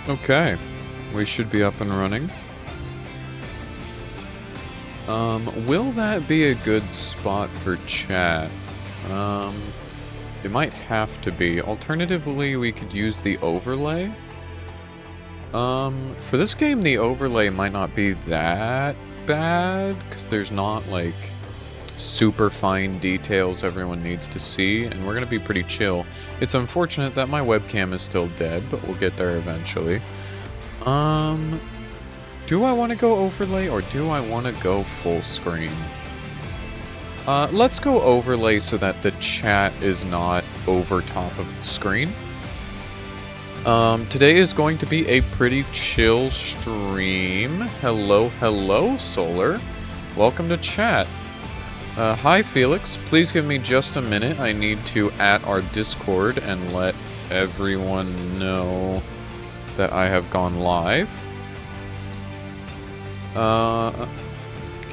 Okay, we should be up and running. Will that be a good spot for chat? It might have to be. Alternatively, we could use the overlay. For this game, the overlay might not be that bad, because there's not, like, super fine details everyone needs to see, and we're gonna be pretty chill. It's unfortunate that my webcam is still dead, but we'll get there eventually. Do I want to go overlay, or do I want to go full screen? Let's go overlay so that the chat is not over top of the screen. Today is going to be a pretty chill stream. Hello, Solar. Welcome to chat. Hi, Felix. Please give me just a minute. I need to at our Discord and let everyone know that I have gone live.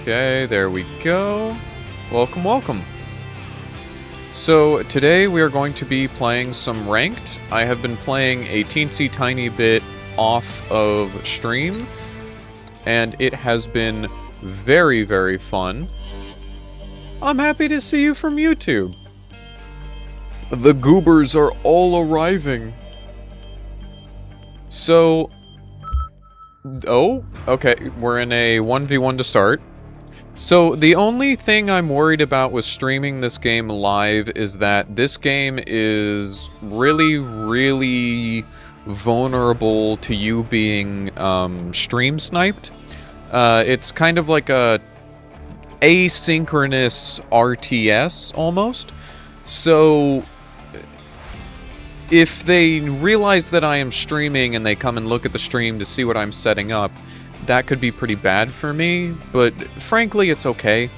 Okay, there we go. Welcome. So, today we are going to be playing some ranked. I have been playing a teensy tiny bit off of stream, and it has been very, very fun. I'm happy to see you from YouTube. The goobers are all arriving. So... Oh, okay, we're in a 1v1 to start. So, the only thing I'm worried about with streaming this game live is that this game is really, really vulnerable to you being stream sniped. It's kind of like a asynchronous RTS, almost. So, if they realize that I am streaming and they come and look at the stream to see what I'm setting up, that could be pretty bad for me, but frankly, it's okay.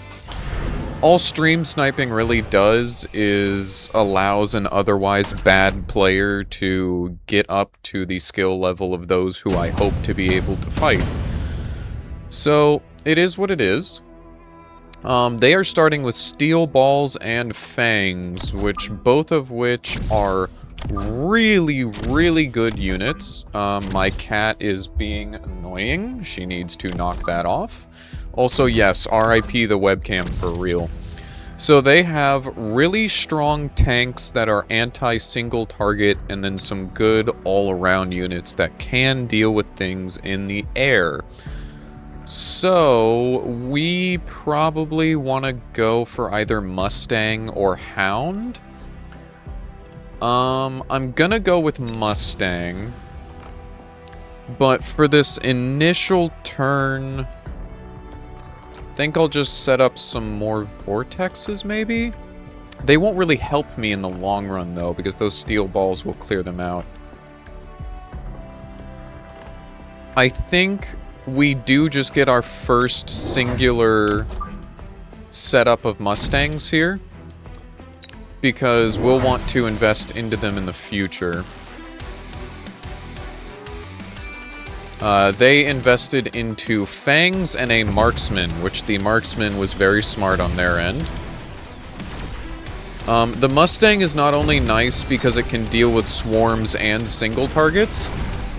All stream sniping really does is allows an otherwise bad player to get up to the skill level of those who I hope to be able to fight. So, it is what it is. They are starting with Steel Balls and Fangs, both of which are really, really good units. My cat is being annoying. She needs to knock that off. Also, yes, RIP the webcam for real. So they have really strong tanks that are anti-single target, and then some good all-around units that can deal with things in the air. So, we probably want to go for either Mustang or Hound. I'm gonna go with Mustang. But for this initial turn, I think I'll just set up some more vortexes, maybe? They won't really help me in the long run, though, because those steel balls will clear them out. I think we do just get our first singular setup of Mustangs here, because we'll want to invest into them in the future. They invested into Fangs and a Marksman, which the Marksman was very smart on their end. The Mustang is not only nice because it can deal with swarms and single targets,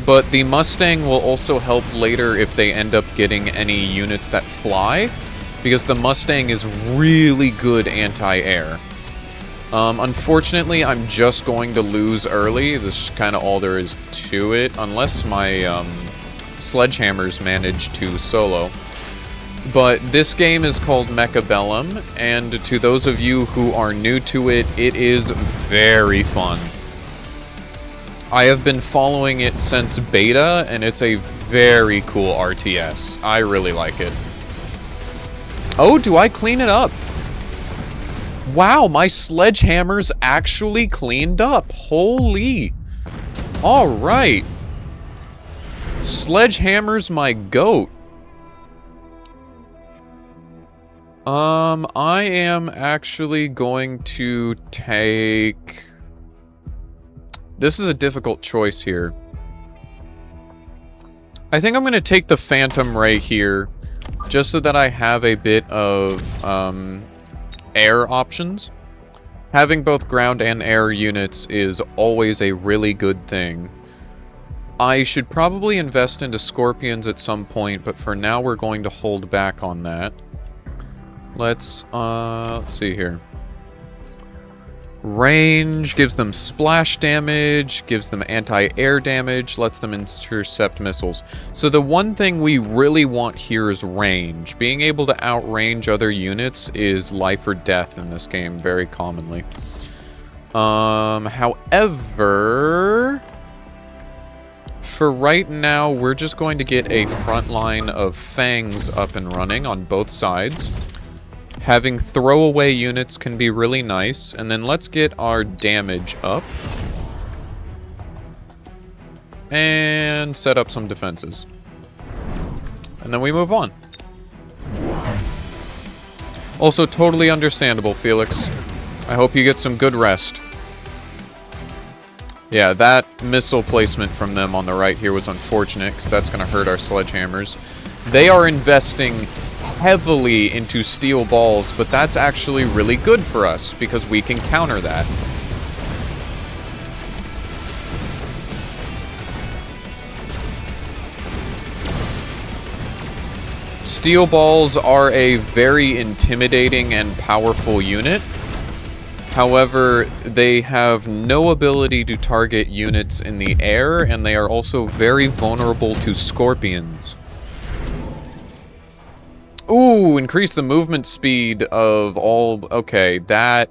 but the Mustang will also help later if they end up getting any units that fly, because the Mustang is really good anti-air. Unfortunately, I'm just going to lose early. This is kind of all there is to it, unless my sledgehammers manage to solo. But this game is called Mechabellum, and to those of you who are new to it, it is very fun. I have been following it since beta, and it's a very cool RTS. I really like it. Oh, do I clean it up? Wow, my sledgehammer's actually cleaned up. Holy. Alright. Sledgehammer's my goat. I am actually going to take... This is a difficult choice here. I think I'm going to take the Phantom Ray here, just so that I have a bit of, air options. Having both ground and air units is always a really good thing. I should probably invest into scorpions at some point, but for now we're going to hold back on that. Let's see here. Range gives them splash damage, gives them anti-air damage, lets them intercept missiles. So the one thing we really want here is range. Being able to outrange other units is life or death in this game, very commonly. However, for right now, we're just going to get a front line of fangs up and running on both sides. Having throwaway units can be really nice. And then let's get our damage up. And set up some defenses. And then we move on. Also, totally understandable, Felix. I hope you get some good rest. Yeah, that missile placement from them on the right here was unfortunate, because that's going to hurt our sledgehammers. They are investing heavily into steel balls, but that's actually really good for us, because we can counter that. Steel balls are a very intimidating and powerful unit. However, they have no ability to target units in the air, and they are also very vulnerable to scorpions. Ooh, increase the movement speed of all... Okay, that...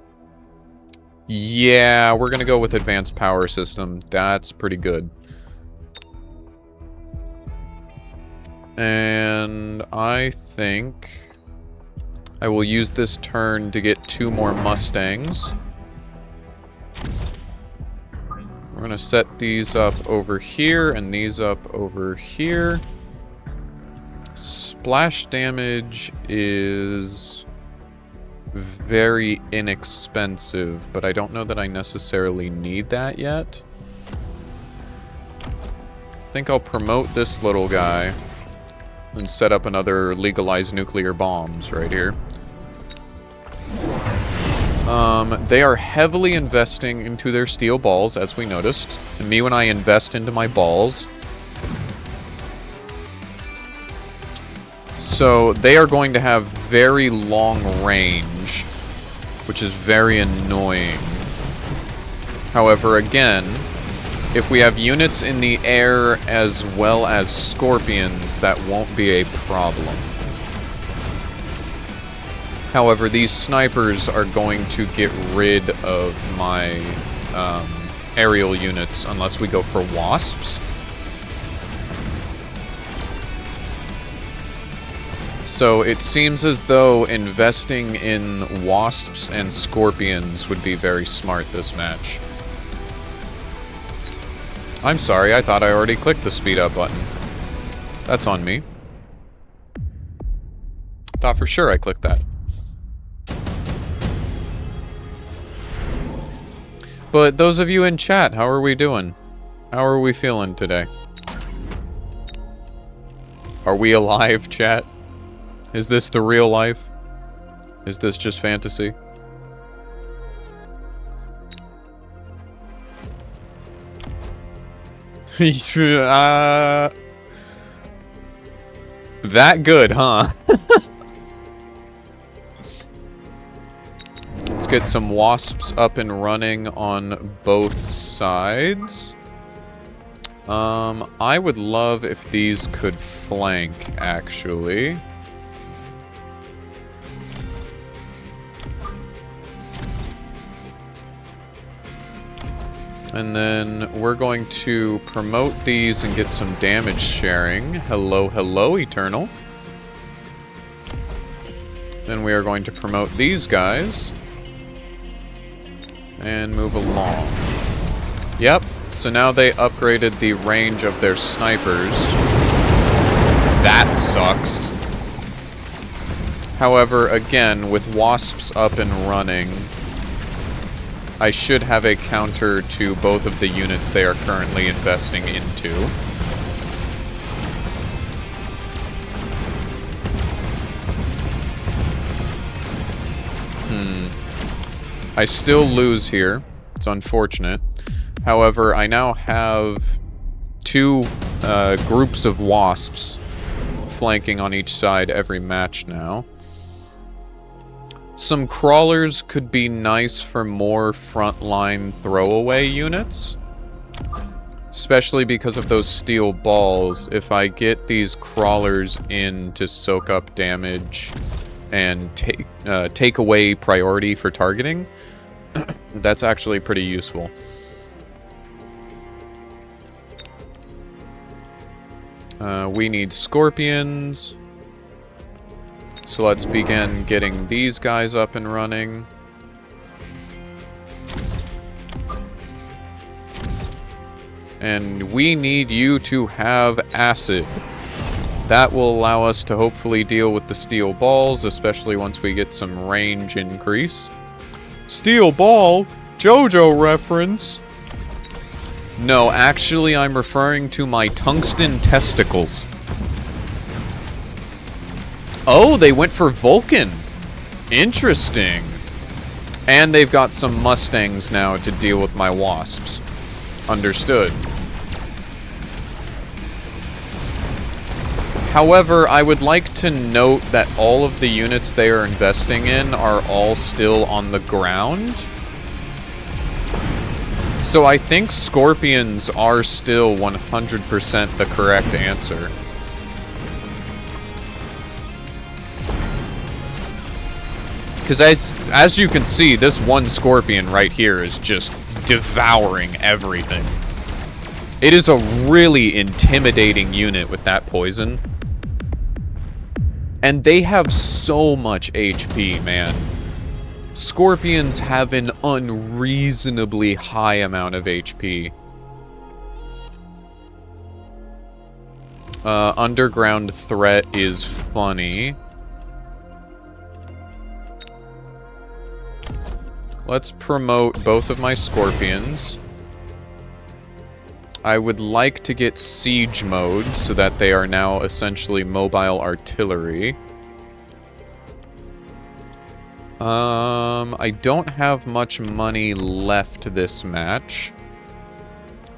Yeah, we're gonna go with advanced power system. That's pretty good. And I think I will use this turn to get 2 more Mustangs. We're gonna set these up over here and these up over here. Splash damage is very inexpensive, but I don't know that I necessarily need that yet. I think I'll promote this little guy and set up another legalized nuclear bombs right here. They are heavily investing into their steel balls, as we noticed. And me, when I invest into my balls. So they are going to have very long range, which is very annoying. However, again, if we have units in the air as well as scorpions, that won't be a problem. However, these snipers are going to get rid of my aerial units unless we go for wasps. So it seems as though investing in wasps and scorpions would be very smart this match. I'm sorry, I thought I already clicked the speed up button. That's on me. Thought for sure I clicked that. But those of you in chat, how are we doing? How are we feeling today? Are we alive, chat? Is this the real life? Is this just fantasy? That good, huh? Let's get some wasps up and running on both sides. I would love if these could flank, actually. And then we're going to promote these and get some damage sharing. Hello, hello, Eternal. Then we are going to promote these guys. And move along. Yep, so now they upgraded the range of their snipers. That sucks. However, again, with wasps up and running, I should have a counter to both of the units they are currently investing into. I still lose here. It's unfortunate. However, I now have 2 groups of wasps flanking on each side every match now. Some crawlers could be nice for more frontline throwaway units. Especially because of those steel balls. If I get these crawlers in to soak up damage and take away priority for targeting, that's actually pretty useful. We need scorpions. So let's begin getting these guys up and running. And we need you to have acid. That will allow us to hopefully deal with the steel balls, especially once we get some range increase. Steel ball? JoJo reference? No, actually I'm referring to my tungsten testicles. Oh, they went for Vulcan. Interesting. And they've got some Mustangs now to deal with my wasps. Understood. However, I would like to note that all of the units they are investing in are all still on the ground. So I think scorpions are still 100% the correct answer. Because as you can see, this one scorpion right here is just devouring everything. It is a really intimidating unit with that poison. And they have so much HP, man. Scorpions have an unreasonably high amount of HP. Underground threat is funny. Let's promote both of my scorpions. I would like to get siege mode so that they are now essentially mobile artillery. I don't have much money left this match.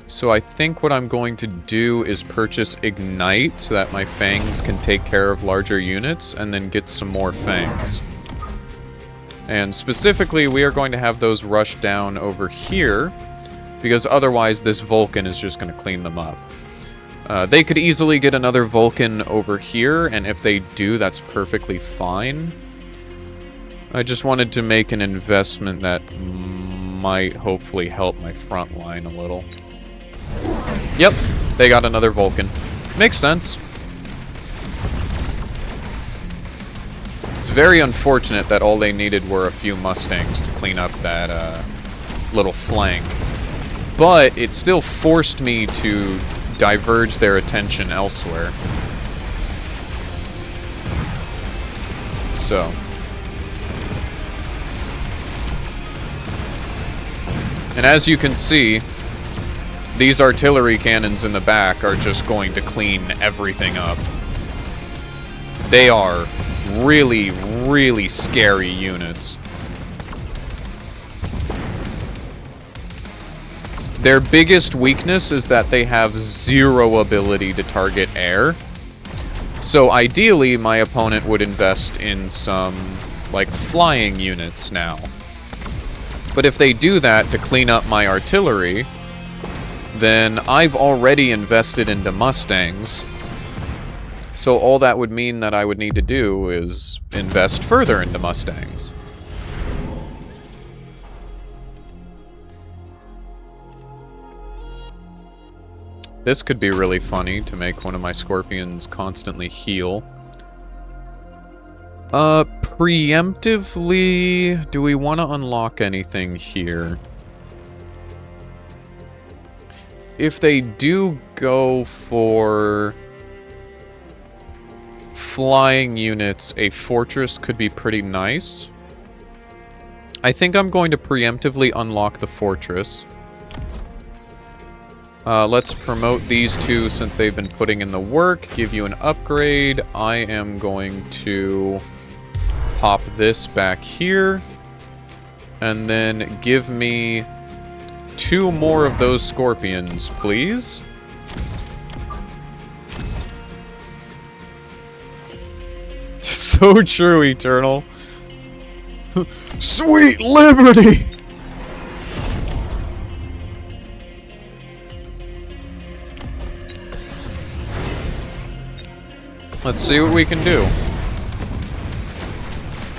So I think what I'm going to do is purchase Ignite so that my fangs can take care of larger units and then get some more fangs. And specifically, we are going to have those rush down over here, because otherwise this Vulcan is just going to clean them up. They could easily get another Vulcan over here, and if they do, that's perfectly fine. I just wanted to make an investment that might hopefully help my front line a little. Yep, they got another Vulcan. Makes sense. It's very unfortunate that all they needed were a few Mustangs to clean up that little flank. But it still forced me to diverge their attention elsewhere. So. And as you can see, these artillery cannons in the back are just going to clean everything up. They are really, really scary units. Their biggest weakness is that they have zero ability to target air. So ideally, my opponent would invest in some, like, flying units now. But if they do that to clean up my artillery, then I've already invested into Mustangs. So all that would mean that I would need to do is invest further into Mustangs. This could be really funny to make one of my scorpions constantly heal. Preemptively, do we want to unlock anything here? If they do go for flying units, a fortress could be pretty nice. I think I'm going to preemptively unlock the fortress. Let's promote these two since they've been putting in the work. Give you an upgrade. I am going to pop this back here. And then give me 2 more of those scorpions, please. so true, Eternal. Sweet liberty! Let's see what we can do.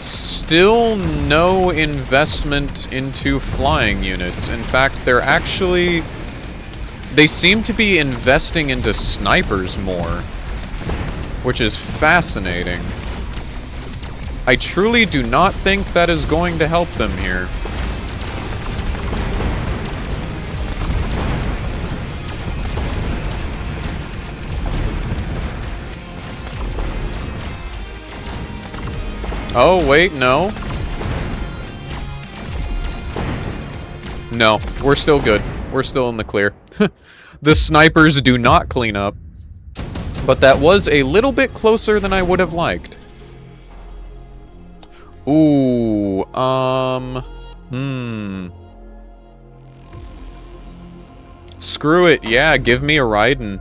Still no investment into flying units. In fact, they're actually... They seem to be investing into snipers more, which is fascinating. I truly do not think that is going to help them here. Oh, wait, no. No, we're still good. We're still in the clear. The snipers do not clean up. But that was a little bit closer than I would have liked. Ooh, Screw it, yeah, give me a Raiden.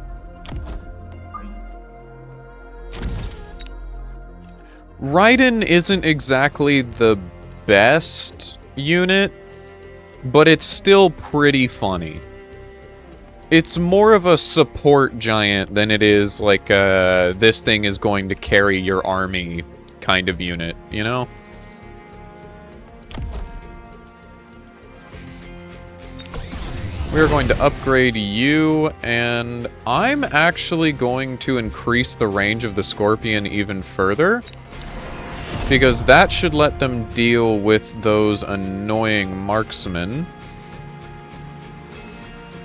Raiden isn't exactly the best unit, but it's still pretty funny. It's more of a support giant than it is like this thing is going to carry your army kind of unit, you know? We're going to upgrade you, and I'm actually going to increase the range of the Scorpion even further, because that should let them deal with those annoying marksmen.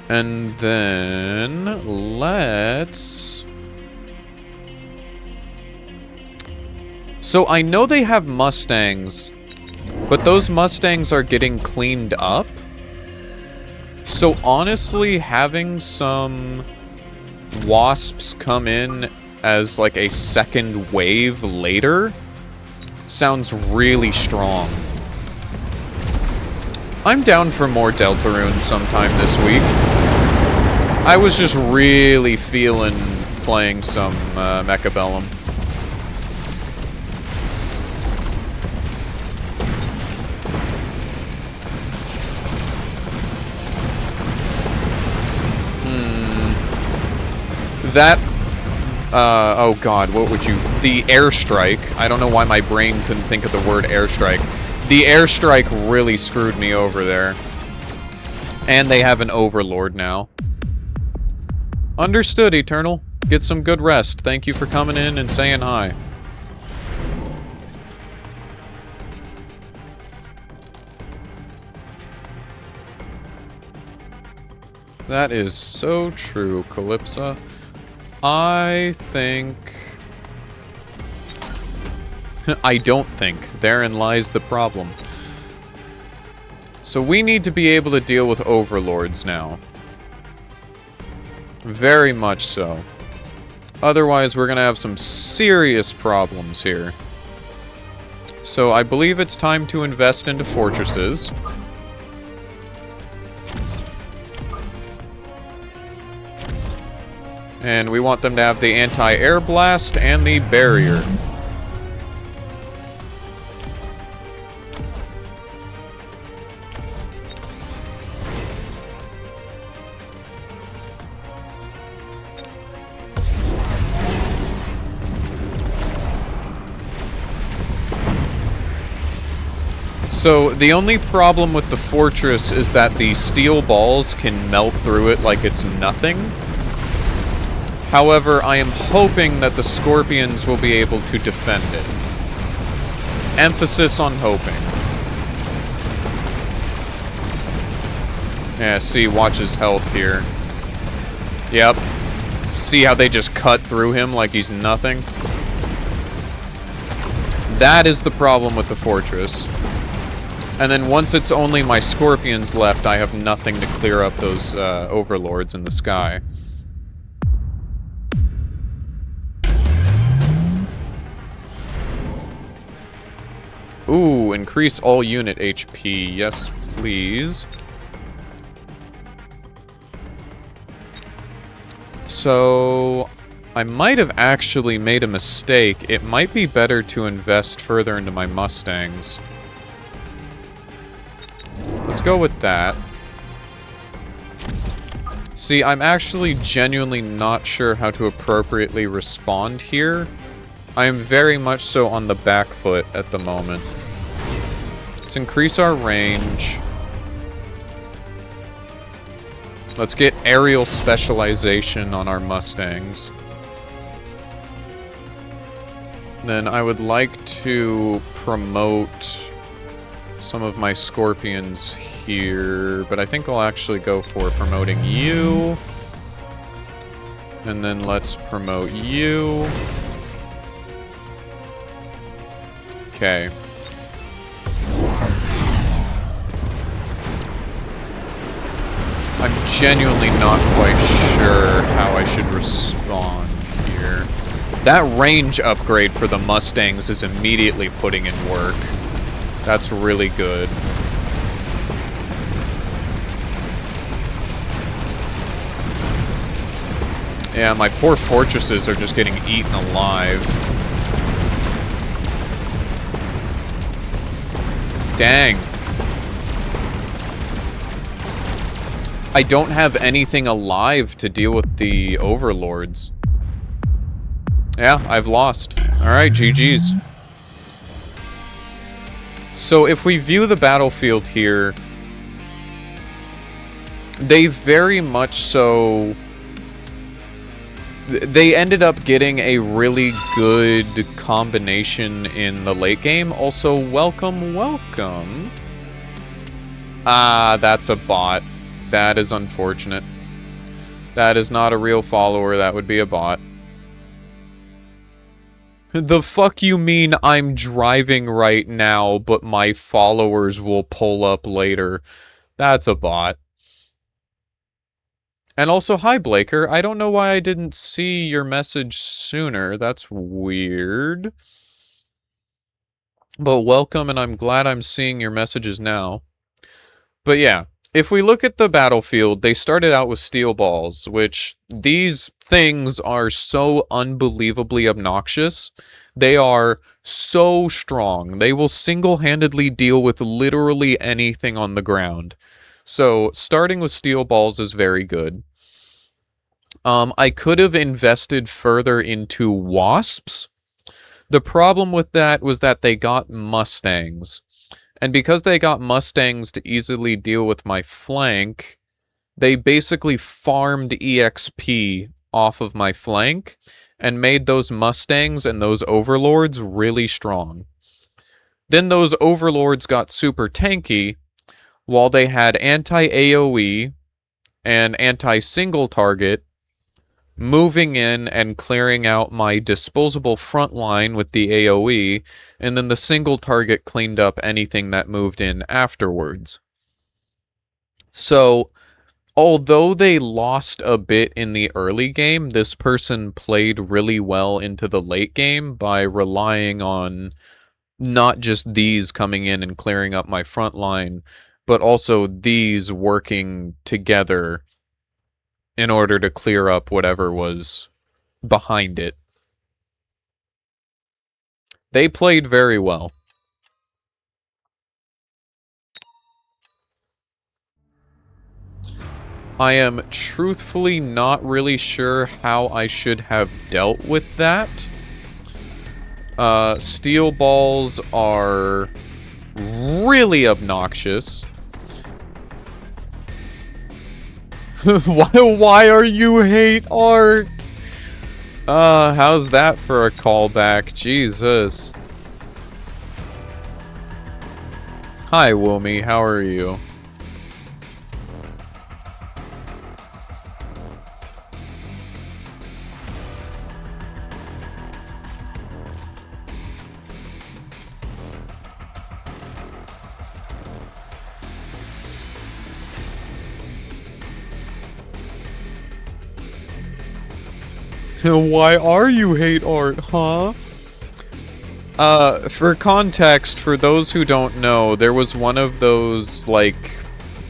And then, let's... So, I know they have Mustangs, but those Mustangs are getting cleaned up. So, honestly, having some Wasps come in as, like, a second wave later sounds really strong. I'm down for more Deltarunes sometime this week. I was just really feeling playing some Mechabellum. That... oh god, what would you... The airstrike. I don't know why my brain couldn't think of the word airstrike. The airstrike really screwed me over there. And they have an overlord now. Understood, Eternal. Get some good rest. Thank you for coming in and saying hi. That is so true, Calypsa. I think... I don't think. Therein lies the problem. So we need to be able to deal with overlords now. Very much so. Otherwise, we're gonna have some serious problems here. So I believe it's time to invest into fortresses. And we want them to have the anti-air blast and the barrier. So, the only problem with the fortress is that the steel balls can melt through it like it's nothing. However, I am hoping that the Scorpions will be able to defend it. Emphasis on hoping. Yeah, see, watch his health here. Yep. See how they just cut through him like he's nothing? That is the problem with the fortress. And then once it's only my Scorpions left, I have nothing to clear up those overlords in the sky. Ooh, increase all unit HP. Yes, please. So, I might have actually made a mistake. It might be better to invest further into my Mustangs. Let's go with that. See, I'm actually genuinely not sure how to appropriately respond here. I am very much so on the back foot at the moment. Let's increase our range. Let's get aerial specialization on our Mustangs. Then I would like to promote some of my Scorpions here, but I think I'll actually go for promoting you. And then let's promote you. Okay. I'm genuinely not quite sure how I should respond here. That range upgrade for the Mustangs is immediately putting in work. That's really good. Yeah, my poor fortresses are just getting eaten alive. Dang. I don't have anything alive to deal with the overlords. Yeah, I've lost. Alright, GG's. So if we view the battlefield here, they very much so... They ended up getting a really good combination in the late game. Also, welcome, welcome. Ah, that's a bot. That is unfortunate. That is not a real follower, that would be a bot. The fuck you mean I'm driving right now, but my followers will pull up later? That's a bot. And also, hi Blaker, I don't know why I didn't see your message sooner. That's weird. But welcome, and I'm glad I'm seeing your messages now. But yeah. If we look at the battlefield, they started out with steel balls, which these things are so unbelievably obnoxious. They are so strong. They will single-handedly deal with literally anything on the ground. So, starting with steel balls is very good. I could have invested further into wasps. The problem with that was that they got Mustangs. And because they got Mustangs to easily deal with my flank, they basically farmed EXP off of my flank and made those Mustangs and those Overlords really strong. Then those Overlords got super tanky, while they had anti-AoE and anti-single target, moving in and clearing out my disposable front line with the AoE, and then the single target cleaned up anything that moved in afterwards. So, although they lost a bit in the early game, this person played really well into the late game by relying on not just these coming in and clearing up my front line, but also these working together in order to clear up whatever was behind it. They played very well. I am truthfully not really sure how I should have dealt with that. Steel balls are really obnoxious. Why are you hate art? How's that for a callback? Jesus. Hi, Woomy. How are you? Why are you hate art, huh? For context, for those who don't know, there was one of those, like,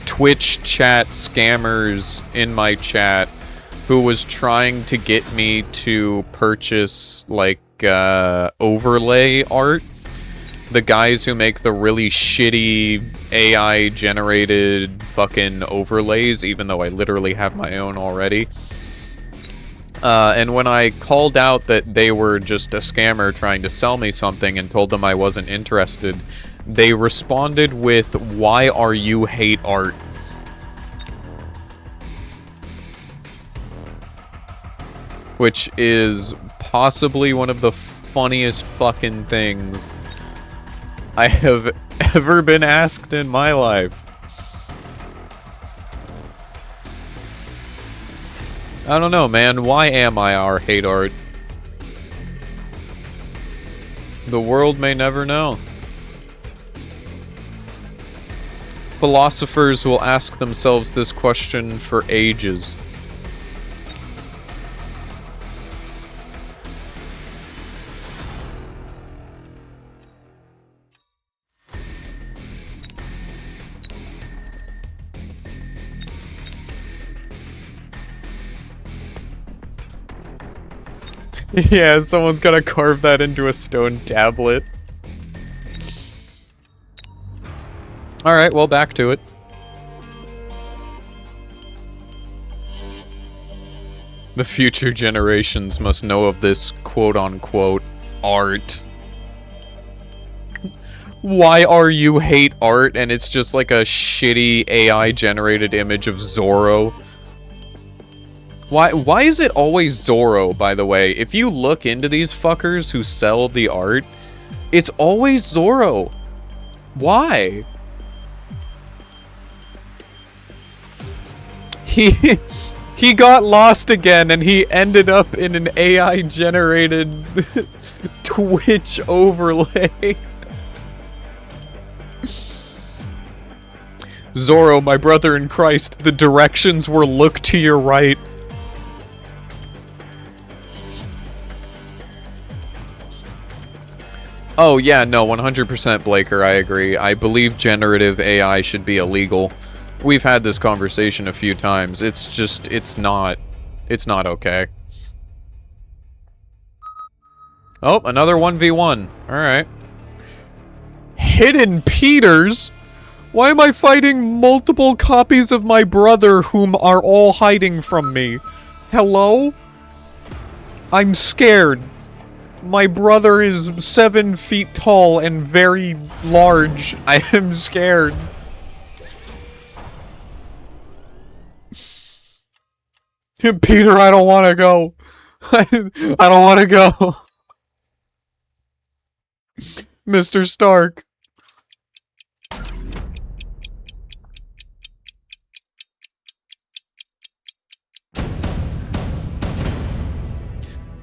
Twitch chat scammers in my chat who was trying to get me to purchase, like, overlay art. The guys who make the really shitty AI-generated fucking overlays, even though I literally have my own already. And when I called out that they were just a scammer trying to sell me something and told them I wasn't interested, they responded with, "Why are you hate art?" Which is possibly one of the funniest fucking things I have ever been asked in my life. I don't know, man. Why am I our hate art? The world may never know. Philosophers will ask themselves this question for ages. Yeah, someone's gotta carve that into a stone tablet. Alright, well, back to it. The future generations must know of this quote-unquote art. Why are you hate art? And it's just like a shitty AI-generated image of Zorro. Why is it always Zorro, by the way? If you look into these fuckers who sell the art, it's always Zorro. Why? He got lost again and he ended up in an AI-generated Twitch overlay. Zorro, my brother in Christ, the directions were look to your right. Oh, yeah, no, 100% Blaker, I agree. I believe generative AI should be illegal. We've had this conversation a few times. It's just, it's not okay. Oh, another 1v1. Alright. Hidden Peters? Why am I fighting multiple copies of my brother whom are all hiding from me? Hello? I'm scared. My brother is 7 feet tall and very large. I am scared. Peter, I don't want to go. I don't want to go. Mr. Stark.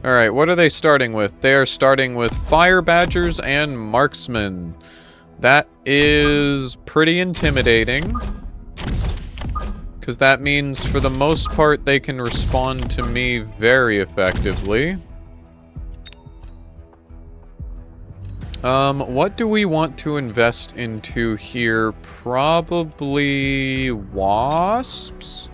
Alright, what are they starting with? They are starting with Fire Badgers and Marksmen. That is pretty intimidating. Because that means, for the most part, they can respond to me very effectively. What do we want to invest into here? Probably wasps?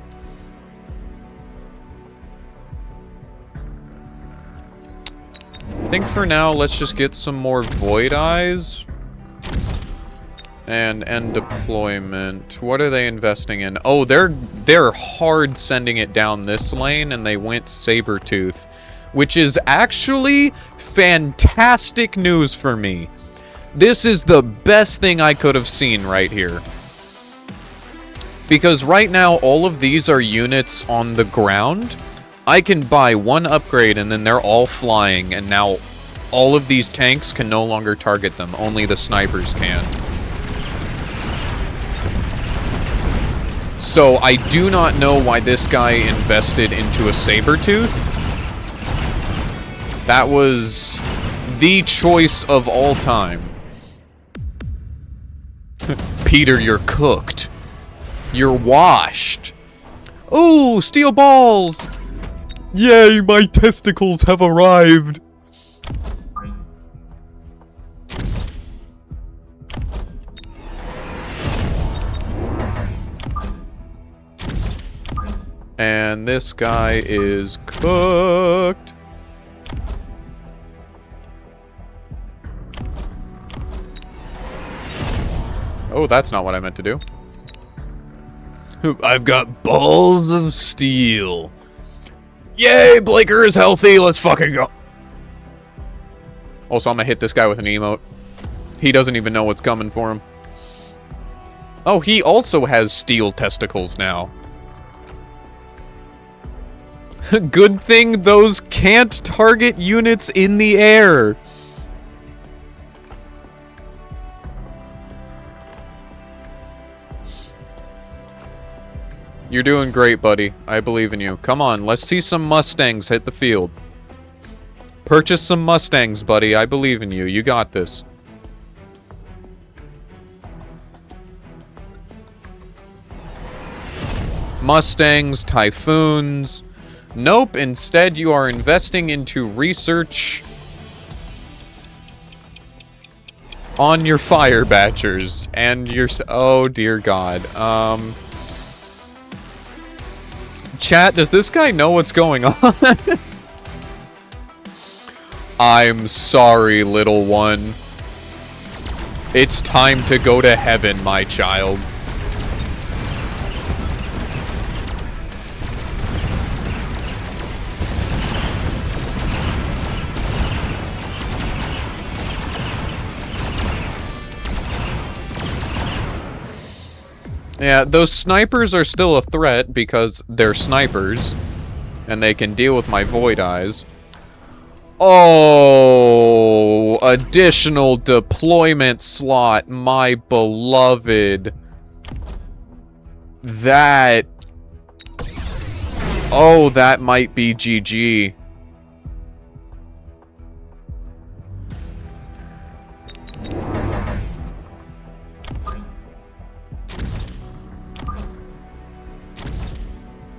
I think for now, let's just get some more Void Eyes. And end deployment. What are they investing in? Oh, they're hard sending it down this lane, and they went Sabertooth, which is actually fantastic news for me. This is the best thing I could have seen right here. Because right now, all of these are units on the ground. I can buy one upgrade, and then they're all flying, and now all of these tanks can no longer target them. Only the snipers can. So, I do not know why this guy invested into a Sabertooth. That was the choice of all time. Peter, you're cooked. You're washed. Ooh, steel balls! Yay, my testicles have arrived! And this guy is cooked. Oh, that's not what I meant to do. I've got balls of steel. Yay, Blaker is healthy. Let's fucking go. Also, I'm gonna hit this guy with an emote. He doesn't even know what's coming for him. Oh, he also has steel testicles now. Good thing those can't target units in the air. You're doing great, buddy. I believe in you. Come on, let's see some Mustangs hit the field. Purchase some Mustangs, buddy. I believe in you. You got this. Mustangs, Typhoons. Nope, instead you are investing into research on your Fire Batchers and your... Oh, dear God. Chat, does this guy know what's going on? I'm sorry, little one. It's time to go to heaven, my child. Yeah, those snipers are still a threat because they're snipers. And they can deal with my void eyes. Oh, additional deployment slot, my beloved. That... Oh, that might be GG.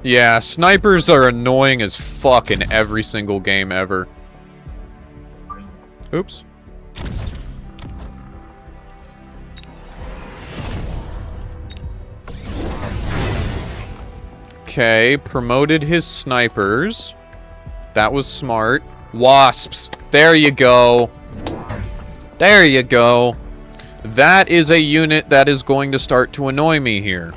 Yeah, snipers are annoying as fuck in every single game ever. Oops. Okay, promoted his snipers. That was smart. Wasps. There you go. There you go. That is a unit that is going to start to annoy me here.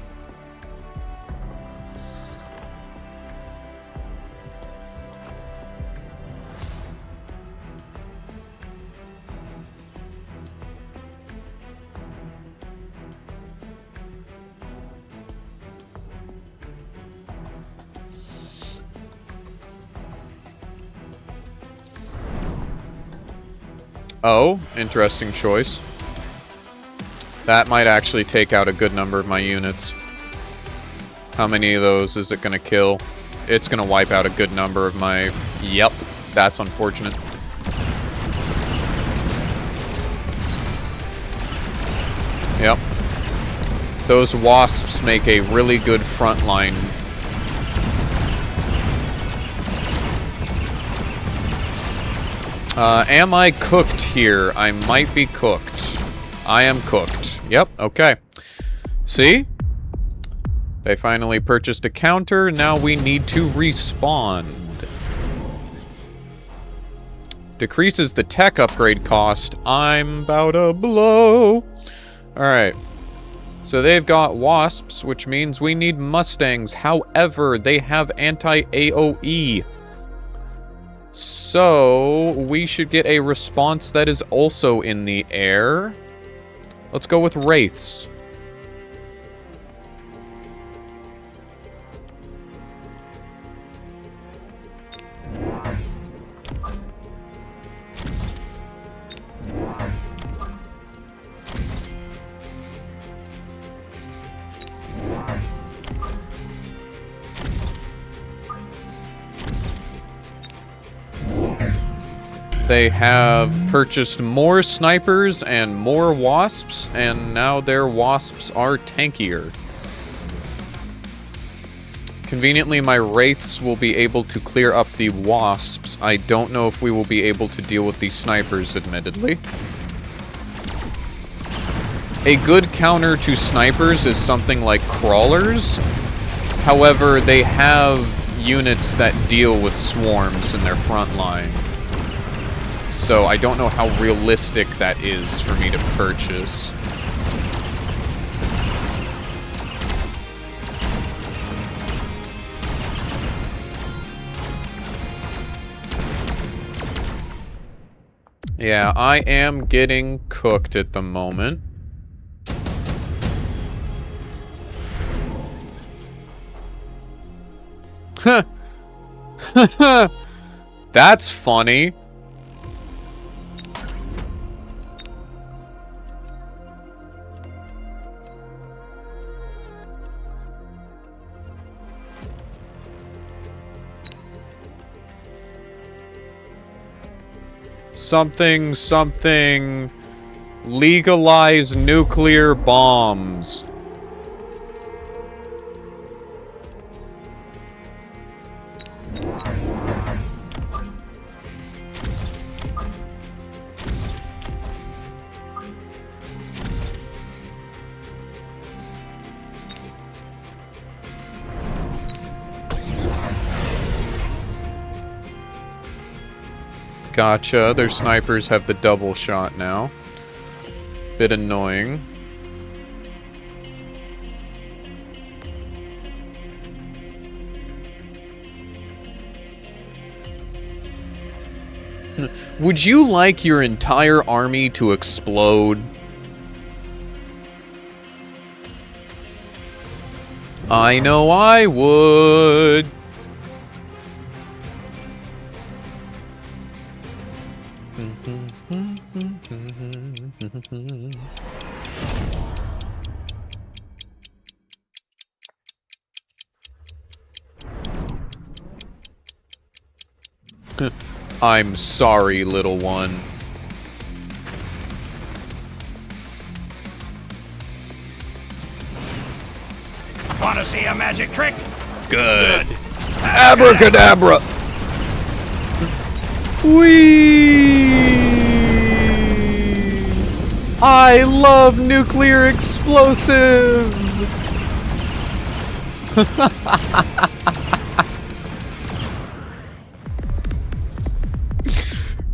Oh, interesting choice. That might actually take out a good number of my units. How many of those is it going to kill? It's going to wipe out a good number of my... Yep, that's unfortunate. Yep. Those wasps make a really good front line. Am I cooked here? I might be cooked. I am cooked. Yep, okay. See? They finally purchased a counter. Now we need to respond. Decreases the tech upgrade cost. I'm about to blow. Alright. So they've got wasps, which means we need Mustangs. However, they have anti-AoE. So, we should get a response that is also in the air. Let's go with Wraiths. They have purchased more snipers and more wasps, and now their wasps are tankier. Conveniently, my wraiths will be able to clear up the wasps. I don't know if we will be able to deal with the snipers, admittedly. A good counter to snipers is something like crawlers. However, they have units that deal with swarms in their front line. So I don't know how realistic that is for me to purchase. Yeah, I am getting cooked at the moment. Huh. That's funny. Something, legalize nuclear bombs. Gotcha. Their snipers have the double shot now. Bit annoying. Would you like your entire army to explode? I know I would. I'm sorry, little one. Want to see a magic trick? Good. Abracadabra! Whee! I love nuclear explosives!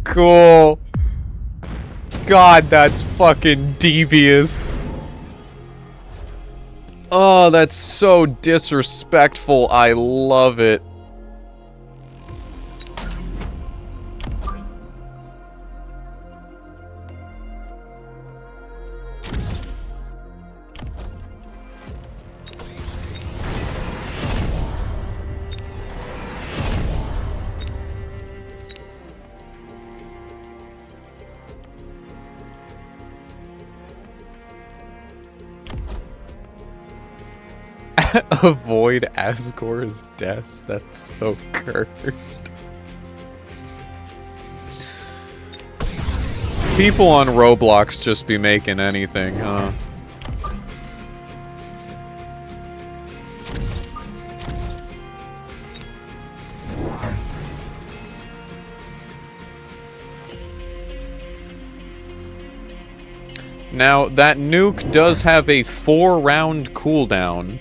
Cool. God, that's fucking devious. Oh, that's so disrespectful. I love it. Avoid Asgore's death. That's so cursed. People on Roblox just be making anything, huh? Now, that nuke does have a 4-round cooldown.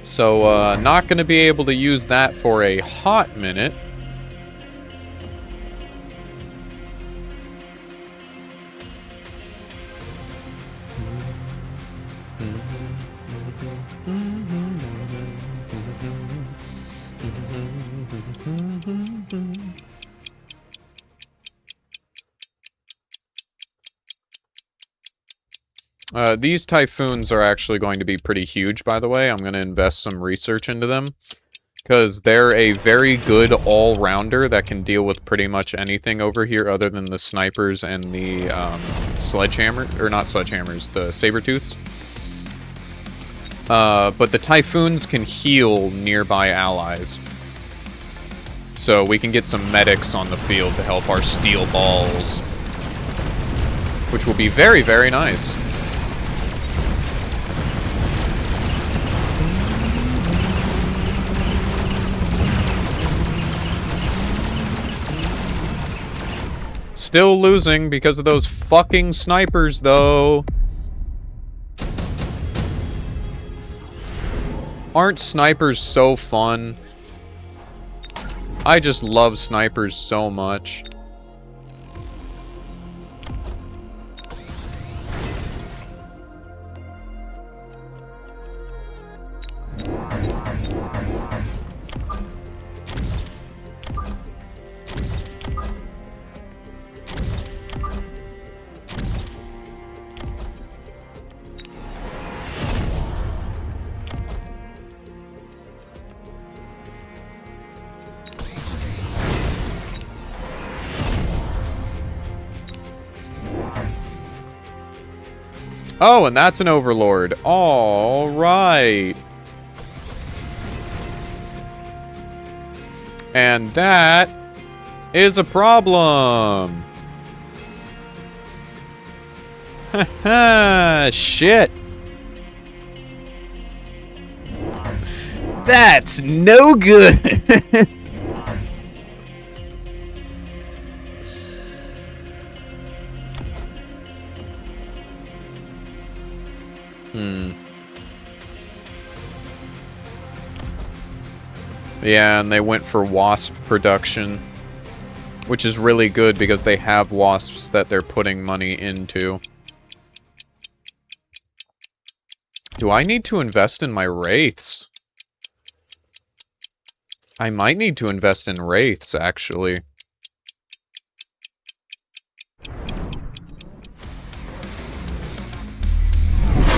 So, not gonna be able to use that for a hot minute. These Typhoons are actually going to be pretty huge, by the way. I'm going to invest some research into them, because they're a very good all-rounder that can deal with pretty much anything over here other than the snipers and the sledgehammer, or not sledgehammers, the saber-tooths. But the Typhoons can heal nearby allies. So we can get some medics on the field to help our steel balls, which will be very, very nice. Still losing because of those fucking snipers, though. Aren't snipers so fun? I just love snipers so much. Oh, and that's an overlord. All right. And that is a problem. Haha, shit. That's no good. Yeah, and they went for wasp production, which is really good because they have wasps that they're putting money into. Do I need to invest in my wraiths? I might need to invest in wraiths, actually.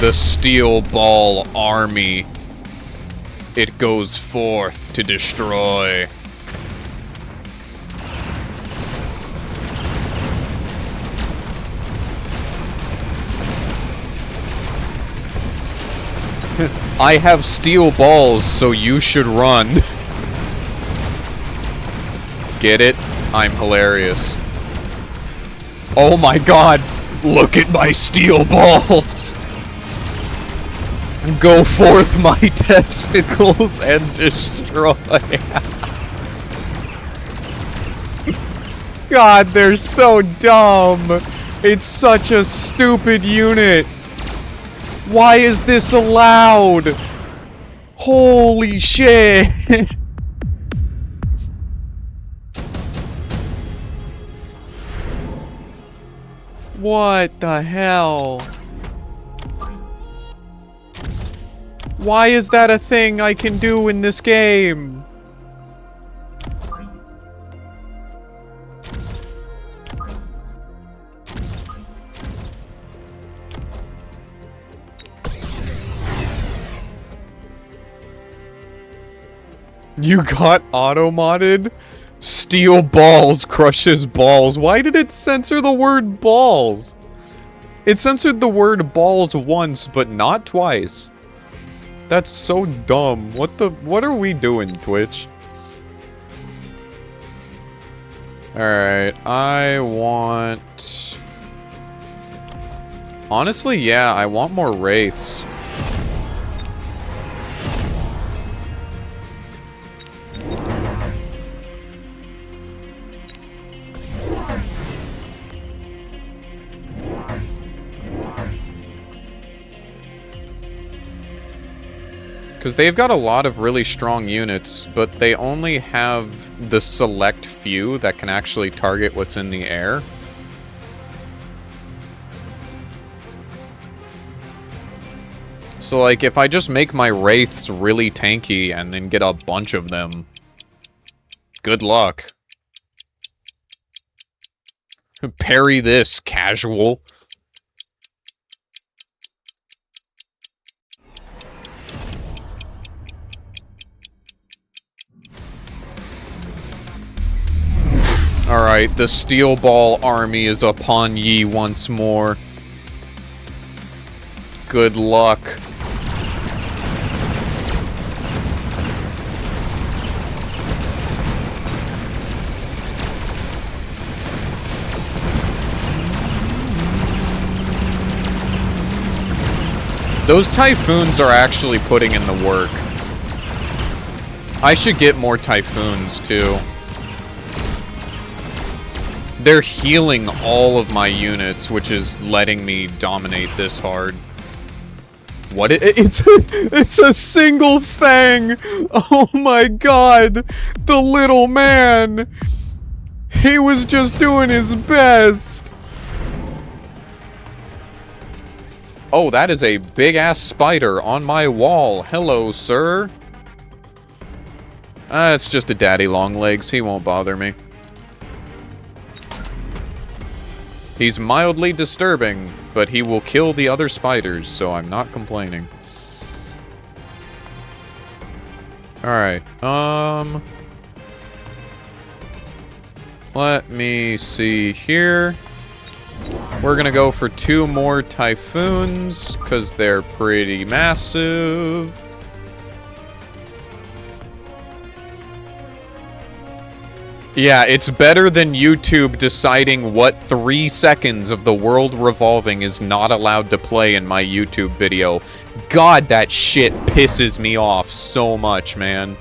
The Steel Ball Army. It goes forth to destroy. I have steel balls, so you should run. Get it? I'm hilarious. Oh my god! Look at my steel balls! Go forth, my testicles, and destroy. God, they're so dumb. It's such a stupid unit. Why is this allowed? Holy shit. What the hell? Why is that a thing I can do in this game? You got auto-modded? Steel balls crushes balls. Why did it censor the word balls? It censored the word balls once, but not twice. That's so dumb. What are we doing, Twitch? Alright, I want... Honestly, yeah, I want more wraiths. Because they've got a lot of really strong units, but they only have the select few that can actually target what's in the air. So, like, if I just make my wraiths really tanky and then get a bunch of them, good luck. Parry this, casual. Alright, the Steel Ball Army is upon ye once more. Good luck. Those Typhoons are actually putting in the work. I should get more Typhoons, too. They're healing all of my units, which is letting me dominate this hard. what it's a single fang. Oh my god. The little man. He was just doing his best. Oh, that is a big-ass spider on my wall. Hello, sir. It's just a daddy long legs. He won't bother me. He's mildly disturbing, but he will kill the other spiders, so I'm not complaining. Alright, let me see here. We're gonna go for 2 more typhoons, because they're pretty massive. Yeah, it's better than YouTube deciding what 3 seconds of the world revolving is not allowed to play in my YouTube video. God, that shit pisses me off so much, man.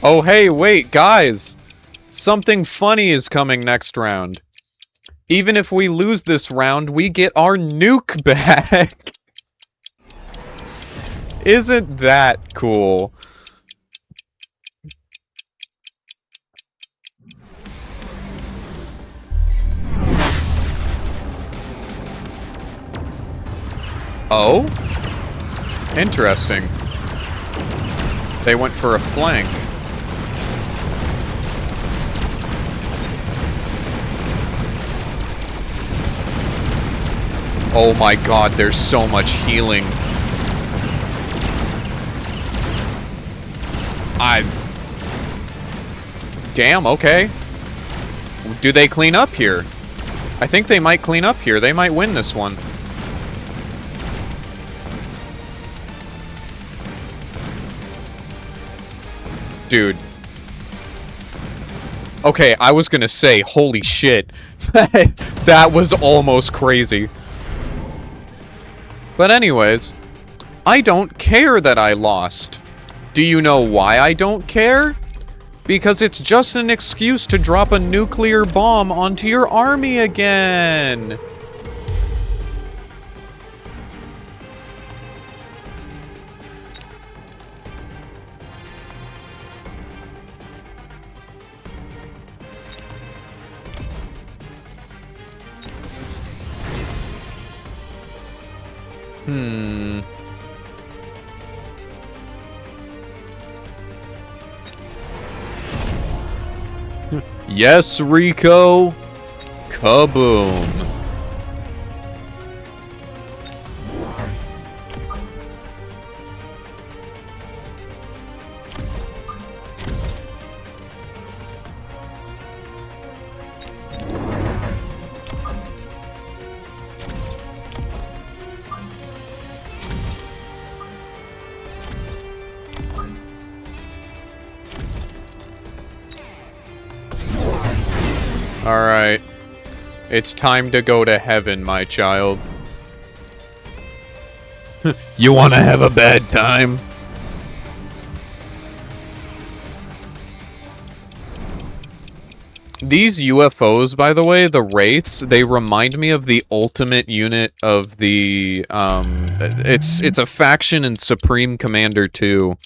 Oh, hey, wait, guys! Something funny is coming next round. Even if we lose this round, we get our nuke back! Isn't that cool? Oh? Interesting. They went for a flank. Oh my god, there's so much healing. Damn, okay. Do they clean up here? I think they might clean up here. They might win this one. Dude. Okay, I was gonna say, holy shit. That was almost crazy. But anyways, I don't care that I lost. Do you know why I don't care? Because it's just an excuse to drop a nuclear bomb onto your army again. Yes, Rico. Kaboom. Alright. It's time to go to heaven, my child. You wanna have a bad time? These UFOs, by the way, the Wraiths, they remind me of the ultimate unit of the, it's a faction in Supreme Commander 2.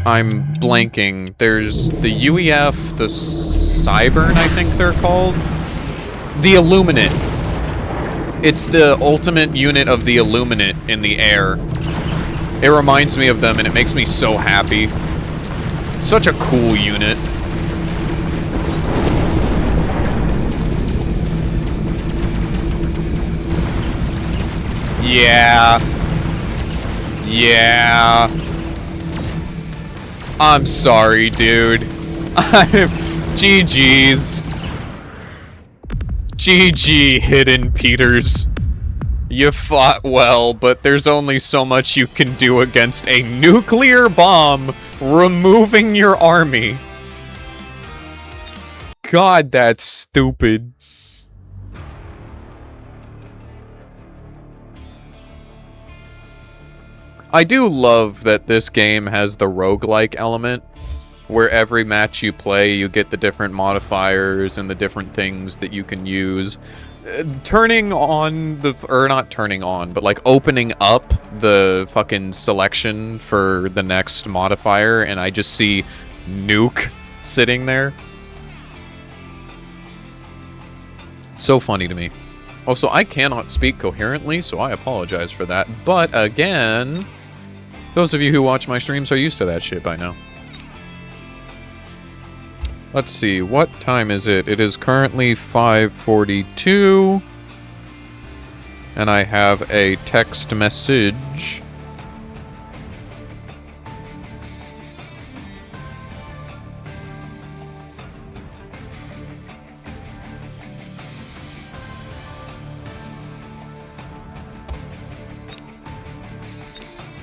I'm blanking. There's the UEF, the Cybern, I think they're called. The Illuminate. It's the ultimate unit of the Illuminate in the air. It reminds me of them, and it makes me so happy. Such a cool unit. Yeah. Yeah. I'm sorry, dude. GG's. GG, Hidden Peters. You fought well, but there's only so much you can do against a nuclear bomb removing your army. God, that's stupid. I do love that this game has the roguelike element, where every match you play, you get the different modifiers and the different things that you can use. Turning on the... or not turning on, but like opening up the fucking selection for the next modifier, and I just see Nuke sitting there. So funny to me. Also, I cannot speak coherently, so I apologize for that. But again, those of you who watch my streams are used to that shit by now. Let's see, what time is it? It is currently 5:42. And I have a text message.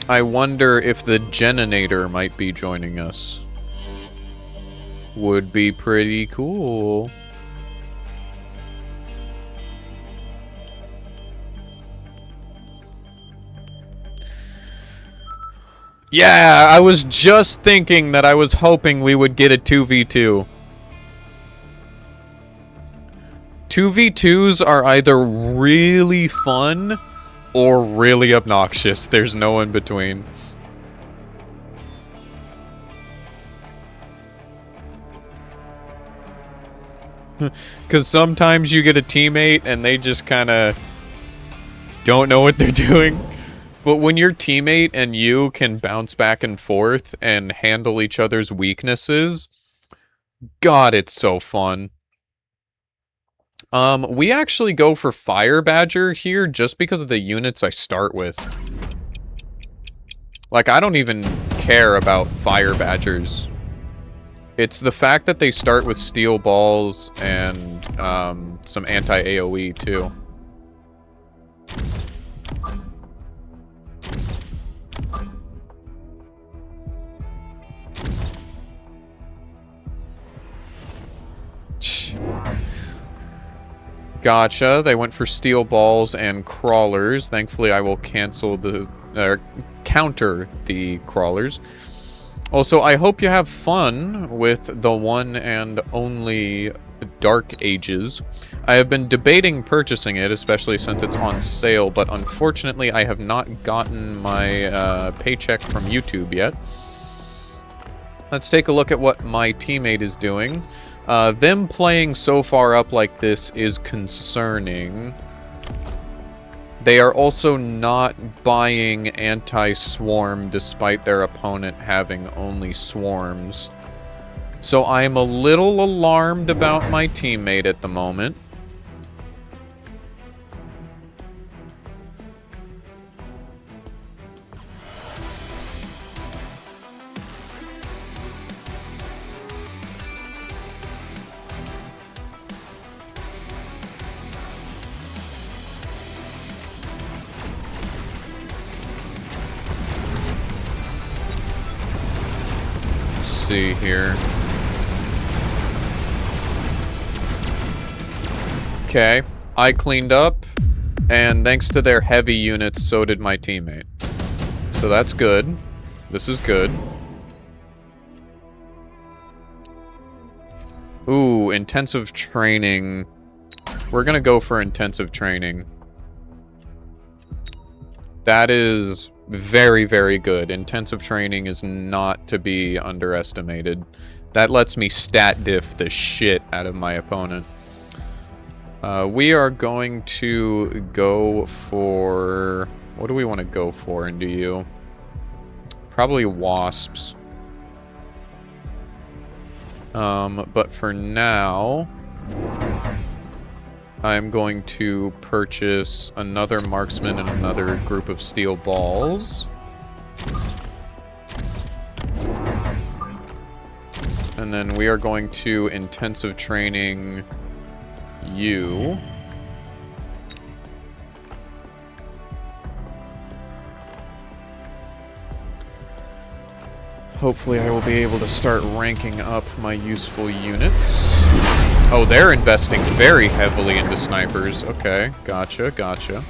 I wonder if the Geninator might be joining us. Would be pretty cool. Yeah, I was just thinking that I was hoping we would get a 2v2. 2v2s are either really fun or really obnoxious. There's no in between. Because sometimes you get a teammate and they just kind of don't know what they're doing. But when your teammate and you can bounce back and forth and handle each other's weaknesses, God, it's so fun. We actually go for Fire Badger here just because of the units I start with. Like, I don't even care about Fire Badgers. It's the fact that they start with steel balls and some anti-AoE too. Gotcha. They went for steel balls and crawlers. Thankfully, I will cancel the counter the crawlers. Also, I hope you have fun with the one and only Dark Ages. I have been debating purchasing it, especially since it's on sale, but unfortunately I have not gotten my paycheck from YouTube yet. Let's take a look at what my teammate is doing. Them playing so far up like this is concerning. They are also not buying anti-swarm despite their opponent having only swarms. So I'm a little alarmed about my teammate at the moment. See here. Okay, I cleaned up, and thanks to their heavy units, so did my teammate. So that's good. This is good. Ooh, intensive training. We're gonna go for intensive training. That is very, very good. Intensive training is not to be underestimated. That lets me stat diff the shit out of my opponent. We are going to go for... What do we want to go for into you? Probably wasps. But for now... I'm going to purchase another marksman and another group of steel balls. And then we are going to intensive training you. Hopefully I will be able to start ranking up my useful units. Oh, they're investing very heavily into snipers. Okay, gotcha, gotcha.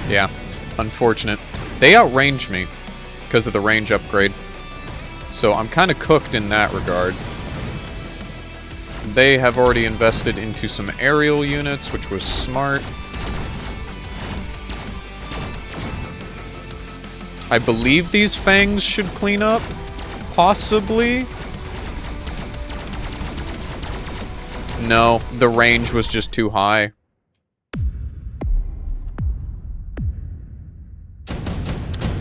Yeah, unfortunate. They outranged me because of the range upgrade. So I'm kind of cooked in that regard. They have already invested into some aerial units, which was smart. I believe these fangs should clean up. Possibly. No, the range was just too high.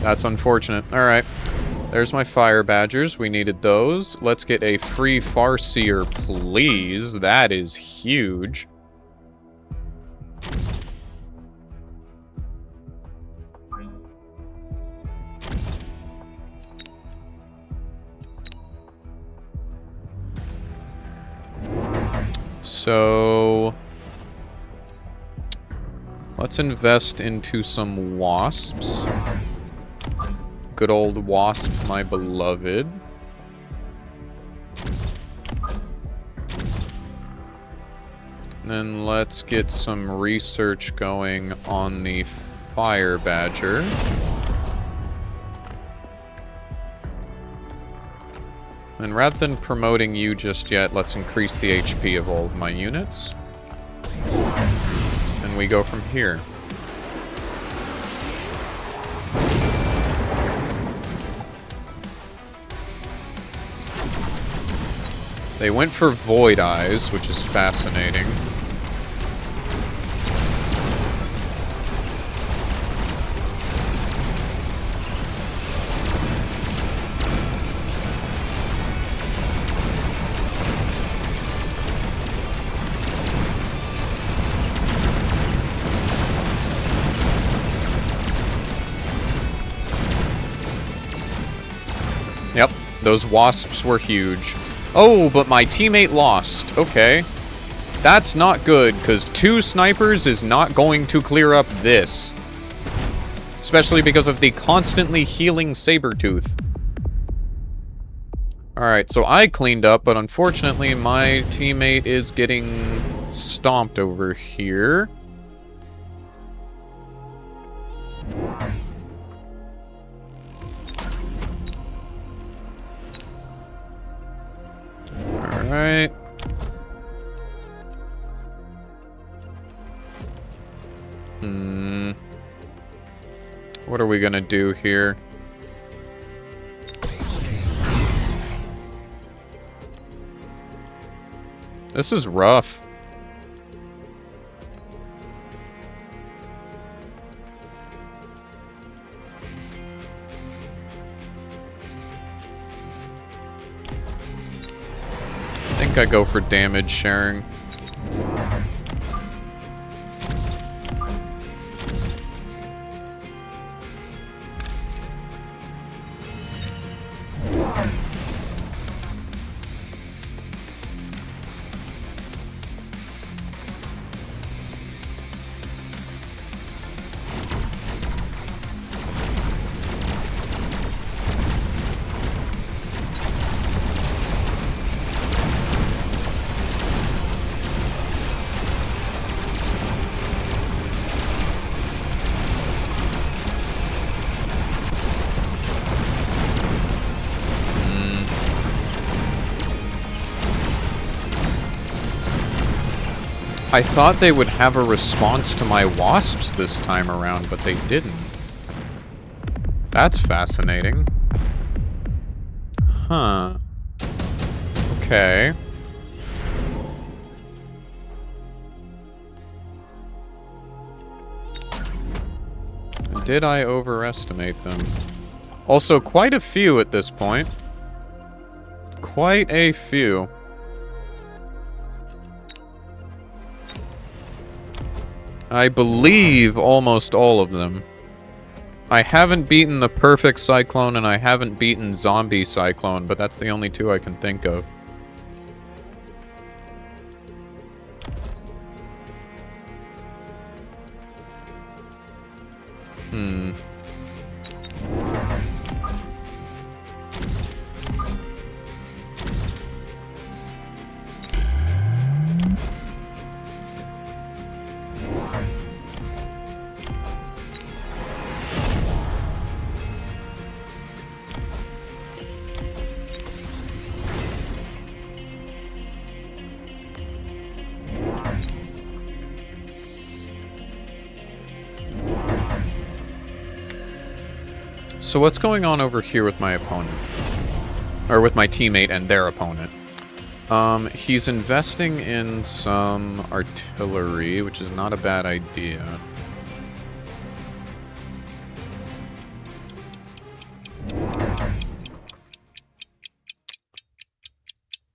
That's unfortunate. Alright. There's my fire badgers. We needed those. Let's get a free farseer, please. That is huge. So let's invest into some wasps. Good old wasp, my beloved. And then let's get some research going on the fire badger. And rather than promoting you just yet, let's increase the HP of all of my units. And we go from here. They went for Void Eyes, which is fascinating. Yep, those wasps were huge. Oh, but my teammate lost. Okay. That's not good, because 2 snipers is not going to clear up this. Especially because of the constantly healing Sabertooth. Alright, so I cleaned up, but unfortunately my teammate is getting stomped over here. Alright. What are we gonna do here? This is rough. I think I go for damage sharing. I thought they would have a response to my wasps this time around, but they didn't. That's fascinating. Huh. Okay. Did I overestimate them? Also, quite a few at this point. Quite a few. I believe almost all of them. I haven't beaten the perfect Cyclone, and I haven't beaten Zombie Cyclone, but that's the only two I can think of. So what's going on over here with my opponent? Or with my teammate and their opponent? He's investing in some artillery, which is not a bad idea.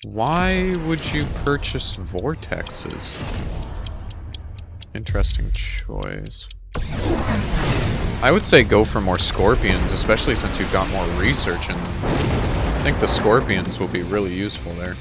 Why would you purchase vortexes? Interesting choice. I would say go for more scorpions, especially since you've got more research, and I think the scorpions will be really useful there.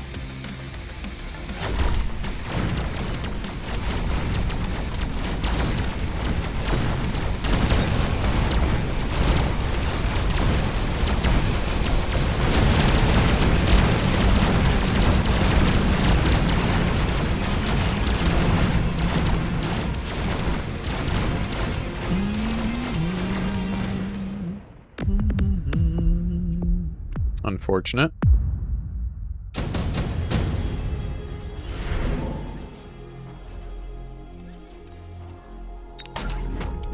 Unfortunate.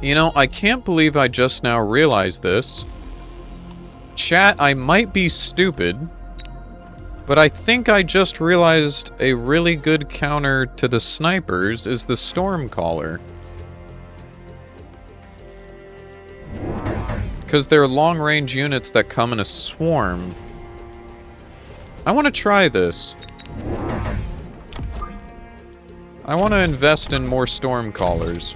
You know, I can't believe I just now realized this. Chat, I might be stupid, but I think I just realized a really good counter to the snipers is the Stormcaller. Because they're long-range units that come in a swarm. I want to try this. I want to invest in more Stormcallers.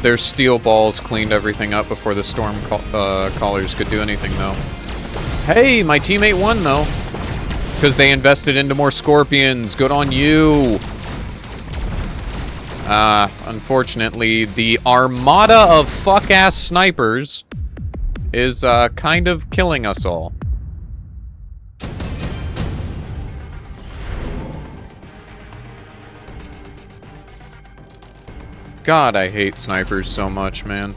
Their steel balls cleaned everything up before the storm callers could do anything, though. Hey, my teammate won, though. Because they invested into more scorpions. Good on you. Unfortunately, the armada of fuck-ass snipers is kind of killing us all. God, I hate snipers so much, man.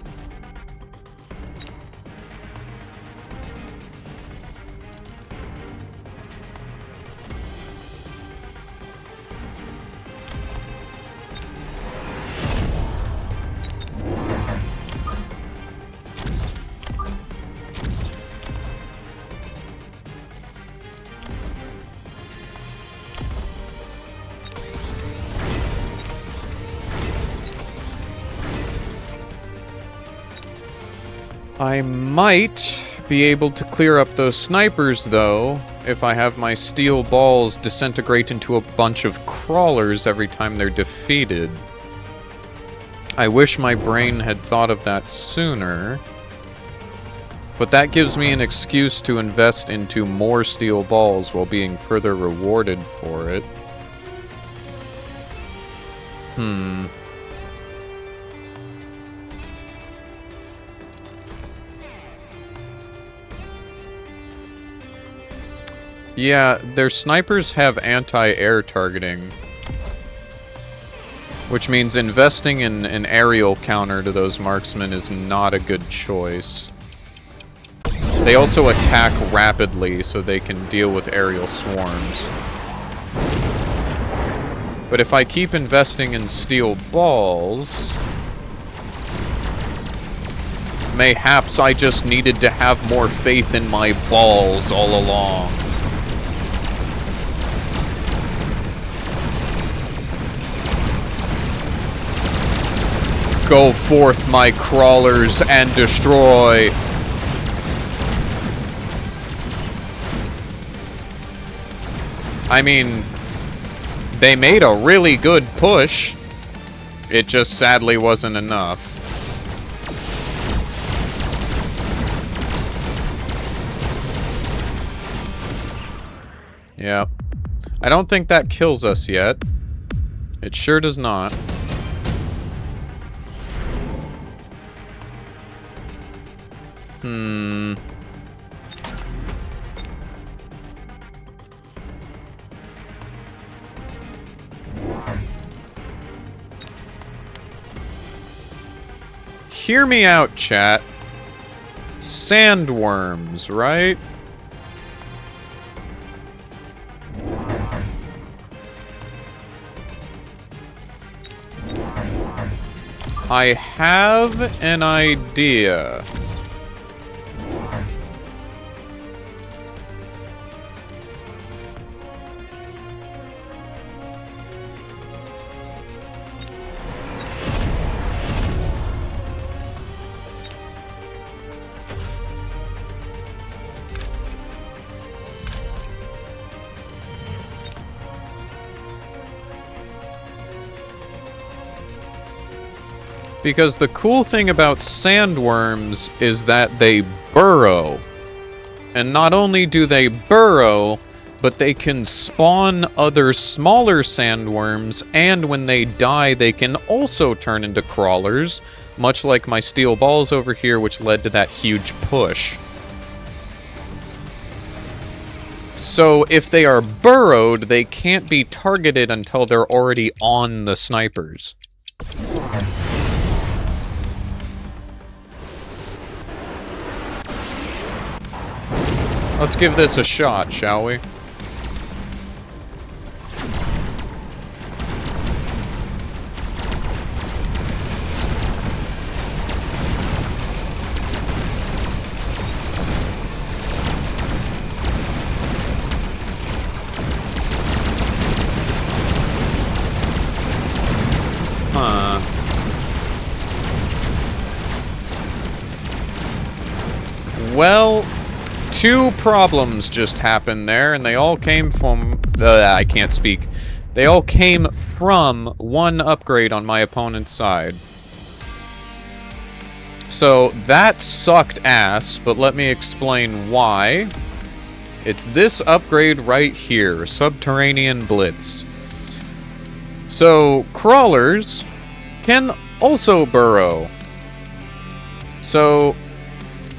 I might be able to clear up those snipers, though, if I have my steel balls disintegrate into a bunch of crawlers every time they're defeated. I wish my brain had thought of that sooner. But that gives me an excuse to invest into more steel balls while being further rewarded for it. Yeah, their snipers have anti-air targeting. Which means investing in an aerial counter to those marksmen is not a good choice. They also attack rapidly, so they can deal with aerial swarms. But if I keep investing in steel balls... mayhaps I just needed to have more faith in my balls all along. Go forth, my crawlers, and destroy. I mean, they made a really good push. It just sadly wasn't enough. Yeah. I don't think that kills us yet. It sure does not. Hear me out, chat. Sandworms, right? I have an idea. Because the cool thing about sandworms is that they burrow. And not only do they burrow, but they can spawn other smaller sandworms, and when they die, they can also turn into crawlers, much like my steel balls over here, which led to that huge push. So if they are burrowed, they can't be targeted until they're already on the snipers. Let's give this a shot, shall we? Huh. Well... two problems just happened there, and they all came from... I can't speak. They all came from one upgrade on my opponent's side. So, that sucked ass, but let me explain why. It's this upgrade right here, Subterranean Blitz. So, crawlers can also burrow. So...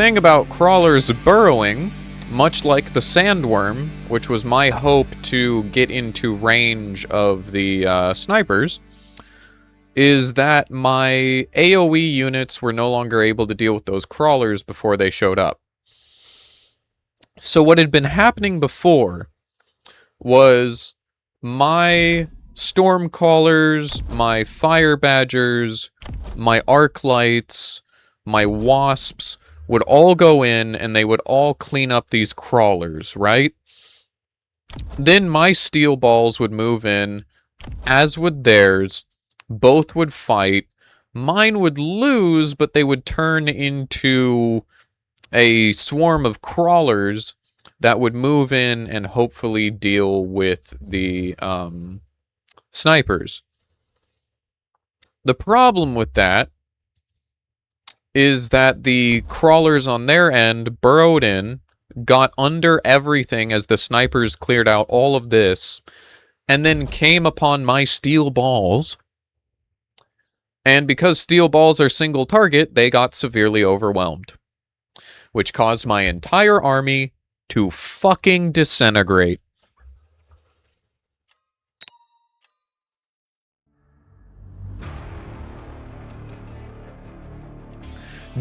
thing about crawlers burrowing, much like the sandworm, which was my hope to get into range of the snipers, is that my AoE units were no longer able to deal with those crawlers before they showed up. So what had been happening before was my stormcallers, my fire badgers, my arc lights, my wasps would all go in and they would all clean up these crawlers, right? Then my steel balls would move in, as would theirs. Both would fight. Mine would lose, but they would turn into a swarm of crawlers that would move in and hopefully deal with the snipers. The problem with that is that the crawlers on their end burrowed in, got under everything as the snipers cleared out all of this, and then came upon my steel balls. And because steel balls are single target, they got severely overwhelmed, which caused my entire army to fucking disintegrate.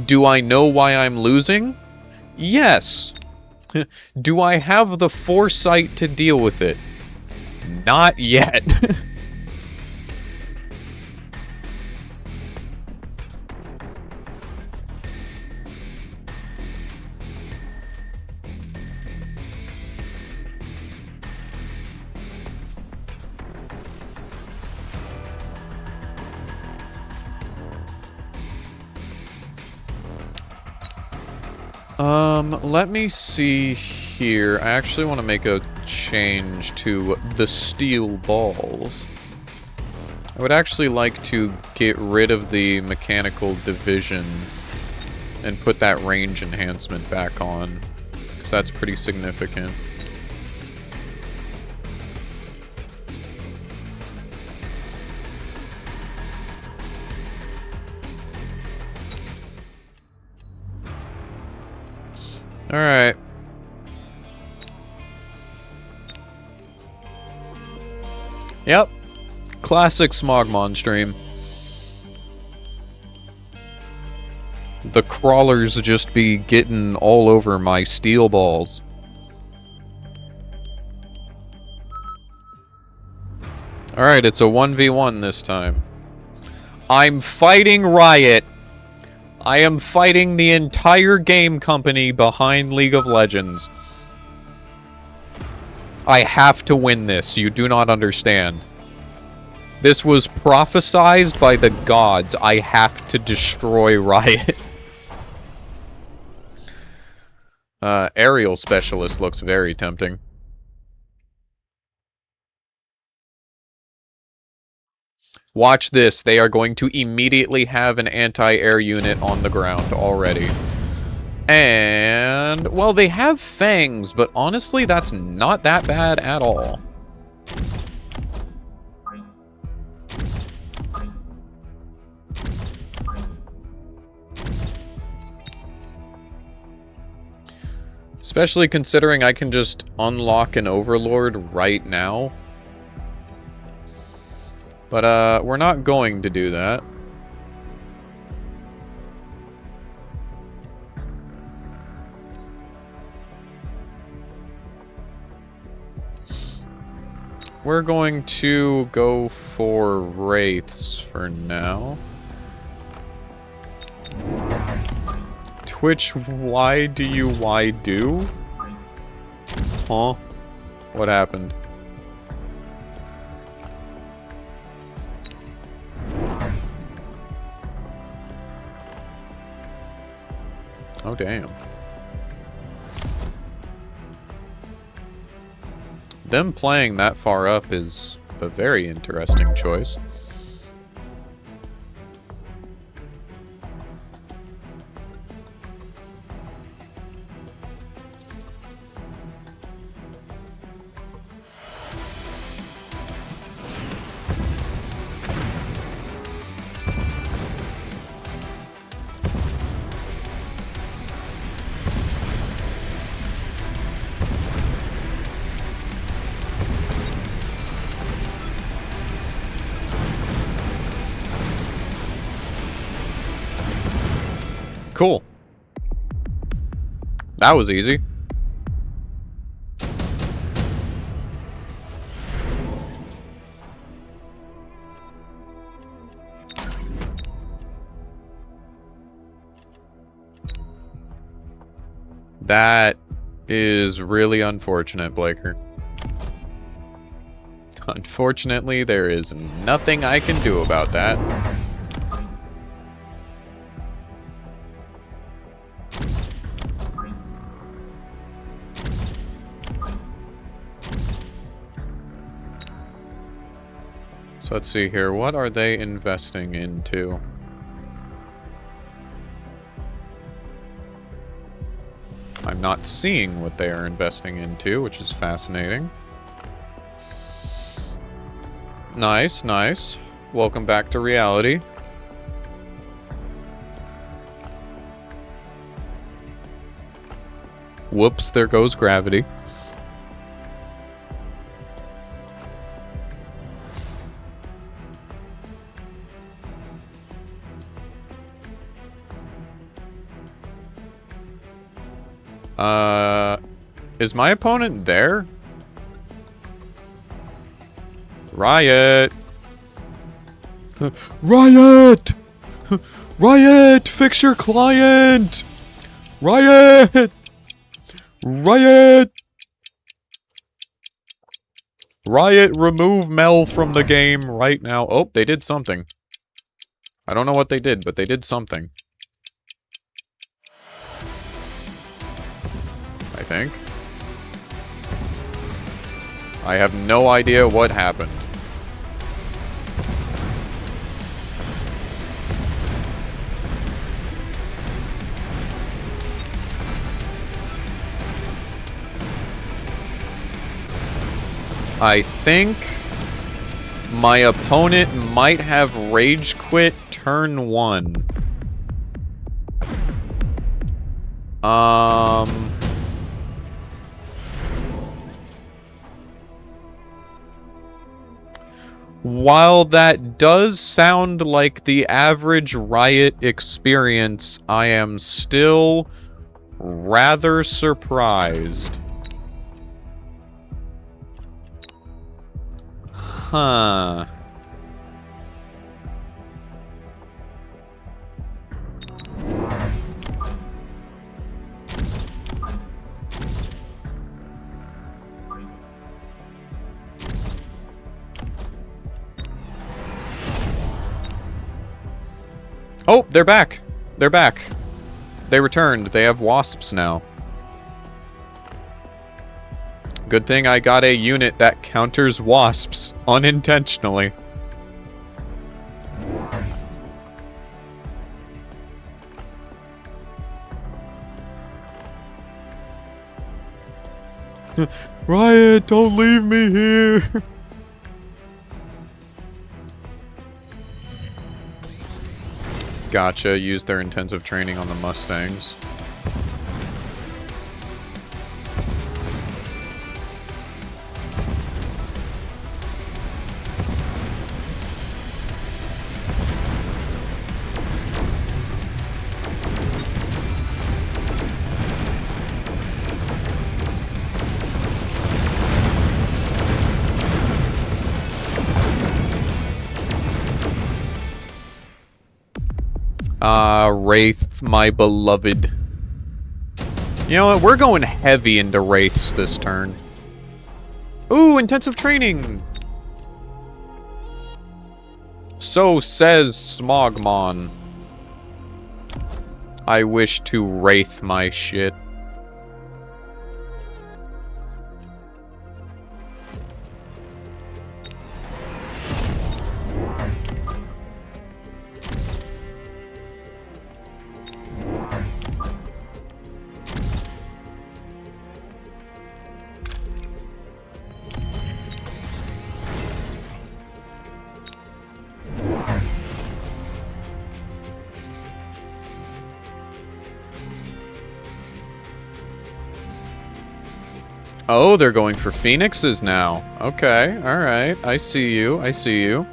Do I know why I'm losing? Yes. Do I have the foresight to deal with it? Not yet. Let me see here. I actually want to make a change to the steel balls. I would actually like to get rid of the mechanical division and put that range enhancement back on, because that's pretty significant. Alright. Yep. Classic Smogmon stream. The crawlers just be getting all over my steel balls. Alright, it's a 1v1 this time. I'm fighting Riot. I am fighting the entire game company behind League of Legends. I have to win this. You do not understand. This was prophesized by the gods. I have to destroy Riot. Aerial Specialist looks very tempting. Watch this. They are going to immediately have an anti-air unit on the ground already. And, well, they have fangs, but honestly, that's not that bad at all. Especially considering I can just unlock an Overlord right now. But, we're not going to do that. We're going to go for Wraiths for now. Twitch, why do you do? Huh? What happened? Oh, damn. Them playing that far up is a very interesting choice. Cool. That was easy. That is really unfortunate, Blaker. Unfortunately, there is nothing I can do about that. So let's see here. What are they investing into? I'm not seeing what they are investing into, which is fascinating. Nice, nice. Welcome back to reality. Whoops, there goes gravity. Is my opponent there? Riot! Riot! Riot! Fix your client! Riot! Riot! Riot, remove Mel from the game right now. Oh, they did something. I don't know what they did, but they did something. I think. I have no idea what happened. I think my opponent might have rage quit turn 1. While that does sound like the average Riot experience, I am still rather surprised. Huh. Oh, they're back. They're back. They returned. They have wasps now. Good thing I got a unit that counters wasps unintentionally. Riot, don't leave me here. Gotcha, use their intensive training on the Mustangs. Wraith, my beloved. You know what? We're going heavy into Wraiths this turn. Ooh, intensive training! So says Smogmon. I wish to Wraith my shit. Oh, they're going for Phoenixes now. Okay, alright. I see you. I see you.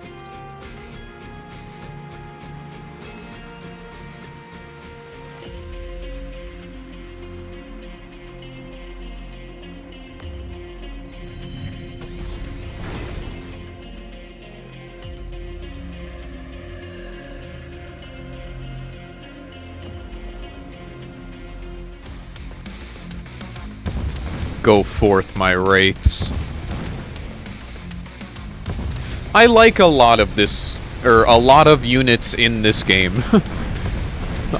Go forth, my wraiths. I like a lot of this, or a lot of units in this game.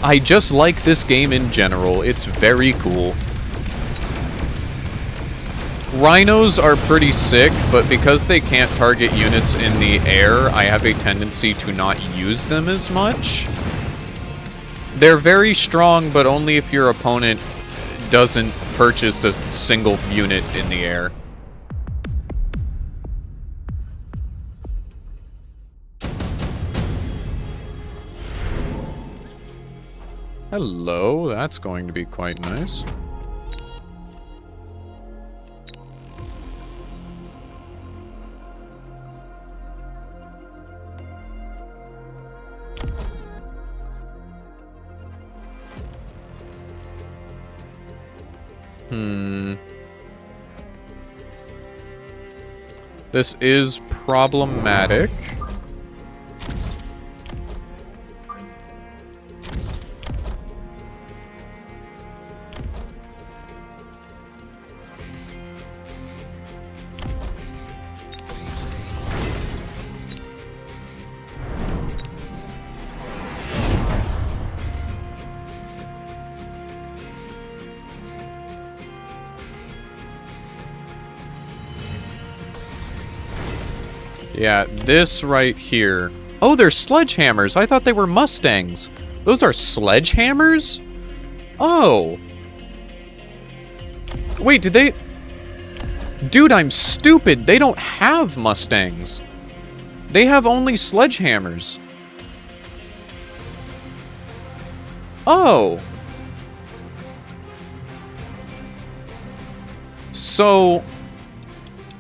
I just like this game in general. It's very cool. Rhinos are pretty sick, but because they can't target units in the air, I have a tendency to not use them as much. They're very strong, but only if your opponent doesn't purchase a single unit in the air. Hello, that's going to be quite nice. This is problematic. Yeah, this right here. Oh, they're sledgehammers. I thought they were Mustangs. Those are sledgehammers? Oh. Wait, did they... Dude, I'm stupid. They don't have Mustangs. They have only sledgehammers. Oh. So...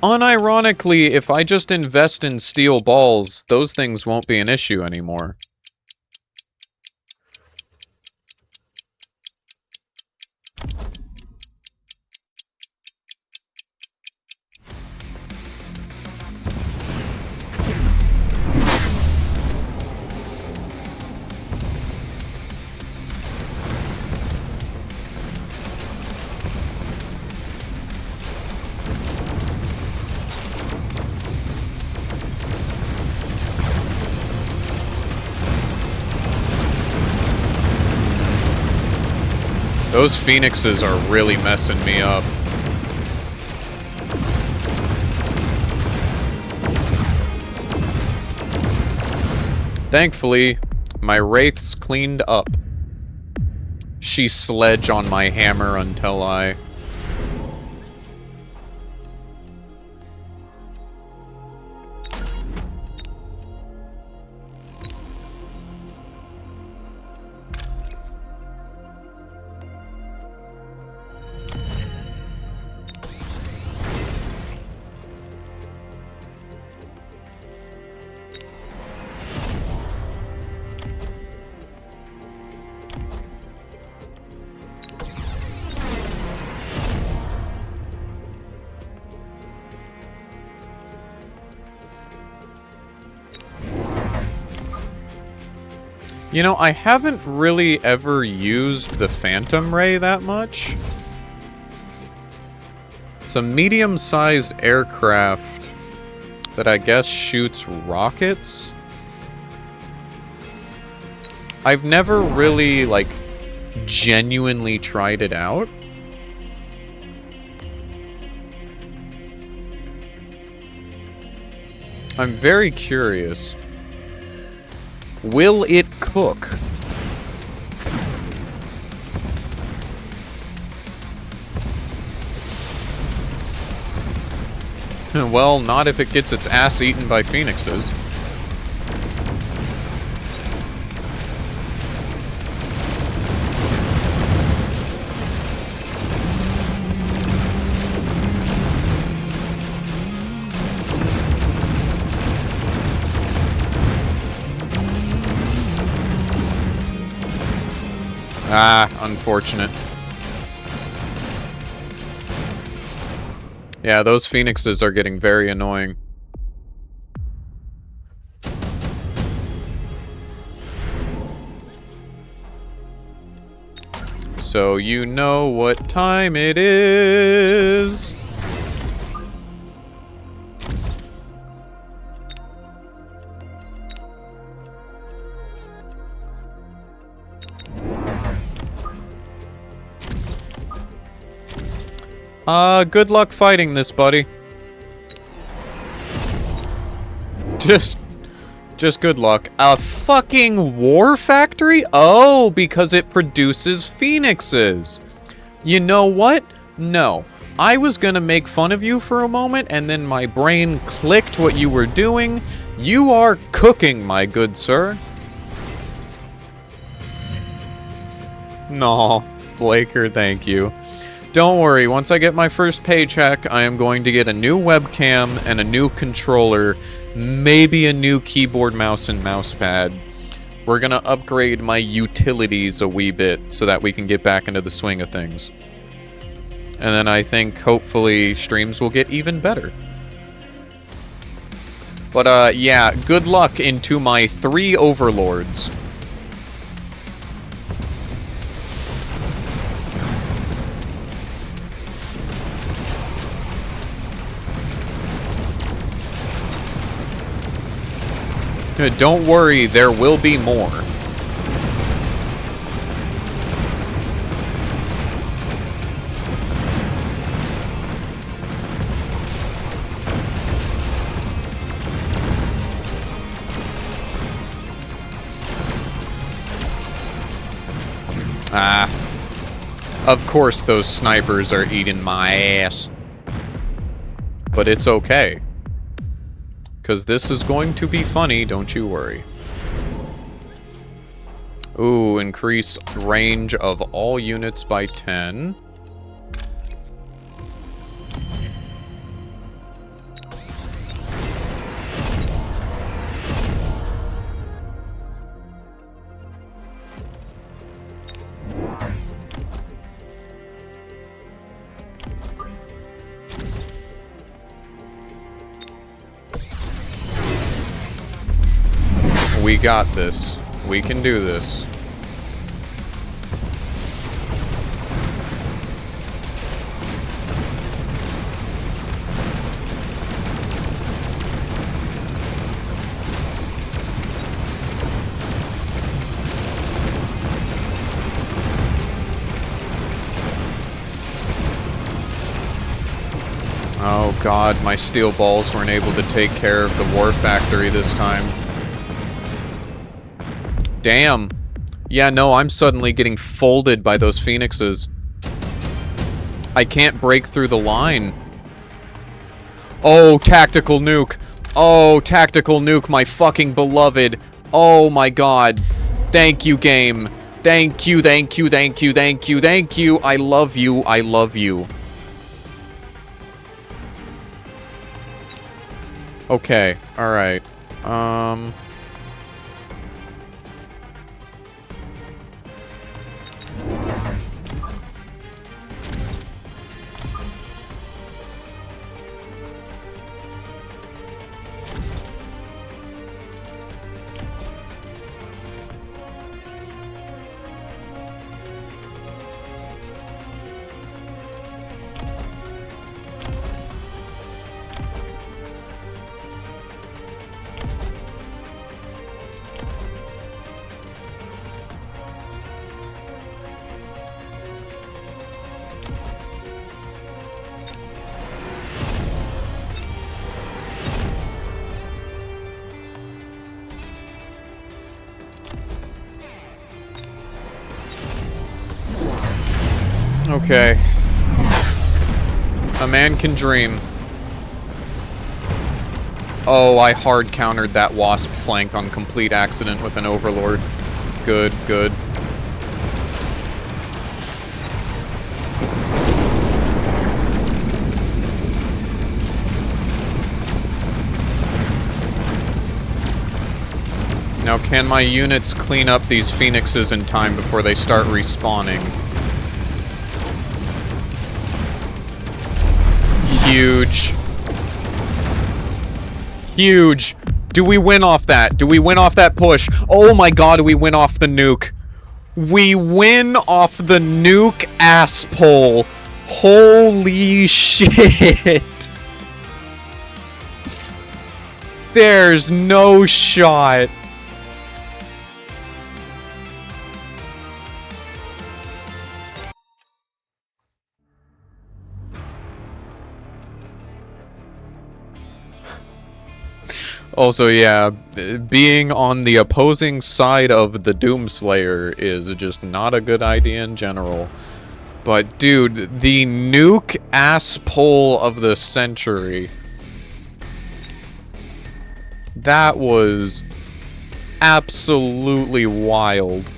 Unironically, if I just invest in steel balls, those things won't be an issue anymore. Those phoenixes are really messing me up. Thankfully, my wraiths cleaned up. She sledge on my hammer until I... You know, I haven't really ever used the Phantom Ray that much. It's a medium-sized aircraft that I guess shoots rockets. I've never really, like, genuinely tried it out. I'm very curious. Will it cook? Well, not if it gets its ass eaten by phoenixes. Ah, unfortunate. Yeah, those phoenixes are getting very annoying. So you know what time it is. Good luck fighting this, buddy. Just good luck. A fucking war factory? Oh, because it produces phoenixes. You know what? No. I was gonna make fun of you for a moment, and then my brain clicked what you were doing. You are cooking, my good sir. No, Blaker, thank you. Don't worry, once I get my first paycheck, I am going to get a new webcam and a new controller, maybe a new keyboard, mouse, and mousepad. We're gonna upgrade my utilities a wee bit so that we can get back into the swing of things. And then I think, hopefully, streams will get even better. But, yeah, good luck into my 3 overlords. Don't worry, there will be more. Ah. Of course those snipers are eating my ass. But it's okay. Because this is going to be funny, don't you worry. Ooh, increase range of all units by 10. We got this. We can do this. Oh god, my steel balls weren't able to take care of the war factory this time. Damn. Yeah, no, I'm suddenly getting folded by those phoenixes. I can't break through the line. Oh, tactical nuke. Oh, tactical nuke, my fucking beloved. Oh my god. Thank you, game. Thank you, thank you, thank you, thank you, thank you. I love you, I love you. Okay, alright. Okay. A man can dream. Oh, I hard countered that wasp flank on complete accident with an overlord. Good, good. Now, can my units clean up these phoenixes in time before they start respawning? Huge. Huge. Do we win off that? Do we win off that push? Oh my god, do we win off the nuke? We win off the nuke ass pole. Holy shit. There's no shot. Also, yeah, being on the opposing side of the Doomslayer is just not a good idea in general. But, dude, the nuke ass pole of the century. That was absolutely wild.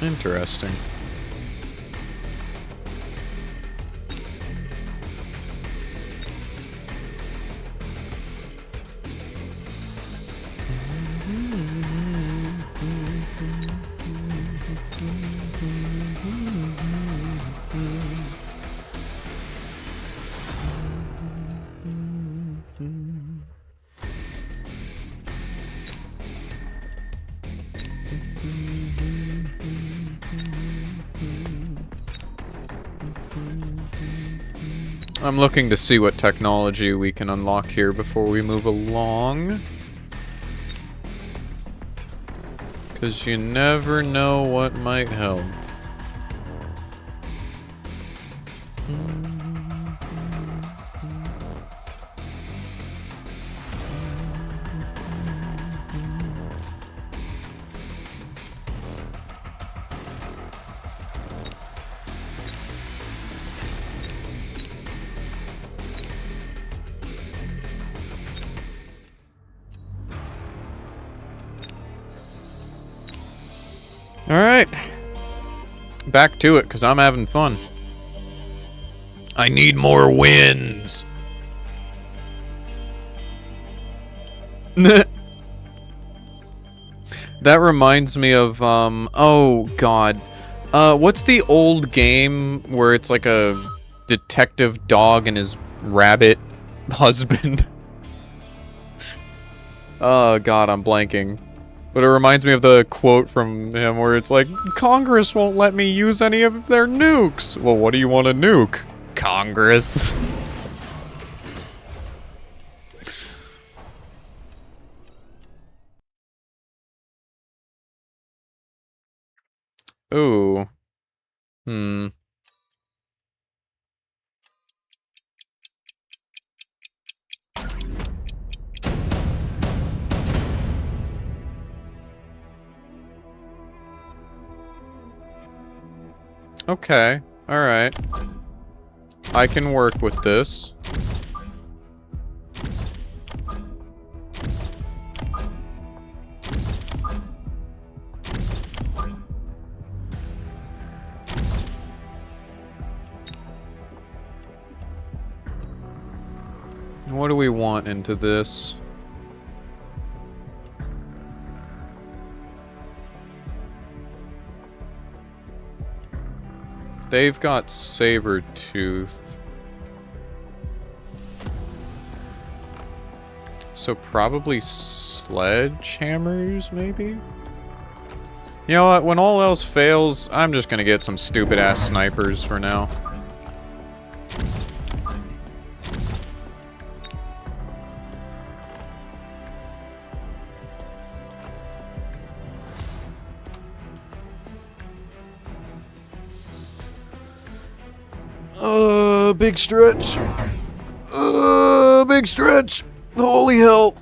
Interesting. I'm looking to see what technology we can unlock here before we move along. Because you never know what might help. Alright. Back to it, because I'm having fun. I need more wins. That reminds me of, oh god. What's the old game where it's like a detective dog and his rabbit husband? Oh god, I'm blanking. But it reminds me of the quote from him where it's like, Congress won't let me use any of their nukes. Well, what do you want to nuke? Congress. Ooh. Okay. Alright. I can work with this. What do we want into this? They've got saber-tooth. So probably sledgehammers, maybe? You know what? When all else fails, I'm just gonna get some stupid-ass snipers for now. Big stretch. Big stretch. Holy hell.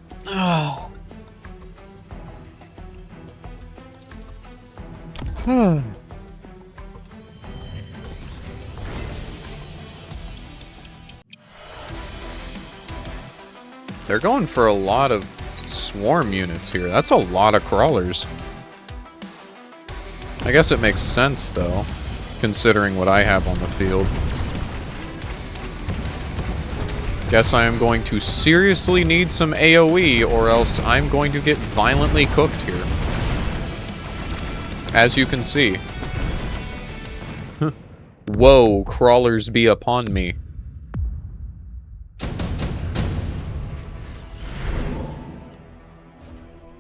They're going for a lot of swarm units here. That's a lot of crawlers. I guess it makes sense, though, considering what I have on the field. Guess I am going to seriously need some AoE, or else I'm going to get violently cooked here. As you can see. Whoa, crawlers be upon me.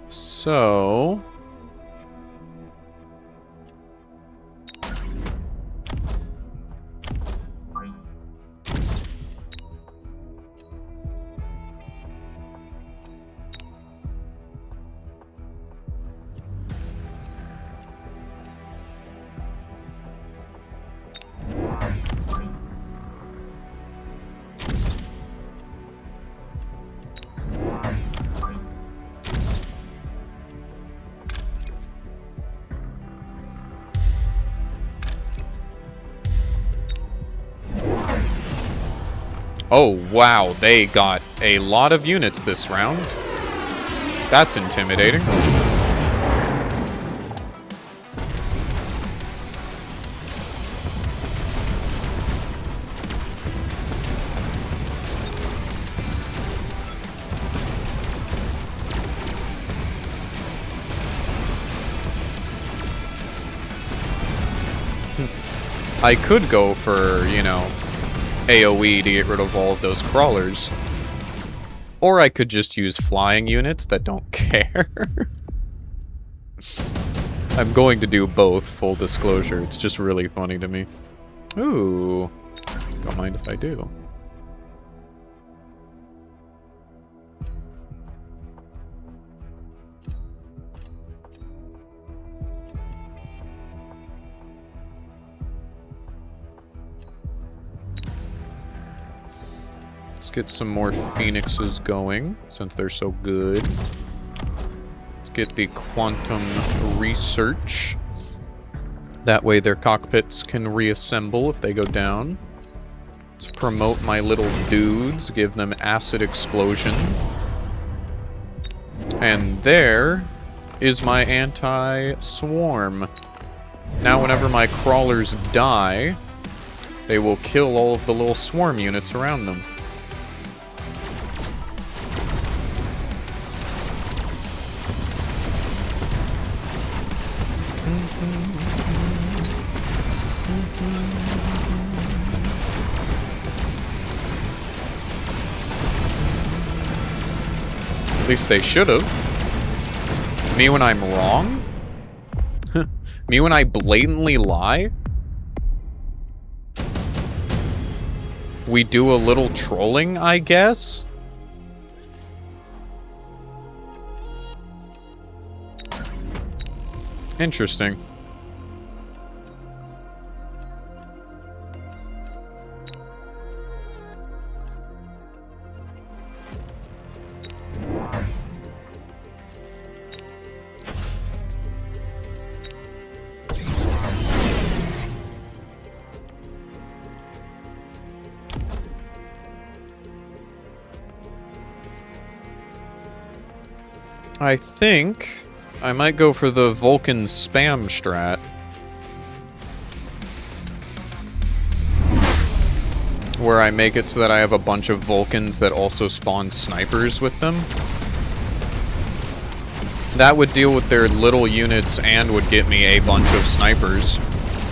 So... Oh, wow, they got a lot of units this round. That's intimidating. I could go for, you know, AoE to get rid of all of those crawlers. Or I could just use flying units that don't care. I'm going to do both, full disclosure. It's just really funny to me. Ooh. Don't mind if I do. Let's get some more phoenixes going, since they're so good. Let's get the quantum research. That way their cockpits can reassemble if they go down. Let's promote my little dudes, give them acid explosion. And there is my anti-swarm. Now whenever my crawlers die, they will kill all of the little swarm units around them. At least they should have. Me when I'm wrong? Me when I blatantly lie? We do a little trolling, I guess? Interesting. I think I might go for the Vulcan spam strat. Where I make it so that I have a bunch of Vulcans that also spawn snipers with them. That would deal with their little units and would get me a bunch of snipers.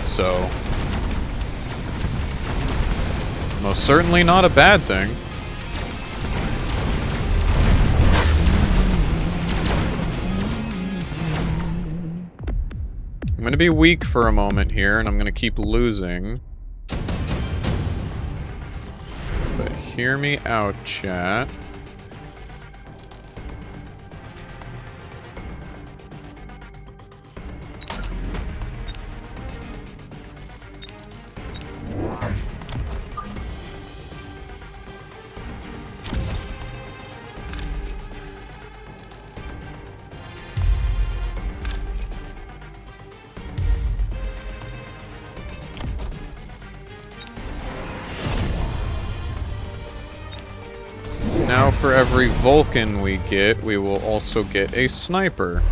So, most certainly not a bad thing. I'm gonna be weak for a moment here, and I'm gonna keep losing. But hear me out, chat. Now for every Vulcan we get, we will also get a sniper.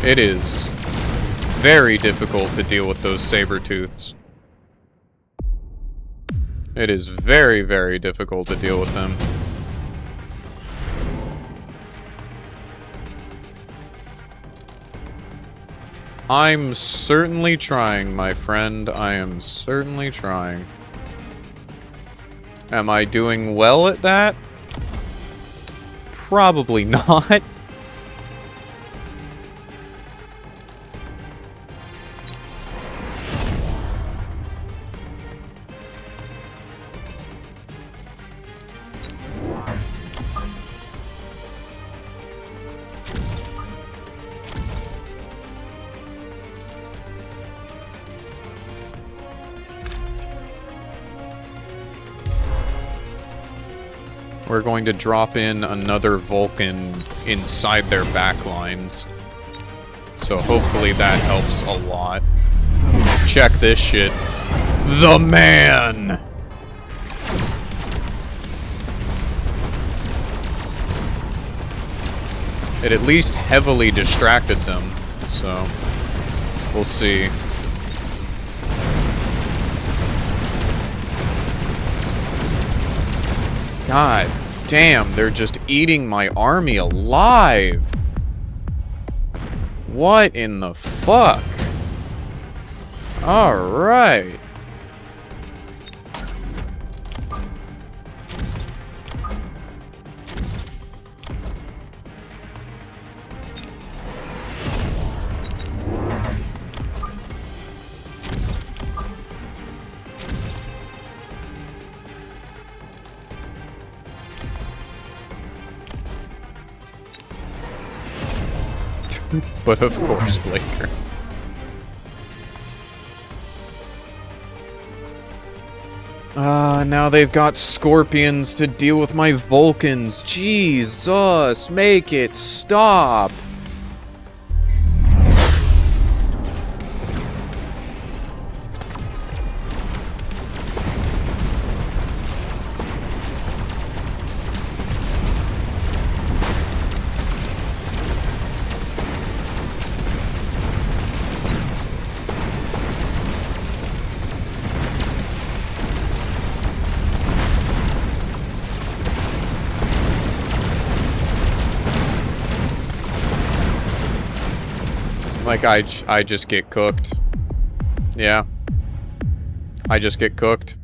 It is very difficult to deal with those saber-tooths. It is very, very difficult to deal with them. I'm certainly trying, my friend. I am certainly trying. Am I doing well at that? Probably not. We're going to drop in another Vulcan inside their backlines. So hopefully that helps a lot. Check this shit. The man! It at least heavily distracted them, so we'll see. God damn, they're just eating my army alive. What in the fuck? Alright. But of course, Blaker. Now they've got scorpions to deal with my Vulcans. Jesus, make it stop. Like, I just get cooked. Yeah. I just get cooked.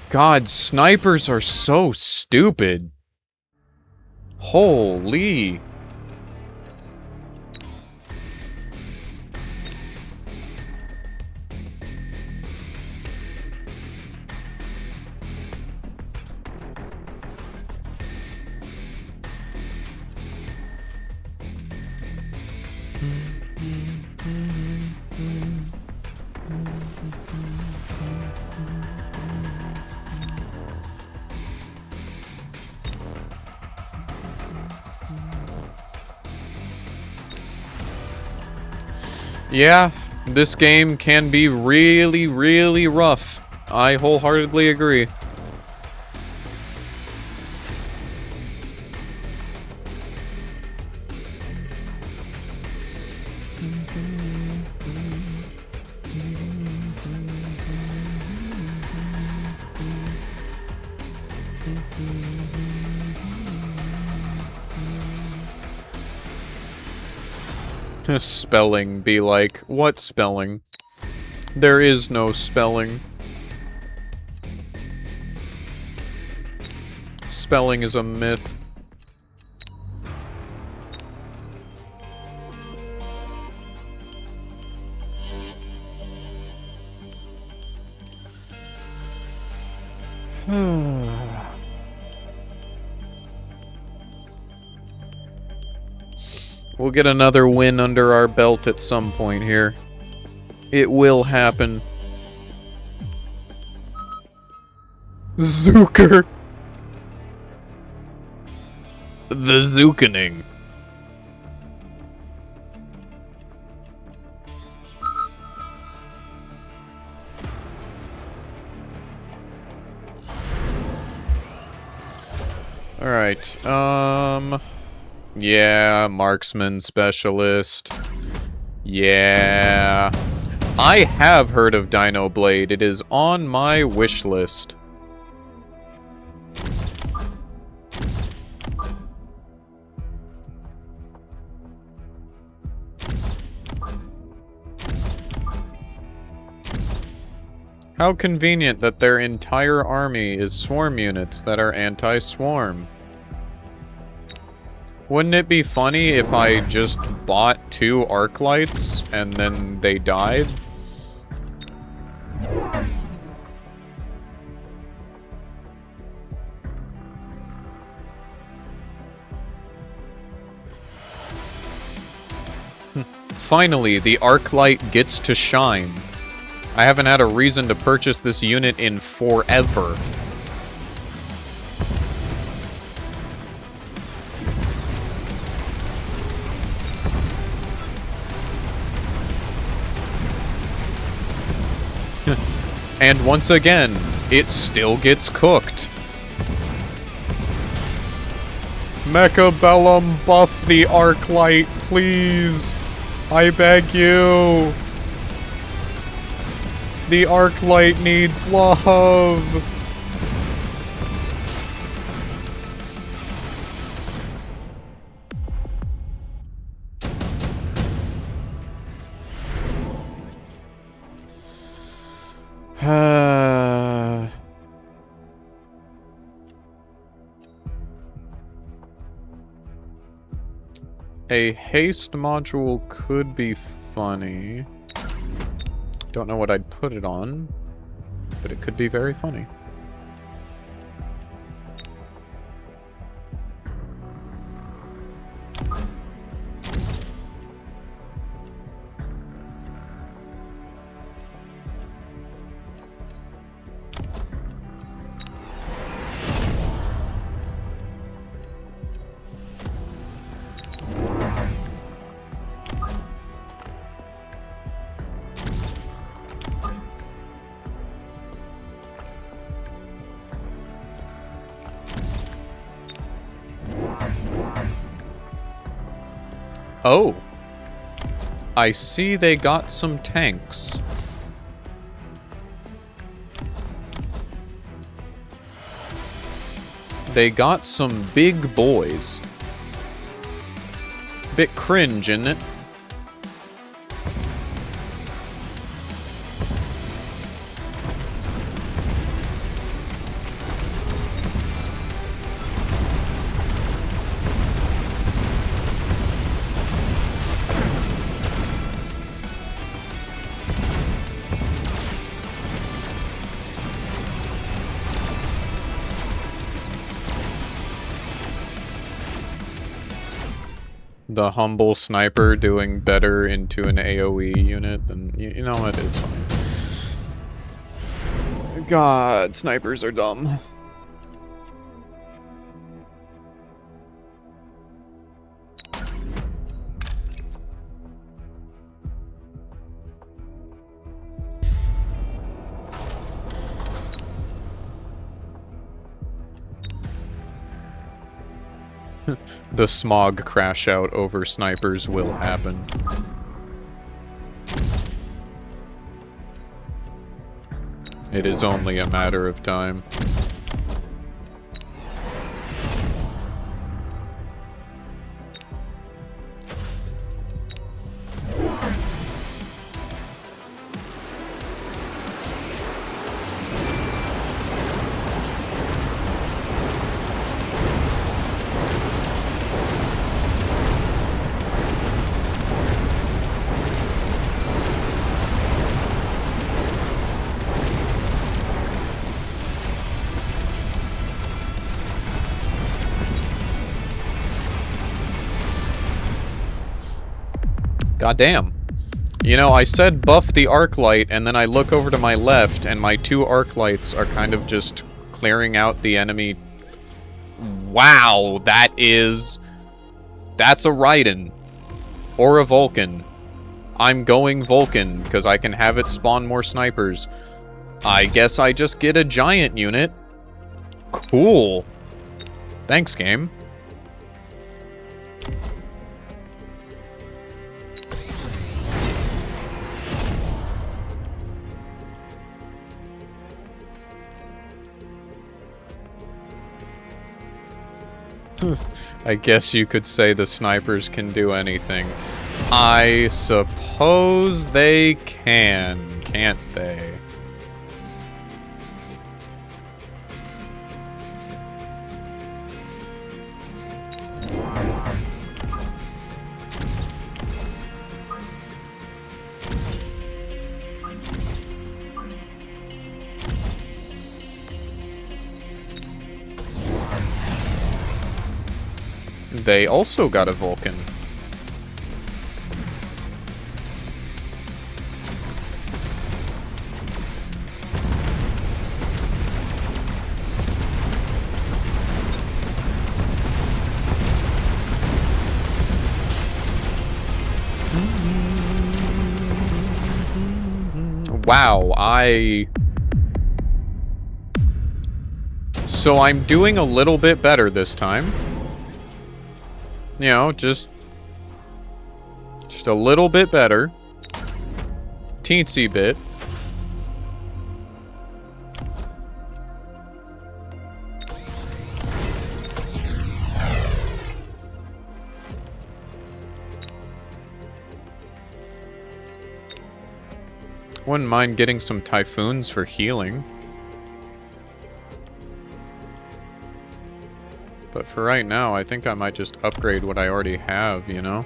God, snipers are so stupid. Holy. Yeah, this game can be really, really rough. I wholeheartedly agree. Spelling be like, what spelling? There is no spelling. Spelling is a myth. We'll get another win under our belt at some point here. It will happen. Zucker. The Zukening. Alright, yeah, marksman specialist. Yeah. I have heard of Dino Blade. It is on my wish list. How convenient that their entire army is swarm units that are anti-swarm. Wouldn't it be funny if I just bought 2 arc lights and then they died? Finally, the arc light gets to shine. I haven't had a reason to purchase this unit in forever. And once again, it still gets cooked. Mechabellum, buff the arc light, please. I beg you. The arc light needs love. A haste module could be funny. Don't know what I'd put it on, but it could be very funny. Oh. I see they got some tanks. They got some big boys. Bit cringe, isn't it? The humble sniper doing better into an AoE unit than... You know what? It's fine. God, snipers are dumb. The smog crash out over snipers will happen. It is only a matter of time. Goddamn. You know, I said buff the arc light, and then I look over to my left, and my two arc lights are kind of just clearing out the enemy. Wow, that's a Raiden. Or a Vulcan. I'm going Vulcan, because I can have it spawn more snipers. I guess I just get a giant unit. Cool. Thanks, game. I guess you could say the snipers can do anything. I suppose they can, can't they? They also got a Vulcan. Wow, So I'm doing a little bit better this time. You know, just a little bit better. Teensy bit. Wouldn't mind getting some typhoons for healing. But for right now, I think I might just upgrade what I already have, you know?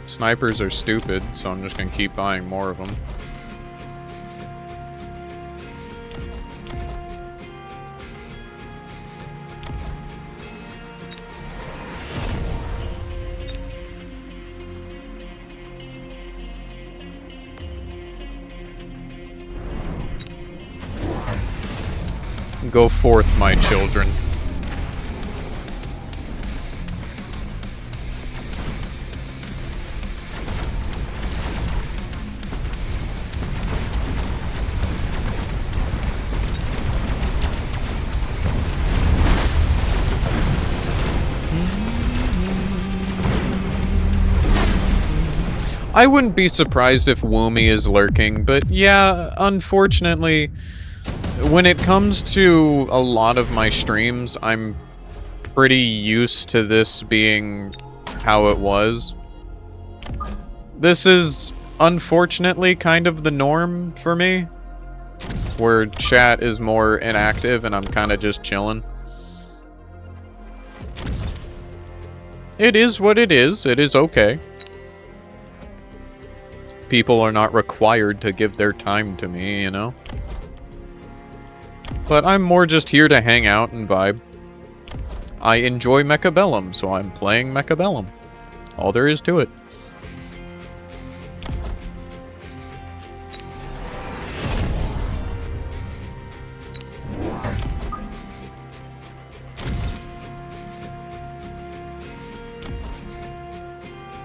Snipers are stupid, so I'm just gonna keep buying more of them. Go forth, my children. I wouldn't be surprised if Woomy is lurking, but yeah, unfortunately, when it comes to a lot of my streams, I'm pretty used to this being how it was. This is, unfortunately, kind of the norm for me, where chat is more inactive and I'm kind of just chilling. It is what it is. It is okay. People are not required to give their time to me, you know? But I'm more just here to hang out and vibe. I enjoy Mechabellum, so I'm playing Mechabellum. All there is to it.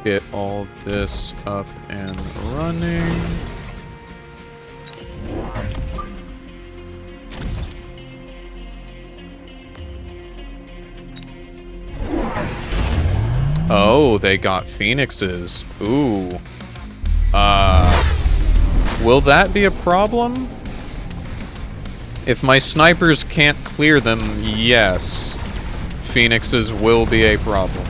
Get all this up and running. Oh, they got phoenixes. Ooh. Will that be a problem? If my snipers can't clear them, yes. Phoenixes will be a problem.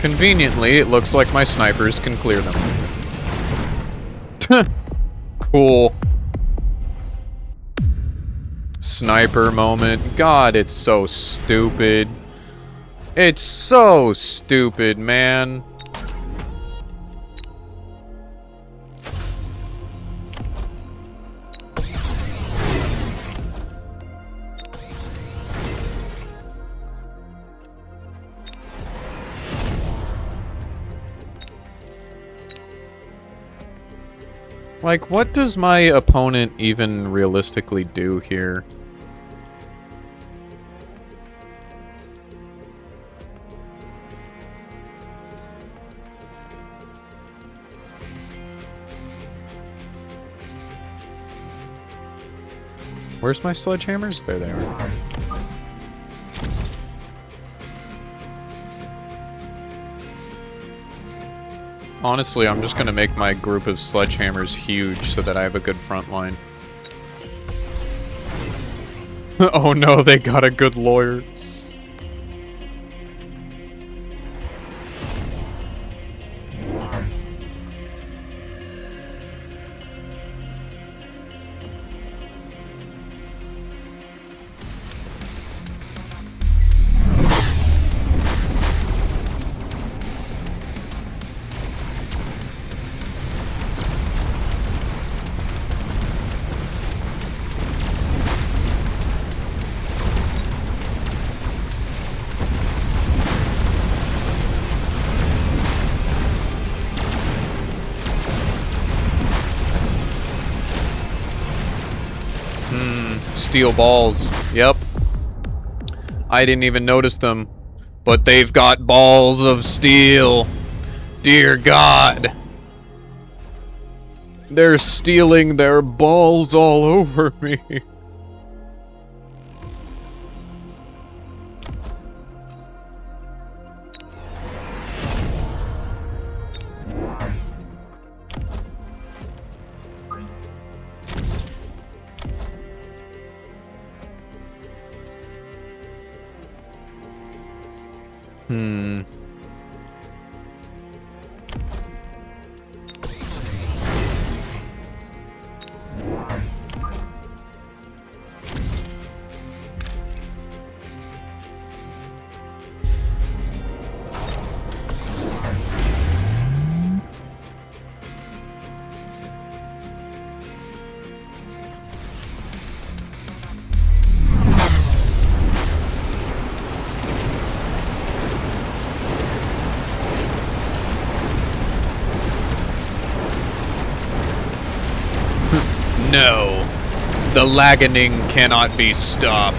Conveniently, it looks like my snipers can clear them. Cool. Sniper moment. God, it's so stupid. It's so stupid, man. Like, what does my opponent even realistically do here? Where's my sledgehammers? There they are. Honestly, I'm just gonna make my group of sledgehammers huge so that I have a good front line. Oh no, they got a good lawyer. Steel balls. Yep. I didn't even notice them. But they've got balls of steel. Dear God. They're stealing their balls all over me. No. The lagging cannot be stopped.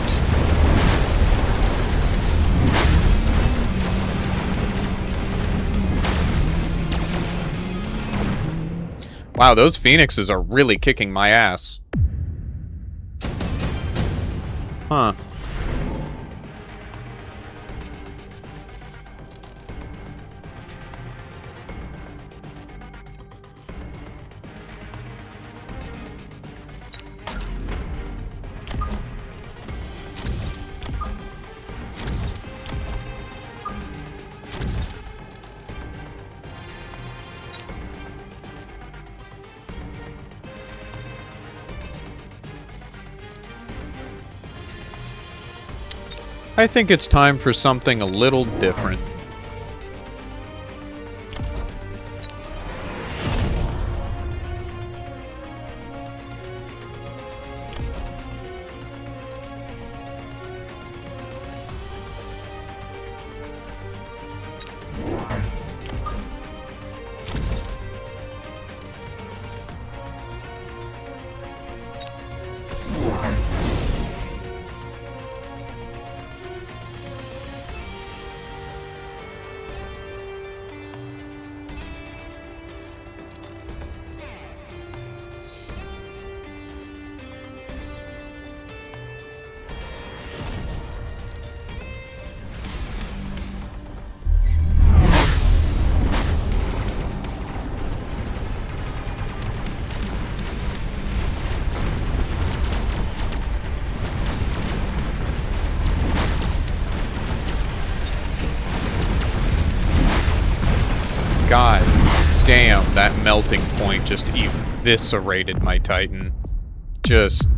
Wow, those phoenixes are really kicking my ass. Huh. I think it's time for something a little different. God damn, that melting point just eviscerated my Titan. Just...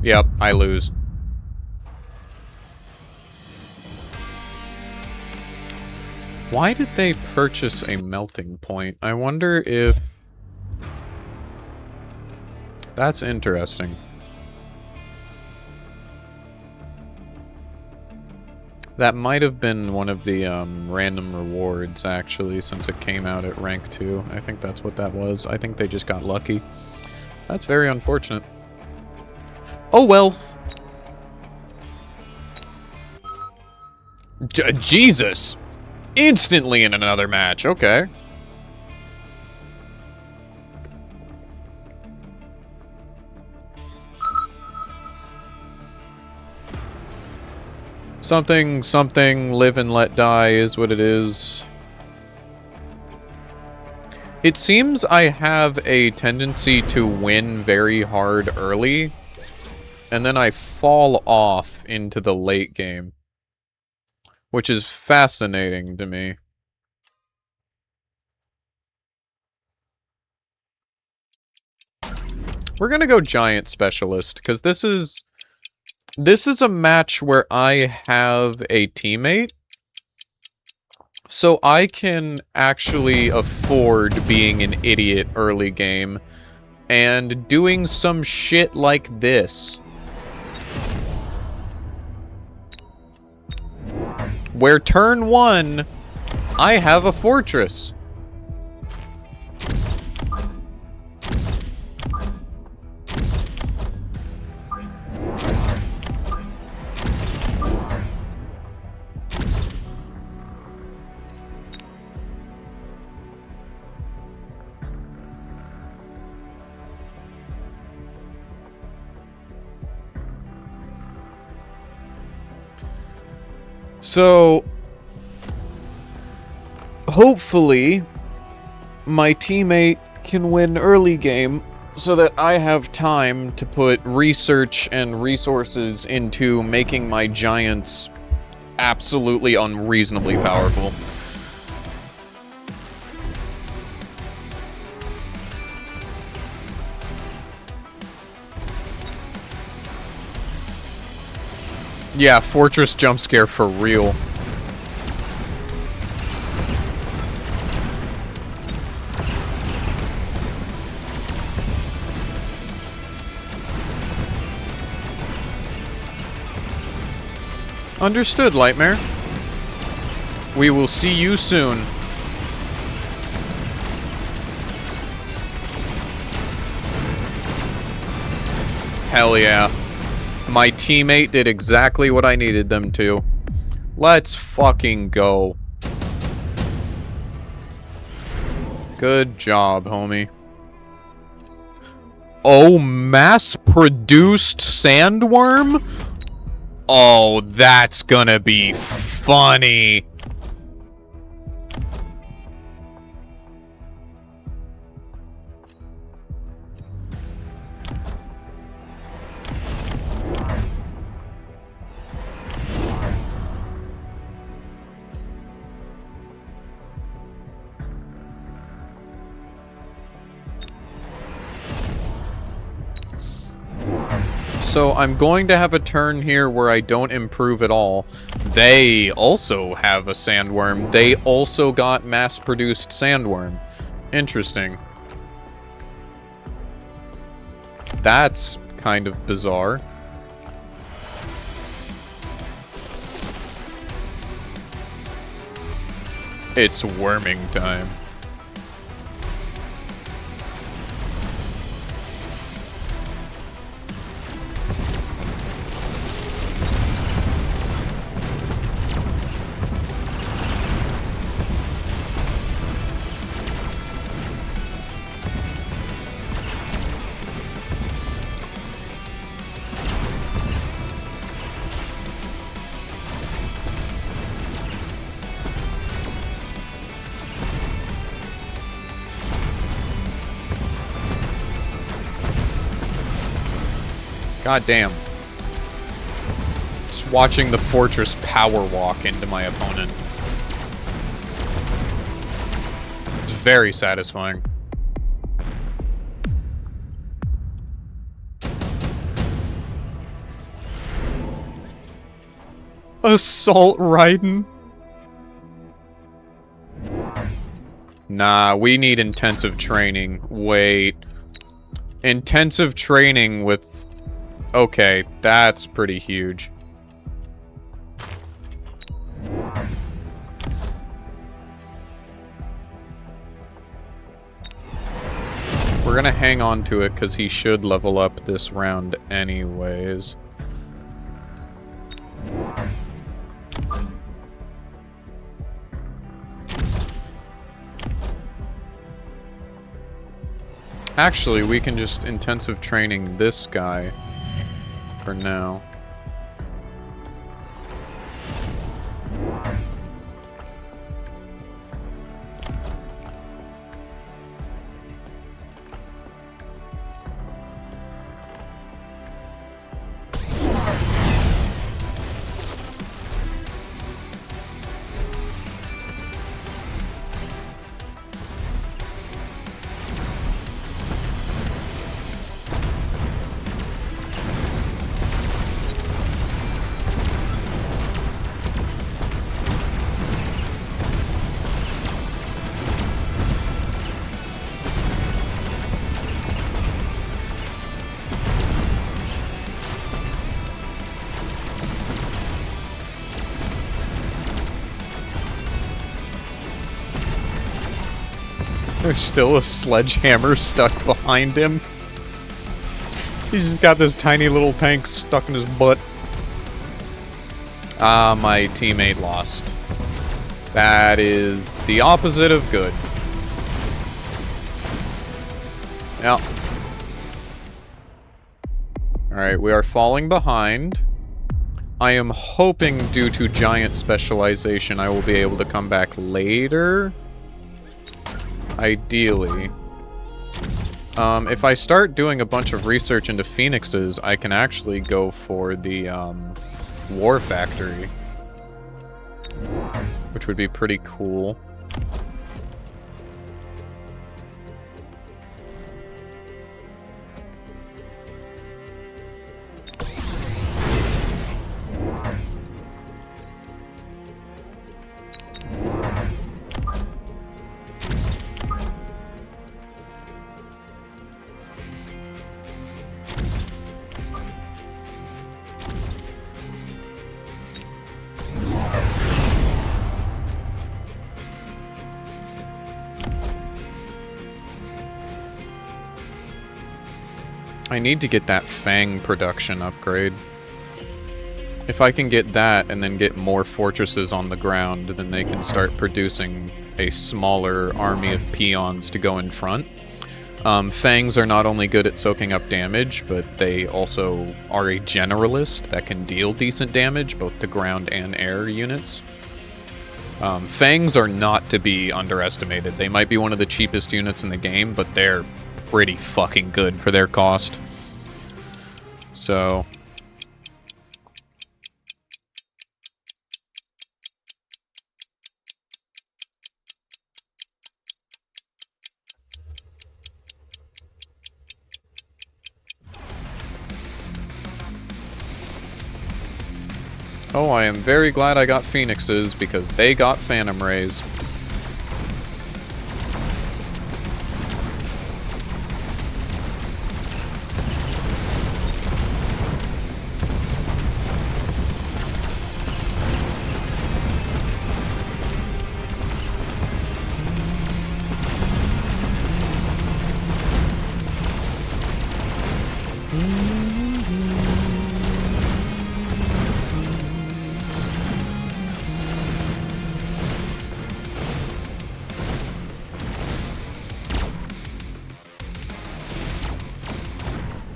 Yep, I lose. Why did they purchase a melting point? I wonder if... That's interesting. That might have been one of the random rewards, actually, since it came out at rank 2. I think that's what that was. I think they just got lucky. That's very unfortunate. Oh well. Jesus! Instantly in another match, okay. Something, live and let die is what it is. It seems I have a tendency to win very hard early, and then I fall off into the late game, which is fascinating to me. We're gonna go Giant Specialist, because this is a match where I have a teammate, so I can actually afford being an idiot early game and doing some shit like this. Where turn 1, I have a fortress. So, hopefully, my teammate can win early game so that I have time to put research and resources into making my giants absolutely unreasonably powerful. Yeah, fortress jump scare for real. Understood, Lightmare. We will see you soon. Hell yeah. My teammate did exactly what I needed them to. Let's fucking go. Good job, homie. Oh, mass-produced sandworm? Oh, that's gonna be funny. So I'm going to have a turn here where I don't improve at all. They also have a sandworm. They also got mass-produced sandworm. Interesting. That's kind of bizarre. It's worming time. God damn. Just watching the fortress power walk into my opponent. It's very satisfying. Assault Raiden? Nah, we need intensive training. Wait. Intensive training with... Okay, that's pretty huge. We're gonna hang on to it because he should level up this round anyways. Actually, we can just intensive training this guy for now. There's still a sledgehammer stuck behind him. He's just got this tiny little tank stuck in his butt. Ah, my teammate lost. That is the opposite of good. Yeah. Alright, we are falling behind. I am hoping due to giant specialization I will be able to come back later. Ideally. If I start doing a bunch of research into phoenixes, I can actually go for the war factory. Which would be pretty cool. I need to get that Fang production upgrade. If I can get that and then get more fortresses on the ground, then they can start producing a smaller army of peons to go in front. Fangs are not only good at soaking up damage, but they also are a generalist that can deal decent damage, both to ground and air units. Fangs are not to be underestimated. They might be one of the cheapest units in the game, but they're pretty fucking good for their cost. So... Oh, I am very glad I got Phoenixes, because they got Phantom Rays.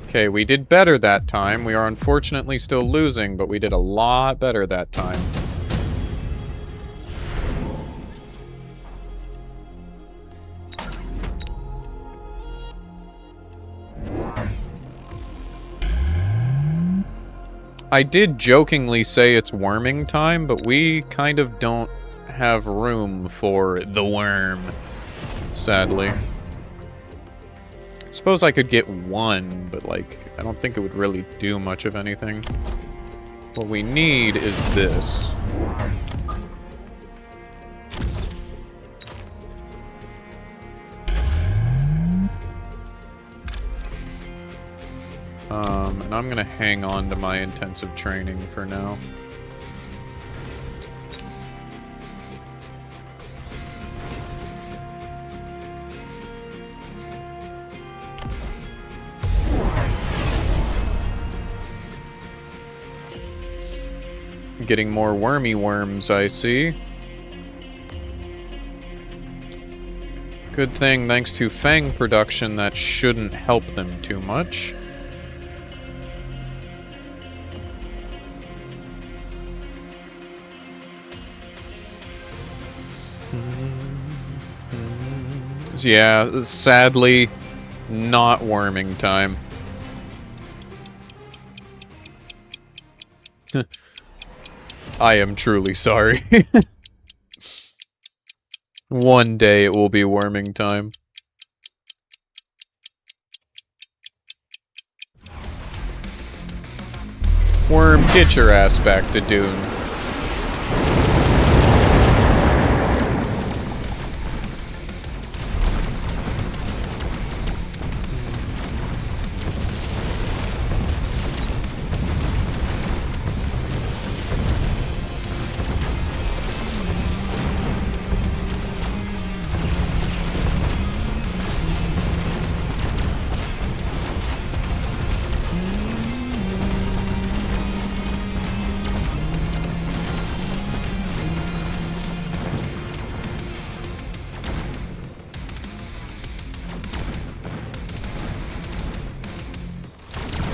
Okay, we did better that time. We are unfortunately still losing, but we did a lot better that time. I did jokingly say it's worming time, but we kind of don't have room for the worm, sadly. Suppose I could get one, but, like, I don't think it would really do much of anything. What we need is this. And I'm gonna hang on to my intensive training for now. Getting more wormy worms, I see. Good thing, thanks to Fang production, that shouldn't help them too much. Yeah, sadly, not worming time. I am truly sorry. One day it will be worming time. Worm, get your ass back to Dune.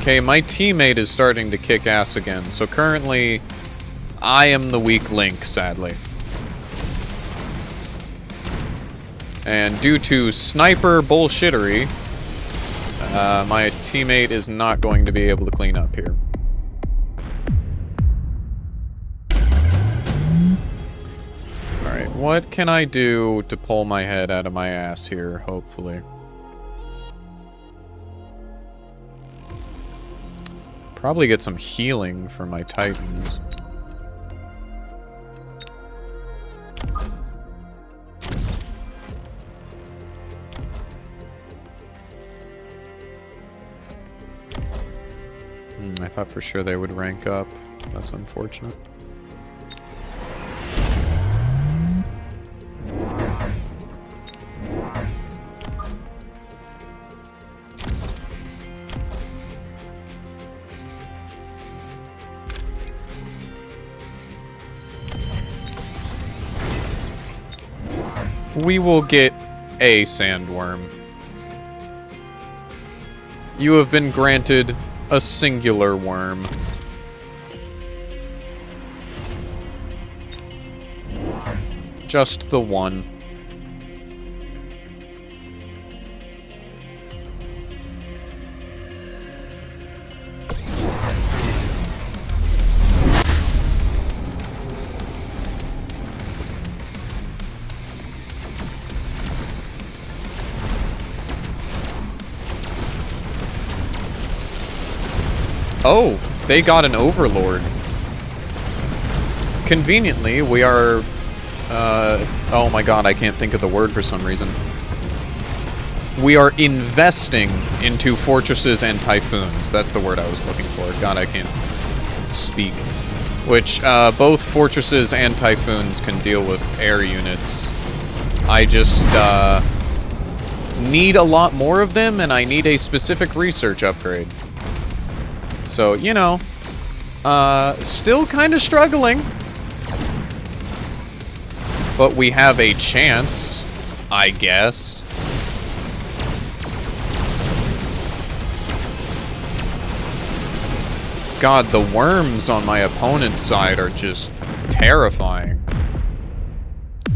Okay, my teammate is starting to kick ass again, so currently I am the weak link, sadly. And due to sniper bullshittery, my teammate is not going to be able to clean up here. Alright, what can I do to pull my head out of my ass here, hopefully? Probably get some healing for my titans. I thought for sure they would rank up. That's unfortunate. We will get a sandworm. You have been granted a singular worm. Just the one. Oh, they got an overlord. Conveniently, we are... oh my god, I can't think of the word for some reason. We are investing into fortresses and typhoons. That's the word I was looking for. God, I can't speak. Which, both fortresses and typhoons can deal with air units. I just, need a lot more of them, and I need a specific research upgrade. So, you know, still kind of struggling. But we have a chance, I guess. God, the worms on my opponent's side are just terrifying.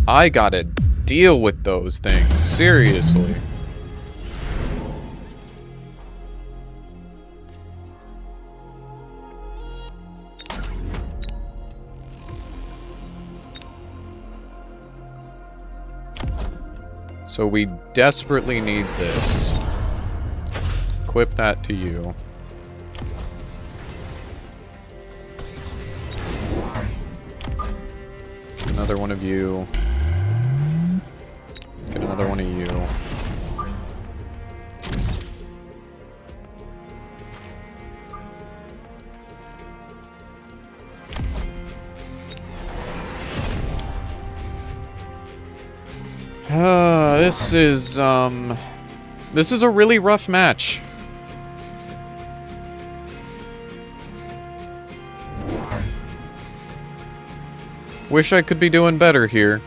I gotta deal with those things, seriously. So we desperately need this. Equip that to you. Another one of you. Get another one of you. This is a really rough match. Wish I could be doing better here.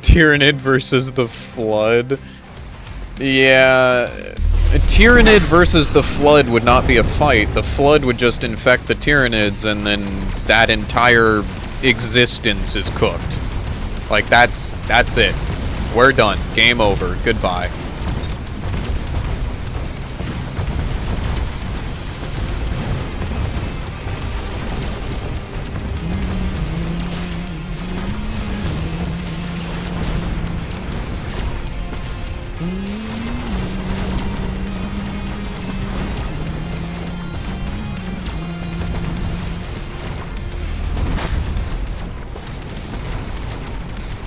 Tyrannid versus the Flood. Yeah, a Tyrannid versus the Flood would not be a fight. The Flood would just infect the Tyrannids, and then that entire existence is cooked. Like, that's it. We're done. Game over. Goodbye.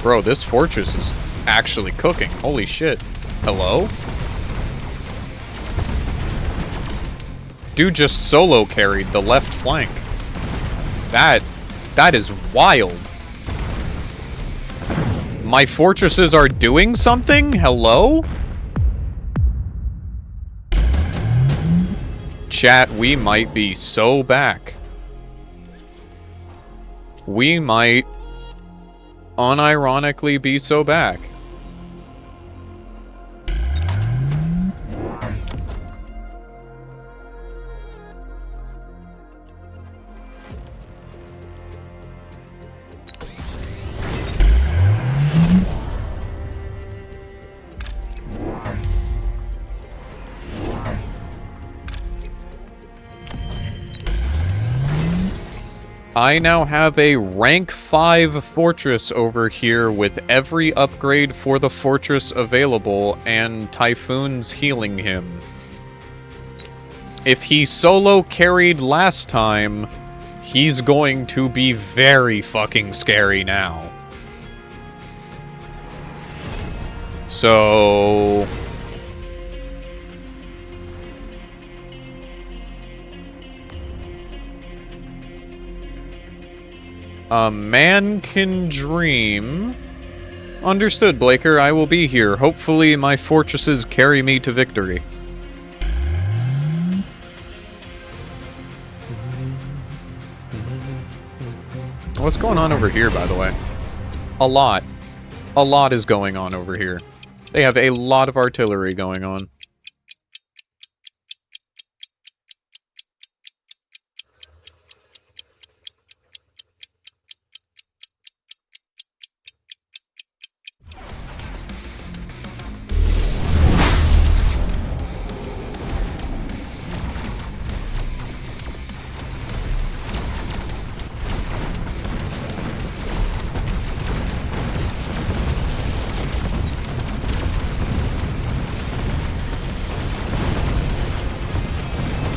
Bro, this fortress is actually cooking. Holy shit. Hello? Dude just solo carried the left flank. That is wild. My fortresses are doing something? Hello? Chat, we might be so back. We might unironically be so back. I now have a rank 5 fortress over here with every upgrade for the fortress available and Typhoon's healing him. If he solo carried last time, he's going to be very fucking scary now. So... a man can dream. Understood, Blaker. I will be here. Hopefully my fortresses carry me to victory. What's going on over here, by the way? A lot. A lot is going on over here. They have a lot of artillery going on.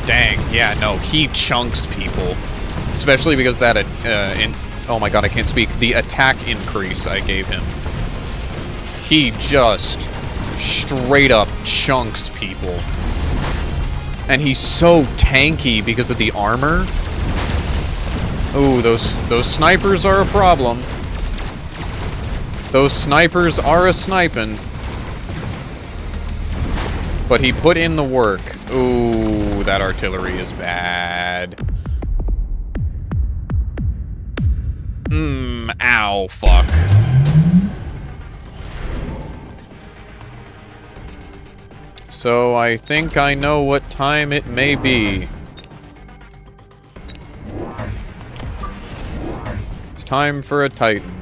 Dang, yeah, no, he chunks people. Especially because that, oh my god, I can't speak. The attack increase I gave him. He just straight up chunks people. And he's so tanky because of the armor. Ooh, those snipers are a problem. Those snipers are a sniping. But he put in the work. Ooh, that artillery is bad. Ow, fuck. So I think I know what time it may be. It's time for a Titan.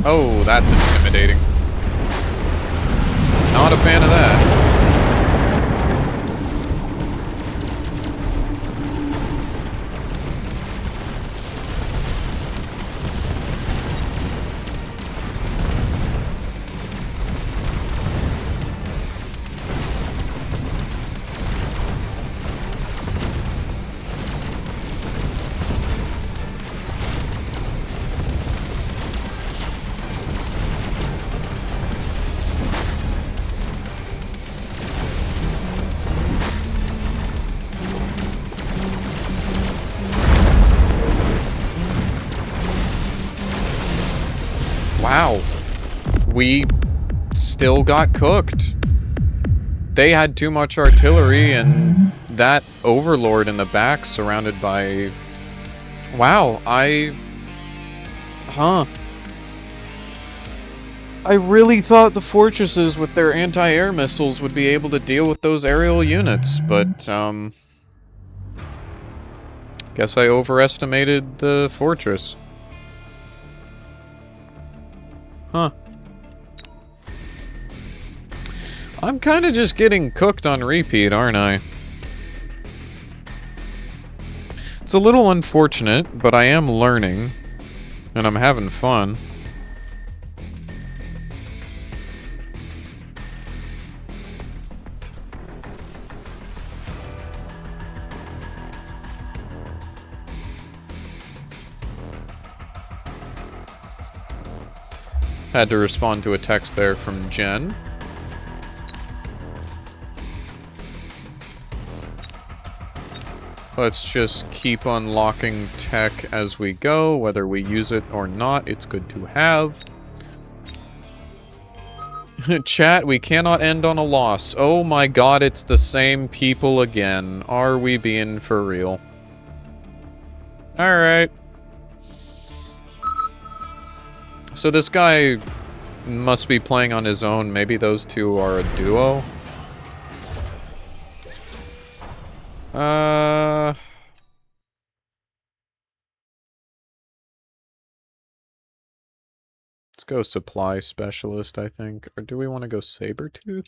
Oh, that's intimidating. Not a fan of that. Wow. We still got cooked. They had too much artillery, and that overlord in the back surrounded by... Wow, Huh. I really thought the fortresses with their anti-air missiles would be able to deal with those aerial units, but, guess I overestimated the fortress. Huh. I'm kind of just getting cooked on repeat, aren't I? It's a little unfortunate, but I am learning, and I'm having fun. Had to respond to a text there from Jen. Let's just keep unlocking tech as we go, whether we use it or not. It's good to have. Chat, we cannot end on a loss. Oh my god, it's the same people again. Are we being for real? Alright. So this guy must be playing on his own. Maybe those two are a duo. Let's go supply specialist, I think. Or do we want to go Sabretooth?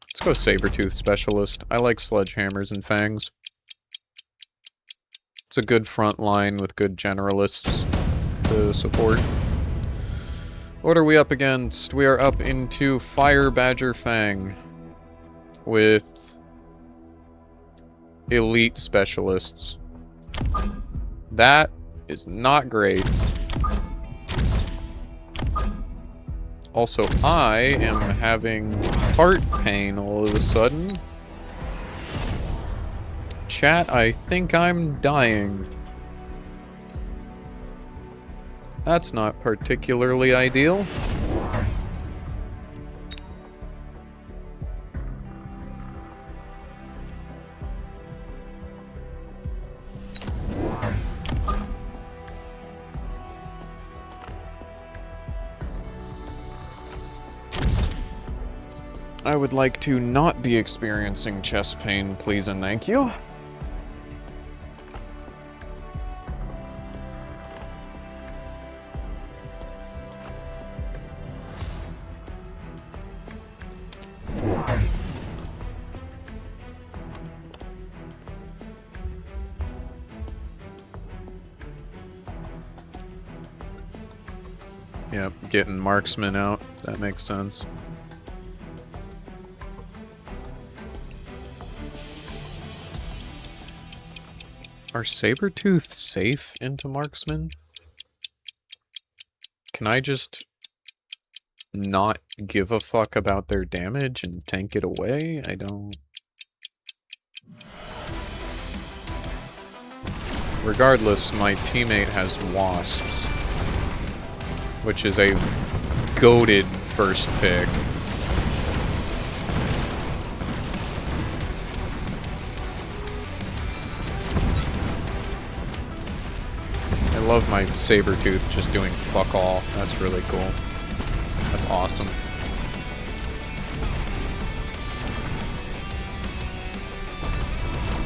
Let's go Sabretooth specialist. I like sledgehammers and fangs. It's a good front line with good generalists to support. What are we up against? We are up into Fire Badger Fang with elite specialists. That is not great. Also, I am having heart pain all of a sudden. Chat, I think I'm dying. That's not particularly ideal. I would like to not be experiencing chest pain, please and thank you. Yep, getting marksman out. That makes sense. Are Sabretooth safe into marksman? Can I just not give a fuck about their damage and tank it away? I don't... Regardless, my teammate has wasps, which is a goated first pick. I love my Sabretooth just doing fuck all. That's really cool. That's awesome.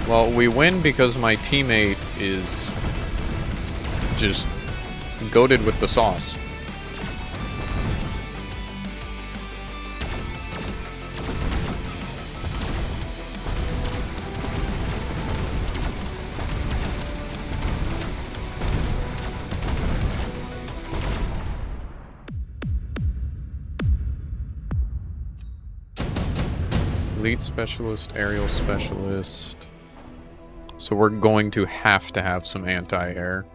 Well, we win because my teammate is just goated with the sauce. Elite specialist, aerial specialist. So we're going to have some anti-air.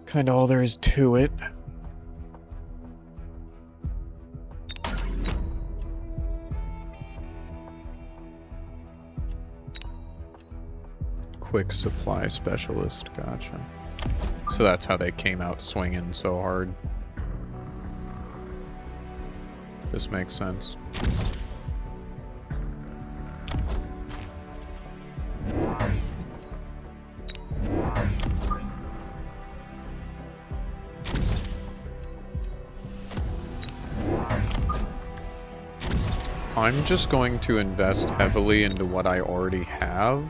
Kinda all there is to it. Quick supply specialist, gotcha. So that's how they came out swinging so hard. This makes sense. I'm just going to invest heavily into what I already have.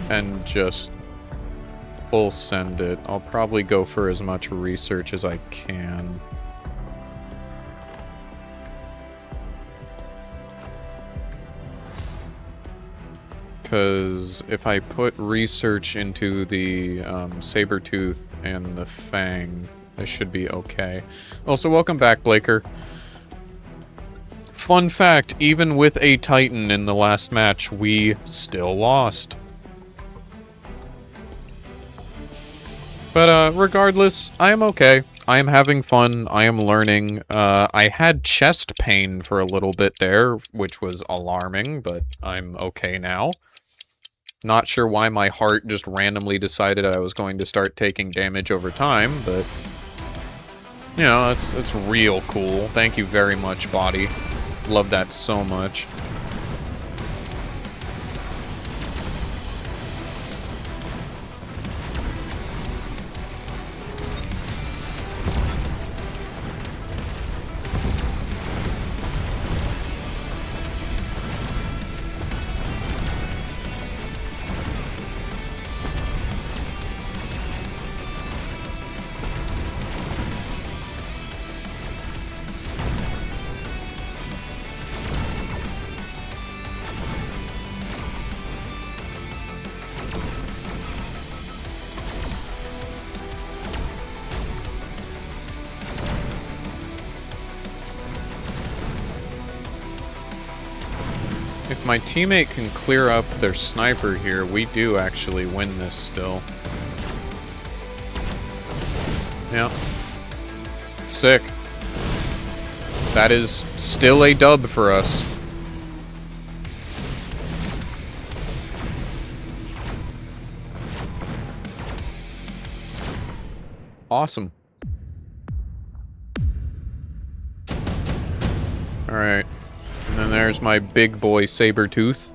And just full send it. I'll probably go for as much research as I can. Because if I put research into the Sabertooth and the Fang, this should be okay. Also, welcome back, Blaker. Fun fact, even with a Titan in the last match, we still lost. But regardless, I am okay. I am having fun. I am learning. I had chest pain for a little bit there, which was alarming, but I'm okay now. Not sure why my heart just randomly decided I was going to start taking damage over time, but... You know, that's real cool. Thank you very much, body. Love that so much. If my teammate can clear up their sniper here, we do actually win this still. Yeah. Sick. That is still a dub for us. Awesome. Alright. And then there's my big boy Sabertooth.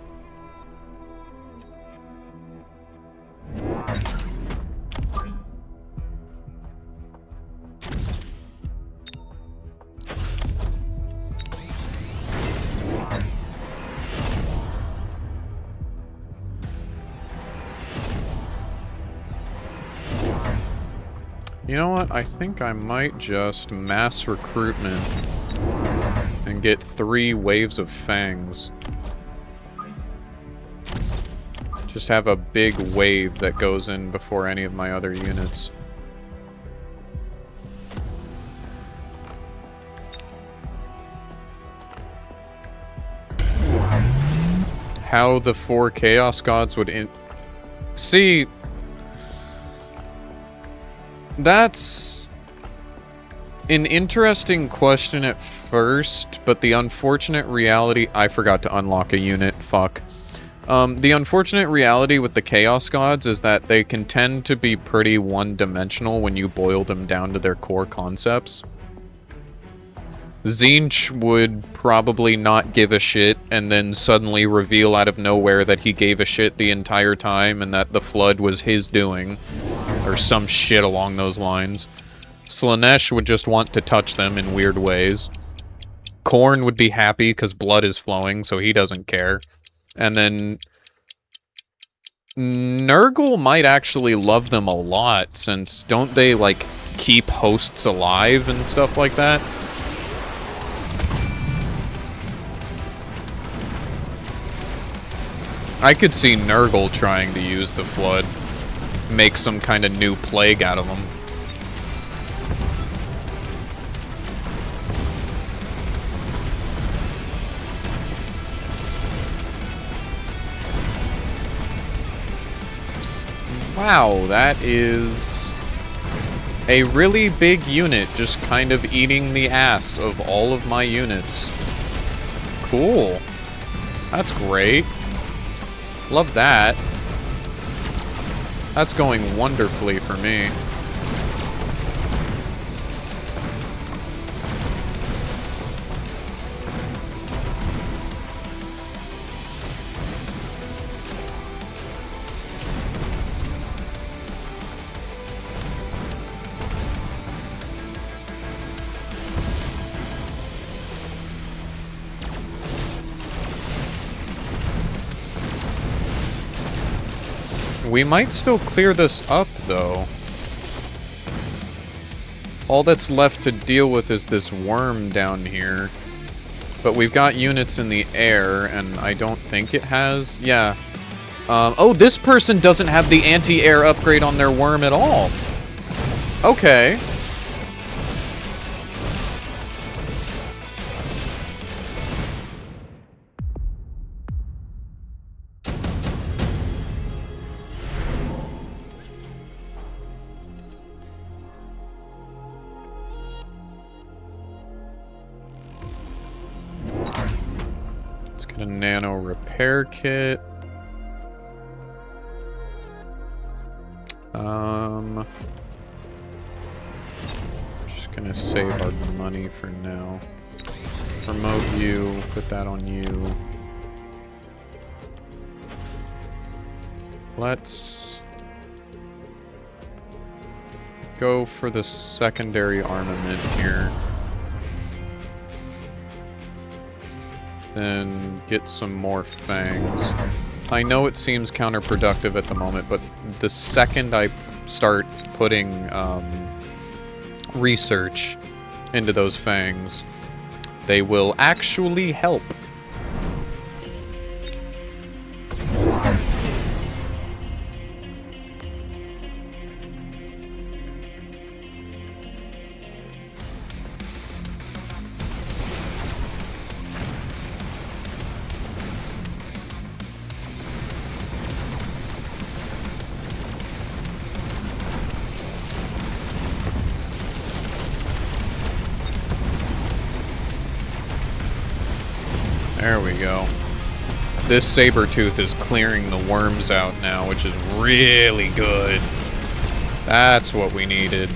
You know what? I think I might just mass recruitment and get 3 waves of fangs. Just have a big wave that goes in before any of my other units. How the 4 Chaos Gods would See... That's an interesting question at first, but the unfortunate reality... I forgot to unlock a unit, fuck. The unfortunate reality with the Chaos Gods is that they can tend to be pretty one-dimensional when you boil them down to their core concepts. Tzeentch would probably not give a shit and then suddenly reveal out of nowhere that he gave a shit the entire time and that the flood was his doing. Or some shit along those lines. Slaanesh would just want to touch them in weird ways. Khorne would be happy because blood is flowing, so he doesn't care. And then... Nurgle might actually love them a lot, since don't they, like, keep hosts alive and stuff like that? I could see Nurgle trying to use the Flood. Make some kind of new plague out of them. Wow, that is a really big unit just kind of eating the ass of all of my units. Cool. That's great. Love that. That's going wonderfully for me. We might still clear this up, though. All that's left to deal with is this worm down here. But we've got units in the air, and I don't think it has... Yeah. Oh, this person doesn't have the anti-air upgrade on their worm at all. Okay. Let's get a nano repair kit. Just gonna save our money for now. Promote you, put that on you. Let's go for the secondary armament here. Then get some more fangs. I know it seems counterproductive at the moment, but the second I start putting research into those fangs, they will actually help. There we go. This saber-tooth is clearing the worms out now, which is really good. That's what we needed.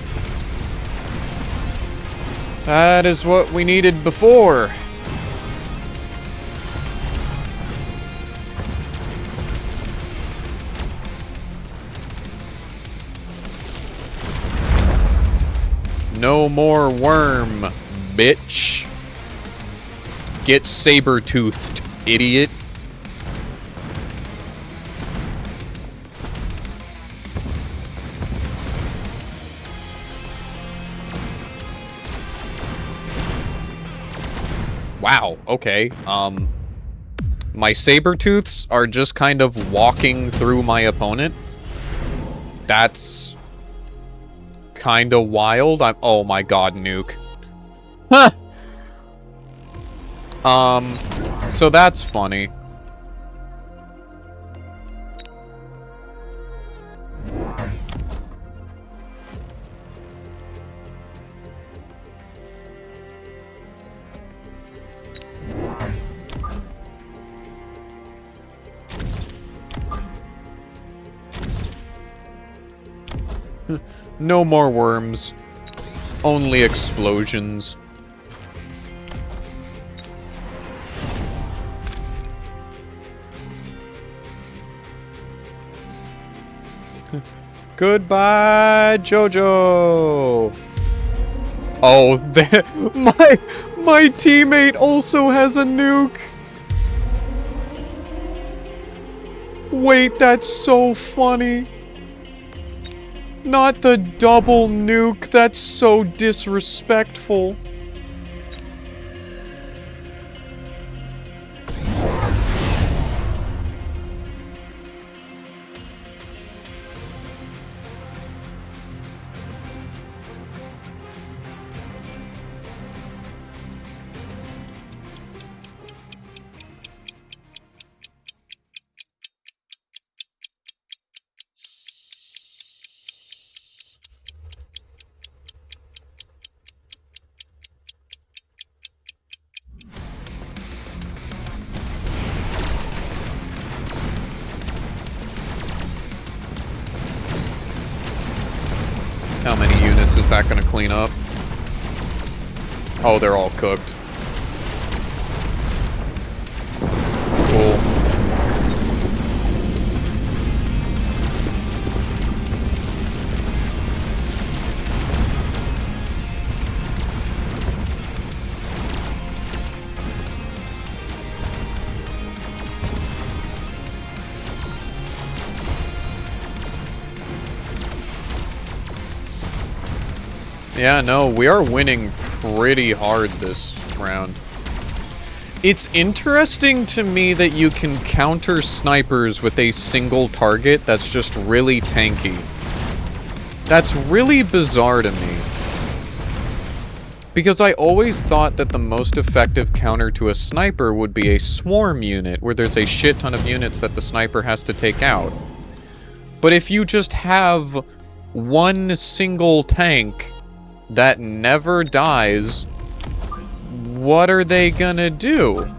That is what we needed before. No more worm, bitch. Get saber-toothed, idiot. Wow, okay. My saber-tooths are just kind of walking through my opponent. That's kind of wild. Oh my god, nuke. Huh! So that's funny. No more worms. Only explosions. Goodbye, Jojo. Oh, my teammate also has a nuke. Wait, that's so funny. Not the double nuke. That's so disrespectful. How many units is that gonna clean up? Oh, they're all cooked. Cool. Yeah, no, we are winning pretty hard this round. It's interesting to me that you can counter snipers with a single target that's just really tanky. That's really bizarre to me. Because I always thought that the most effective counter to a sniper would be a swarm unit, where there's a shit ton of units that the sniper has to take out. But if you just have one single tank that never dies, what are they gonna do?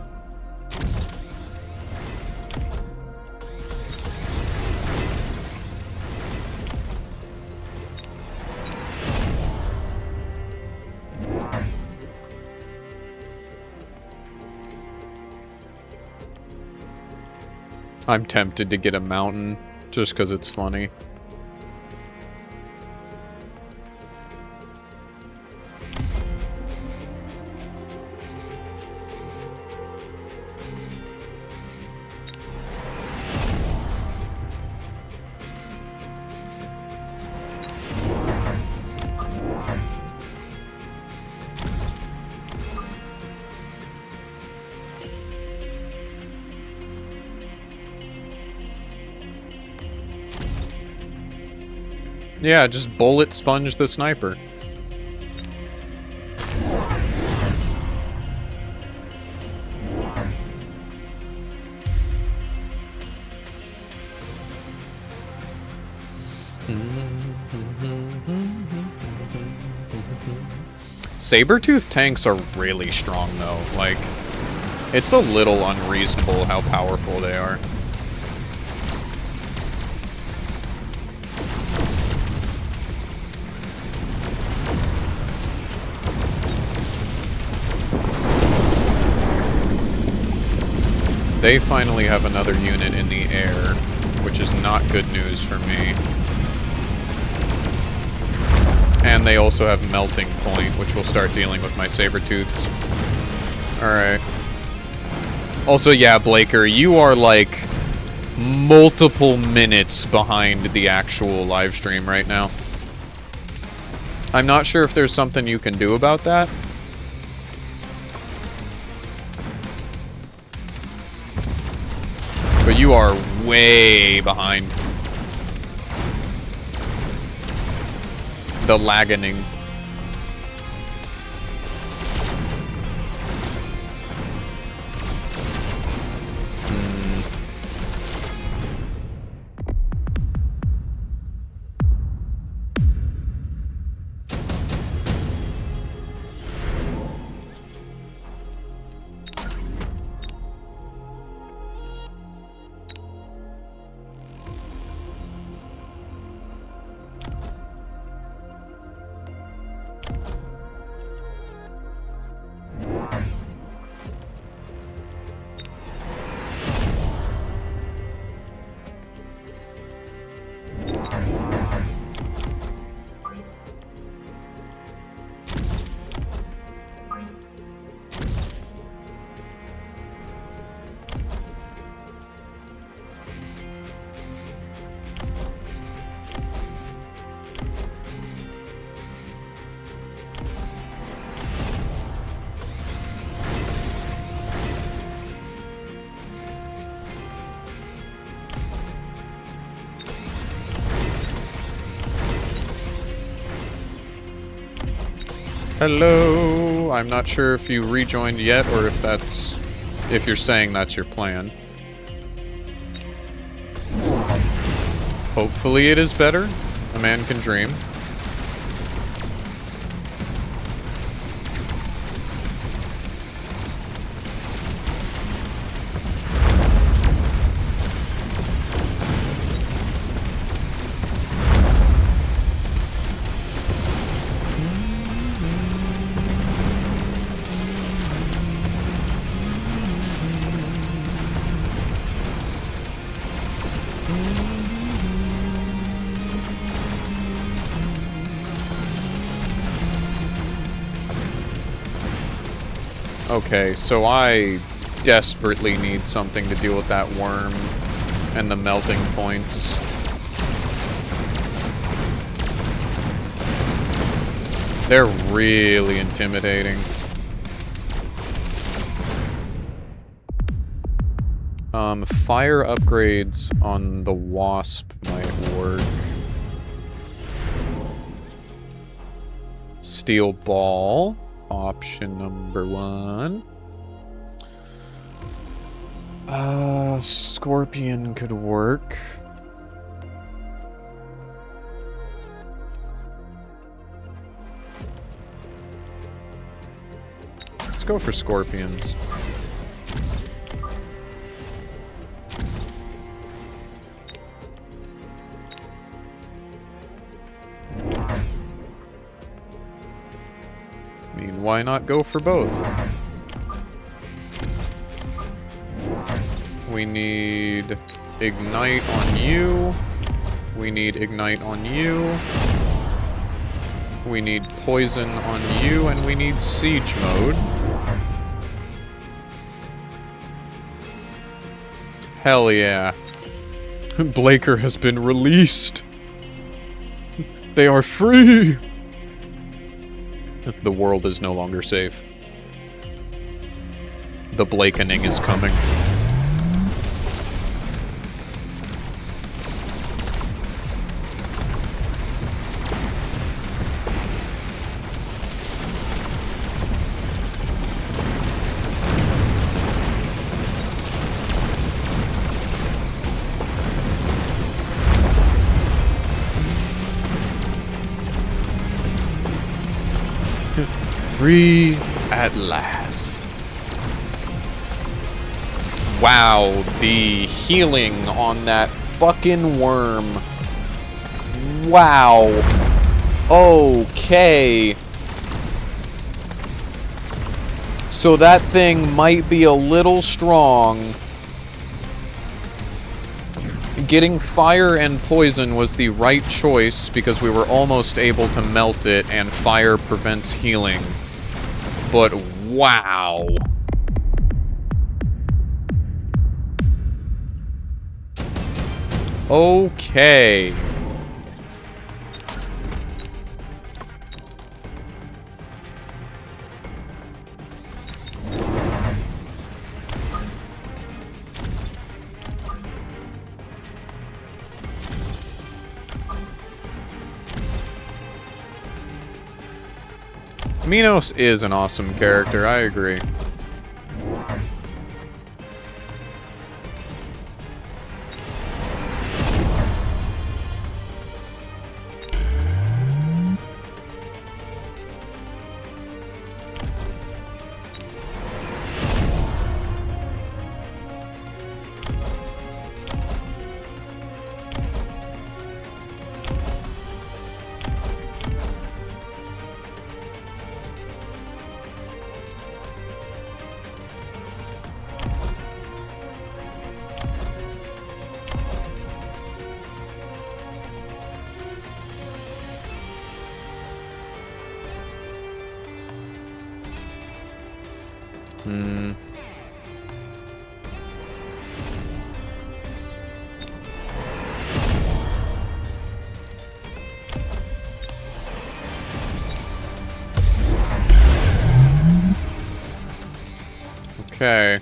I'm tempted to get a mountain just because it's funny. Yeah, just bullet sponge the sniper. Saber-tooth tanks are really strong, though. Like, it's a little unreasonable how powerful they are. They finally have another unit in the air, which is not good news for me. And they also have melting point, which will start dealing with my saber-tooths. Alright. Also, yeah, Blaker, you are like multiple minutes behind the actual live stream right now. I'm not sure if there's something you can do about that. But you are way behind. The lagging. Hello. I'm not sure if you rejoined yet or if you're saying that's your plan. Hopefully it is better. A man can dream. Okay, so I desperately need something to deal with that worm and the melting points. They're really intimidating. Fire upgrades on the wasp might work. Steel ball, option number 1. Scorpion could work. Let's go for scorpions. I mean, why not go for both? We need ignite on you. We need ignite on you. We need poison on you, and we need siege mode. Hell yeah. Blaker has been released. They are free. The world is no longer safe. The Blakening is coming. Free at last. Wow, the healing on that fucking worm. Wow. Okay. So that thing might be a little strong. Getting fire and poison was the right choice because we were almost able to melt it, and fire prevents healing. But wow. Okay. Minos is an awesome character, I agree. Okay.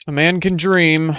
A man can dream.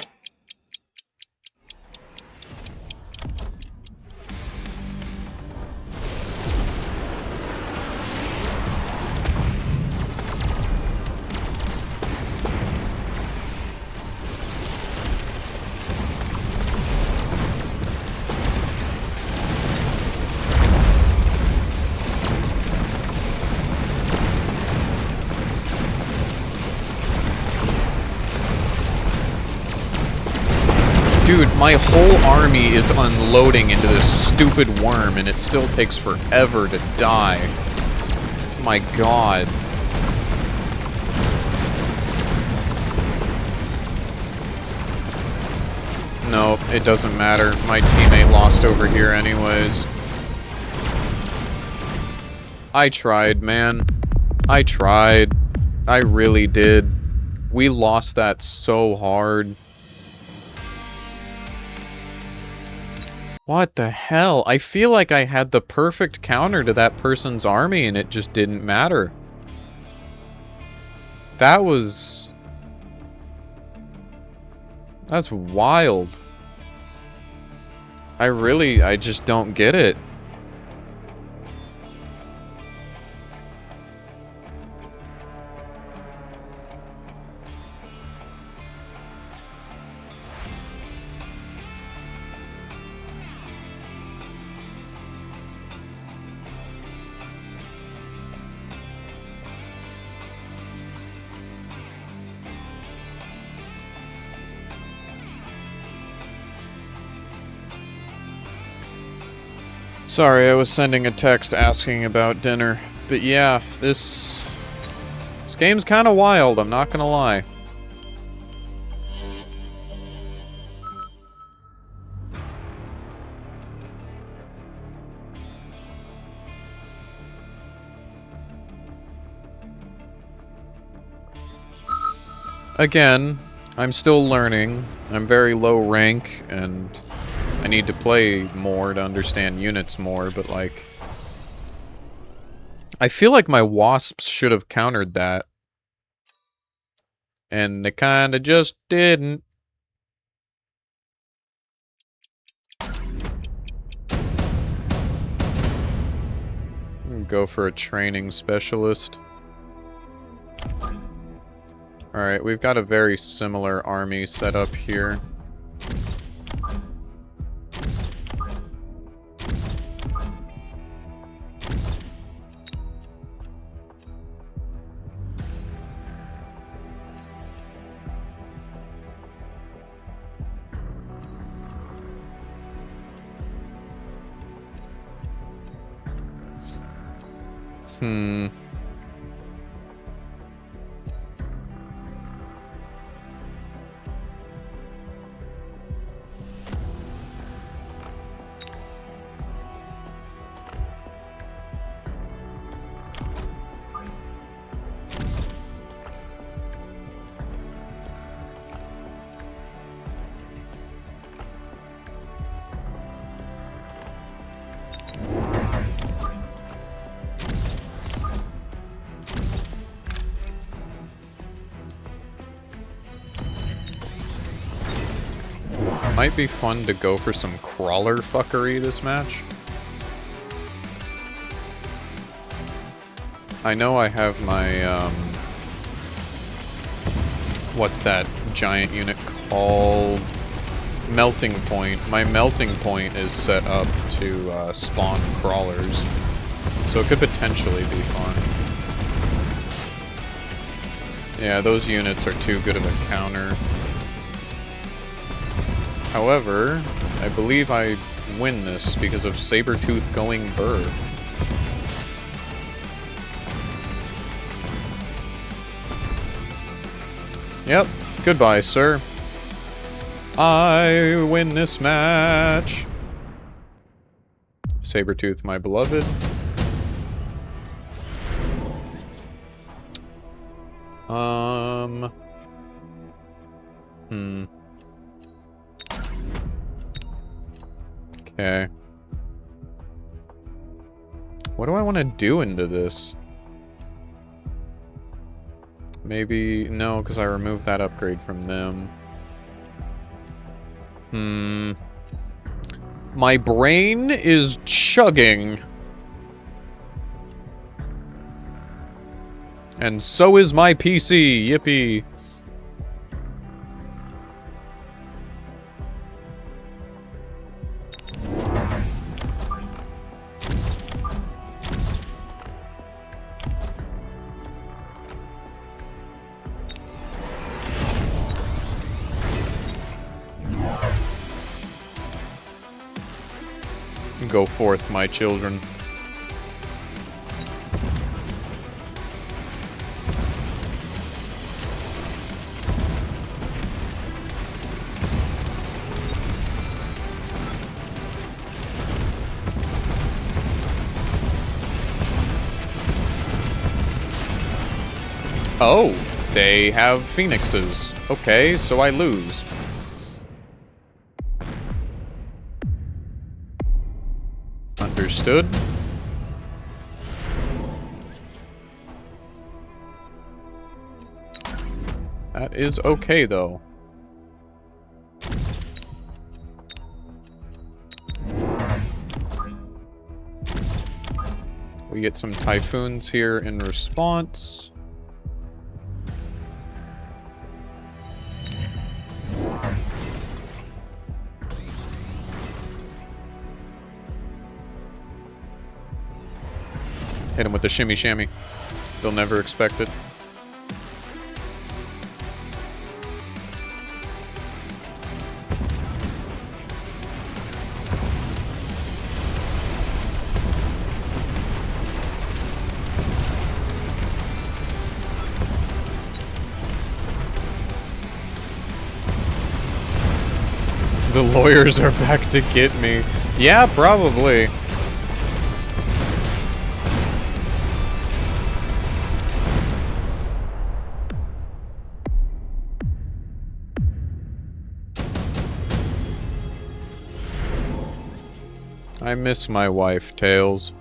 Dude, my whole army is unloading into this stupid worm, and it still takes forever to die. My god. It doesn't matter. My teammate lost over here anyways. I tried, man. I tried. I really did. We lost that so hard. What the hell? I feel like I had the perfect counter to that person's army and it just didn't matter. That was... That's wild. I just don't get it. Sorry, I was sending a text asking about dinner. But yeah, this game's kind of wild, I'm not gonna lie. Again, I'm still learning. I'm very low rank, and I need to play more to understand units more, but like... I feel like my wasps should have countered that. And they kinda just didn't. Go for a training specialist. Alright, we've got a very similar army set up here. Might be fun to go for some crawler fuckery this match. I know I have my, what's that giant unit called? Melting Point. My Melting Point is set up to spawn crawlers, so it could potentially be fun. Yeah, those units are too good of a counter. However, I believe I win this because of Sabretooth going Burr. Yep, goodbye, sir. I win this match. Sabretooth, my beloved. Okay. What do I want to do into this? Maybe... No, because I removed that upgrade from them. My brain is chugging. And so is my PC. Yippee. Go forth, my children. Oh, they have phoenixes. Okay, so I lose. Understood. That is okay, though. We get some typhoons here in response. Hit him with the shimmy shammy. They'll never expect it. The lawyers are back to get me. Yeah, probably. I miss my wife, Tails.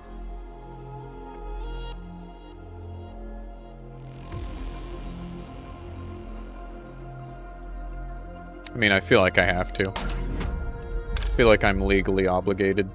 I mean, I feel like I have to. I feel like I'm legally obligated.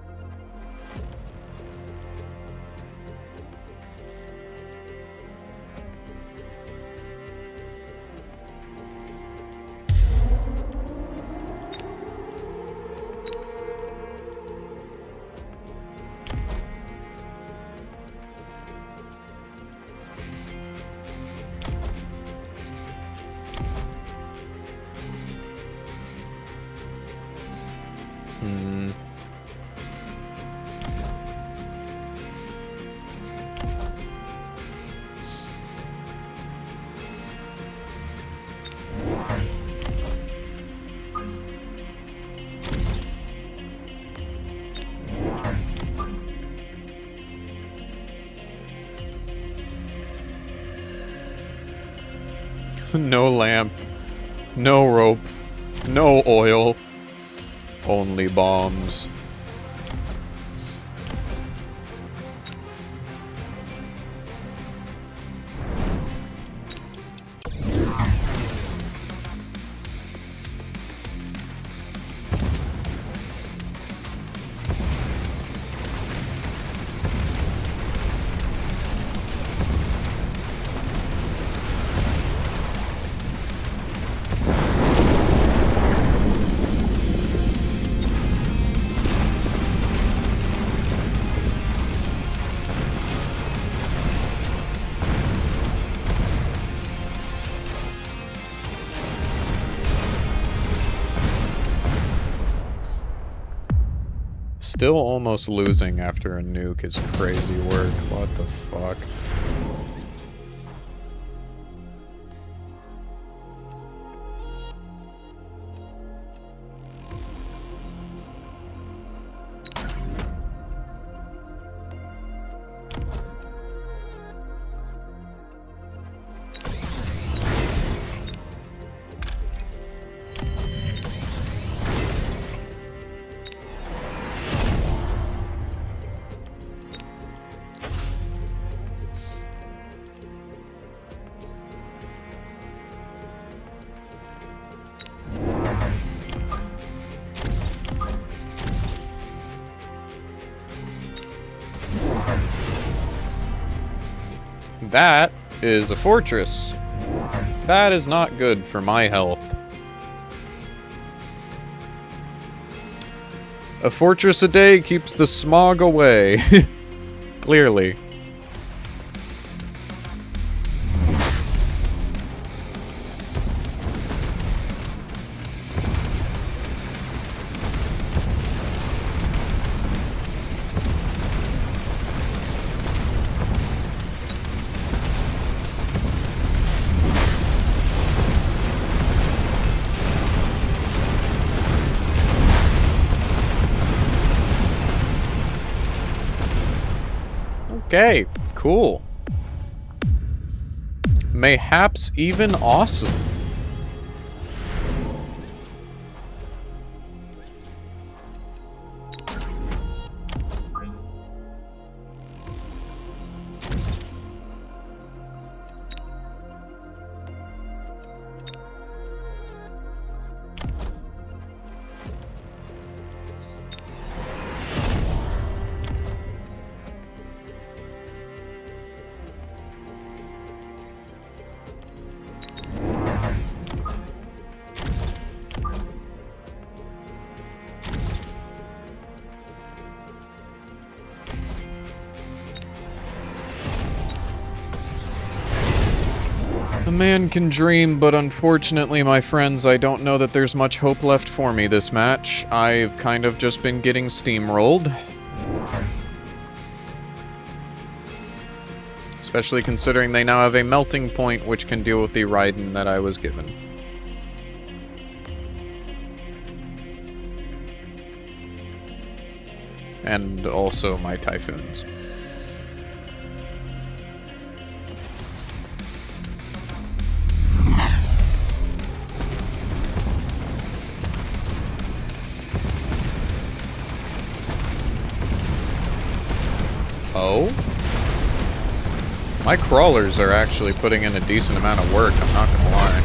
No lamp, no rope, no oil, only bombs. Still almost losing after a nuke is crazy work. What the fuck? That is a fortress. That is not good for my health. A fortress a day keeps the smog away. Clearly. Okay, cool. mayhaps even awesome. A man can dream, but unfortunately, my friends, I don't know that there's much hope left for me this match. I've kind of just been getting steamrolled. Especially considering they now have a melting point which can deal with the Raiden that I was given. And also my Typhoons. Oh? My crawlers are actually putting in a decent amount of work, I'm not gonna lie.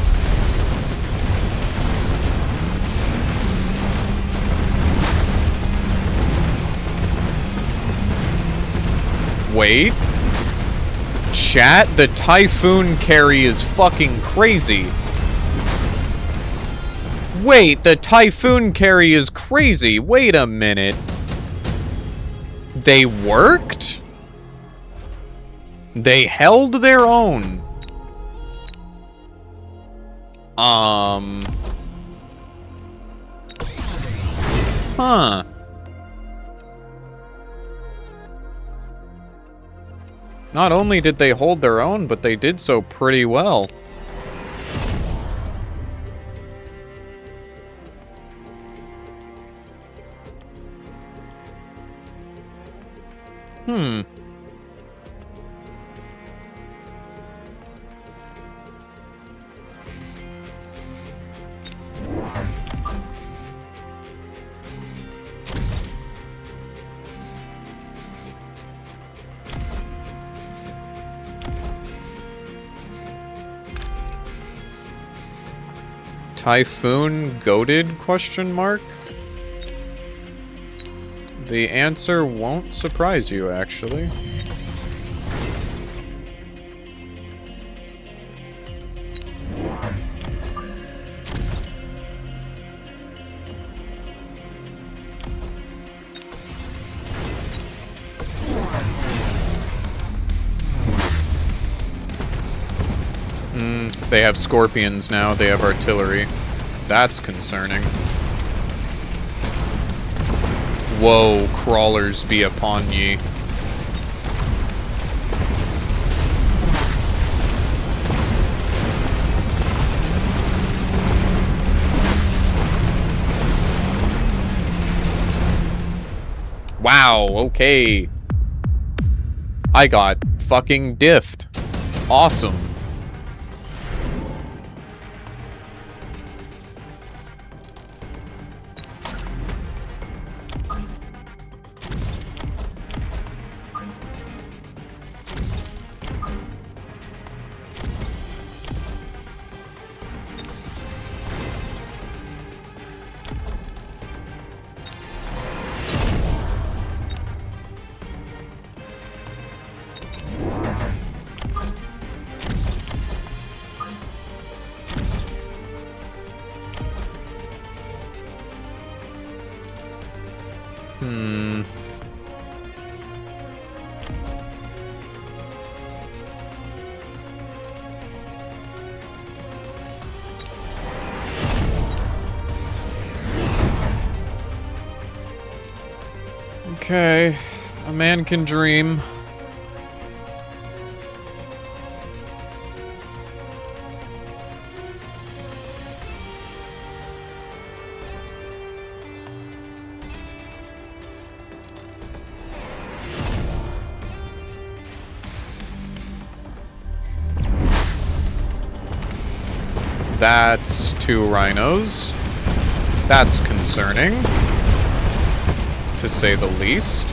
Wait. Chat, the Typhoon carry is fucking crazy. Wait, the Typhoon carry is crazy. Wait a minute. They worked? They held their own. Huh. Not only did they hold their own, but they did so pretty well. Hmm. Typhoon goated? Question mark? The answer won't surprise you, actually. They have scorpions now, they have artillery. That's concerning. Whoa, crawlers be upon ye. Wow, okay. I got fucking diffed. Awesome. Okay, a man can dream. That's 2 rhinos. That's concerning, to say the least.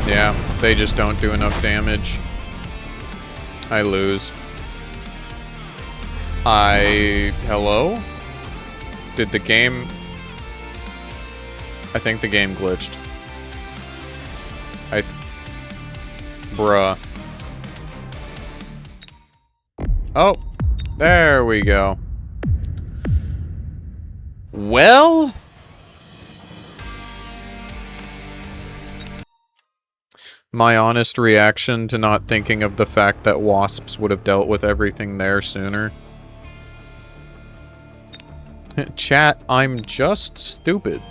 Yeah, they just don't do enough damage. I lose. Hello? Did the game... I think the game glitched. Bruh. Oh, there we go. Well... my honest reaction to not thinking of the fact that wasps would have dealt with everything there sooner. Chat, I'm just stupid.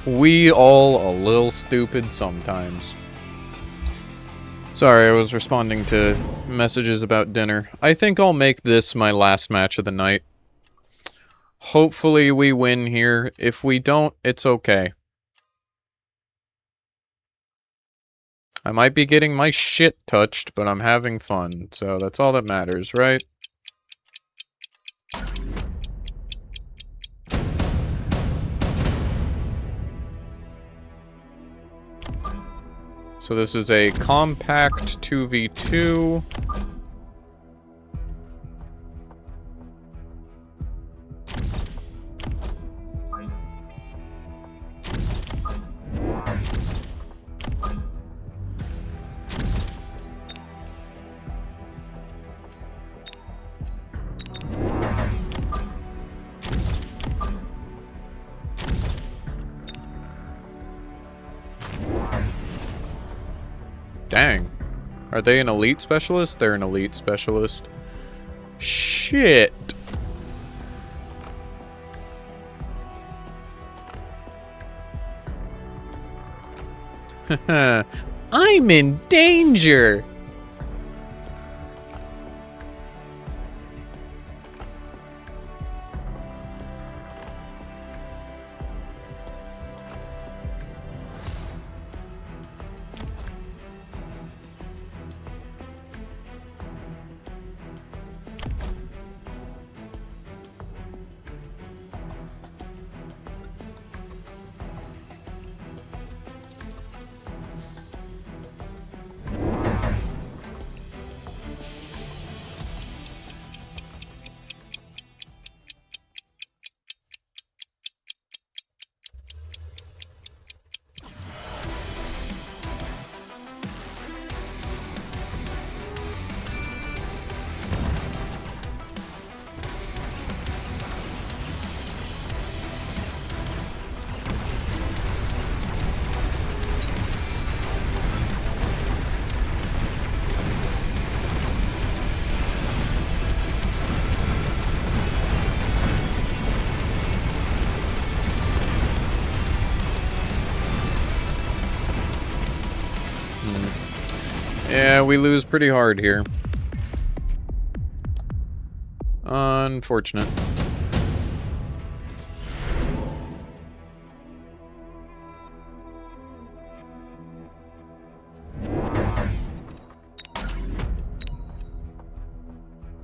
We all a little stupid sometimes. Sorry, I was responding to messages about dinner. I think I'll make this my last match of the night. Hopefully we win here. If we don't, it's okay. I might be getting my shit touched, but I'm having fun, so that's all that matters, right? So this is a compact 2v2. Dang. Are they an elite specialist? They're an elite specialist. Shit. I'm in danger. Yeah, we lose pretty hard here. Unfortunate.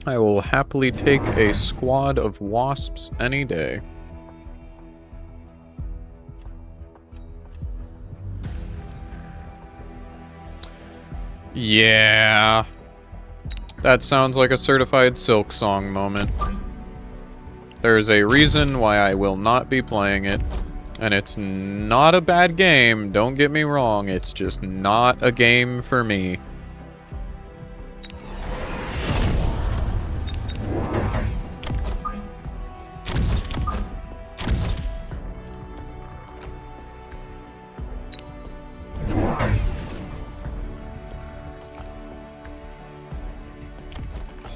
I will happily take a squad of wasps any day. Yeah. That sounds like a certified Silk Song moment. There's a reason why I will not be playing it. And it's not a bad game, don't get me wrong. It's just not a game for me.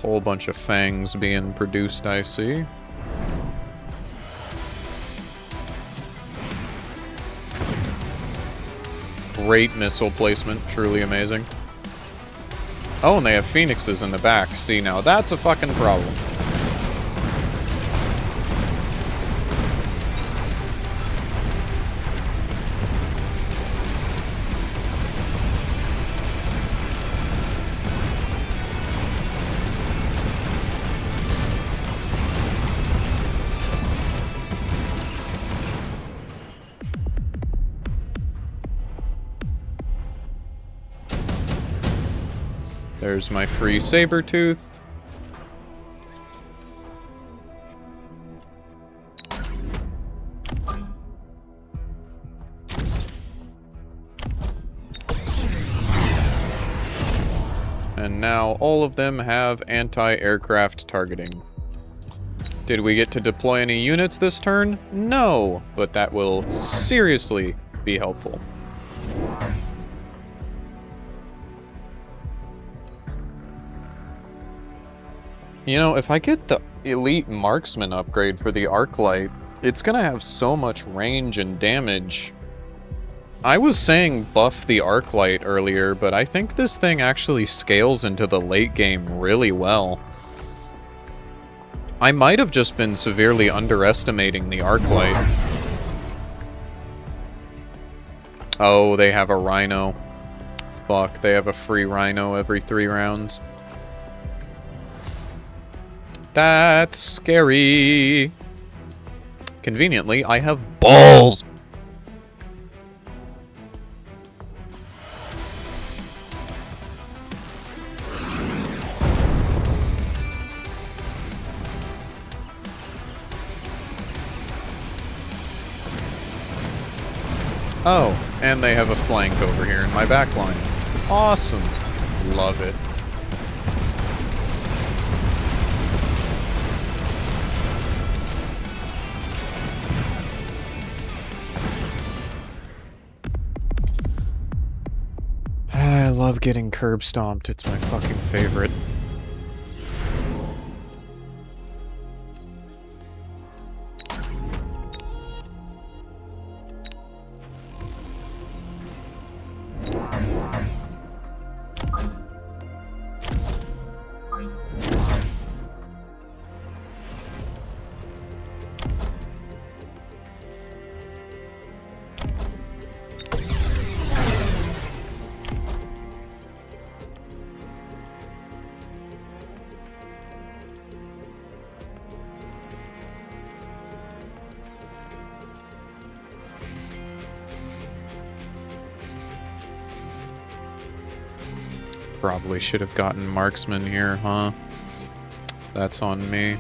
Whole bunch of fangs being produced, I see. Great missile placement, truly amazing. Oh, and they have phoenixes in the back. See, now that's a fucking problem. There's my free saber tooth. And now all of them have anti-aircraft targeting. Did we get to deploy any units this turn? No, but that will seriously be helpful. You know, if I get the Elite Marksman upgrade for the Arclight, it's gonna have so much range and damage. I was saying buff the Arclight earlier, but I think this thing actually scales into the late game really well. I might have just been severely underestimating the Arclight. Oh, they have a Rhino. Fuck, they have a free Rhino every 3 rounds. That's scary. Conveniently, I have balls. Oh, and they have a flank over here in my back line. Awesome. Love it. I love getting curb stomped. It's my fucking favorite. Probably should have gotten marksman here, huh? That's on me.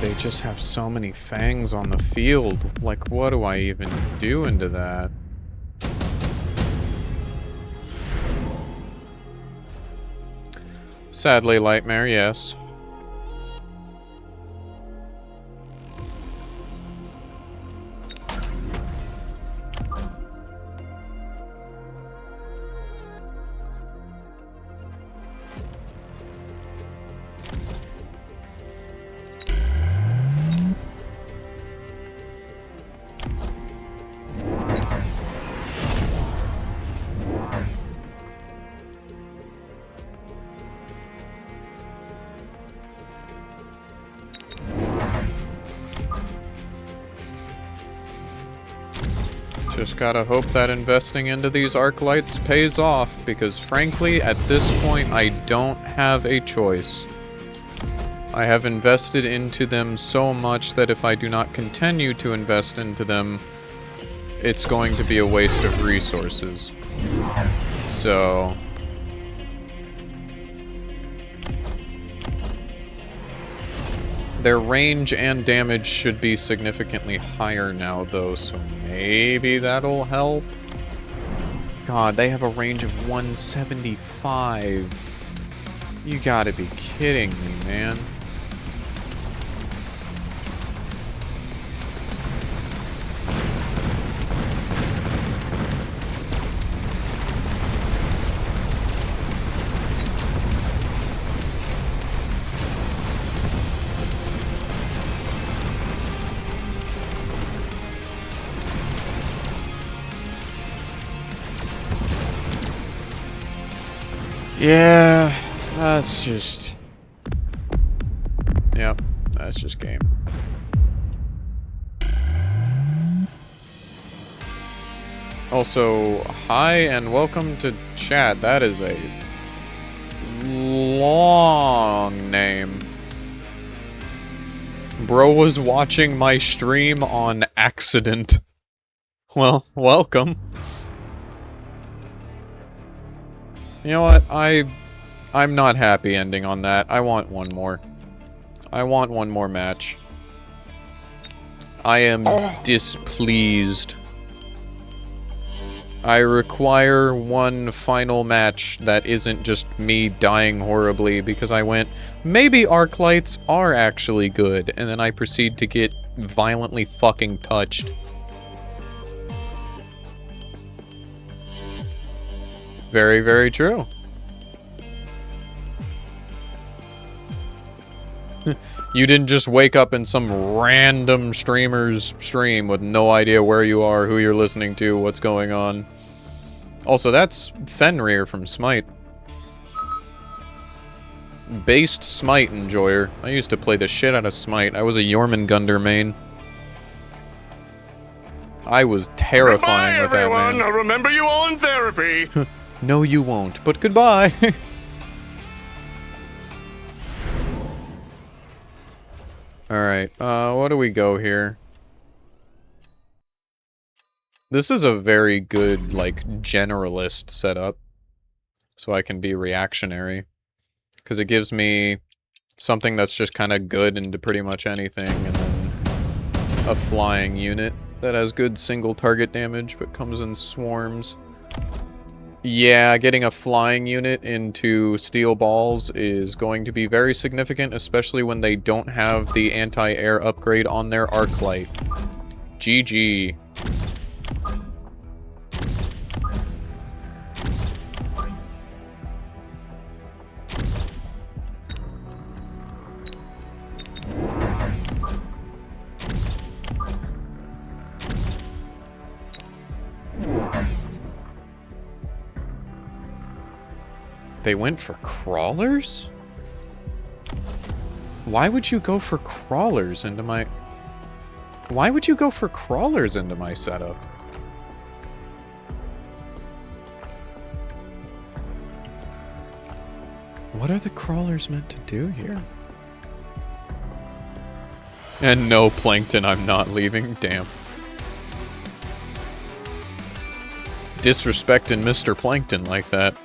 they just have so many fangs on the field. Like, what do I even do into that? Sadly, Lightmare, yes. Just gotta hope that investing into these arc lights pays off, because frankly, at this point, I don't have a choice. I have invested into them so much that if I do not continue to invest into them, it's going to be a waste of resources. So... their range and damage should be significantly higher now, though, so maybe that'll help. God, they have a range of 175. You gotta be kidding me, man. Yeah, that's just... Yep, that's just game. Also, hi and welcome to chat. That is a long name. Bro was watching my stream on accident. Well, welcome. You know what? I'm not happy ending on that. I want one more. I want one more match. I am displeased. I require one final match that isn't just me dying horribly because I went, maybe arc lights are actually good, and then I proceed to get violently fucking touched. Very, very true. You didn't just wake up in some random streamer's stream with no idea where you are, who you're listening to, what's going on. Also, that's Fenrir from Smite. Based Smite enjoyer. I used to play the shit out of Smite. I was a Jormungandr main. I was terrifying with that, man. Goodbye, everyone. I'll remember you all in therapy. No, you won't, but goodbye. Alright, what do we go here? This is a very good, like, generalist setup. So I can be reactionary. Because it gives me something that's just kind of good into pretty much anything, and then a flying unit that has good single target damage, but comes in swarms. Yeah, getting a flying unit into steel balls is going to be very significant, especially when they don't have the anti-air upgrade on their arc light. GG. They went for crawlers? Why would you go for crawlers into my... Why would you go for crawlers into my setup? What are the crawlers meant to do here? And no, Plankton, I'm not leaving. Damn. Disrespecting Mr. Plankton like that.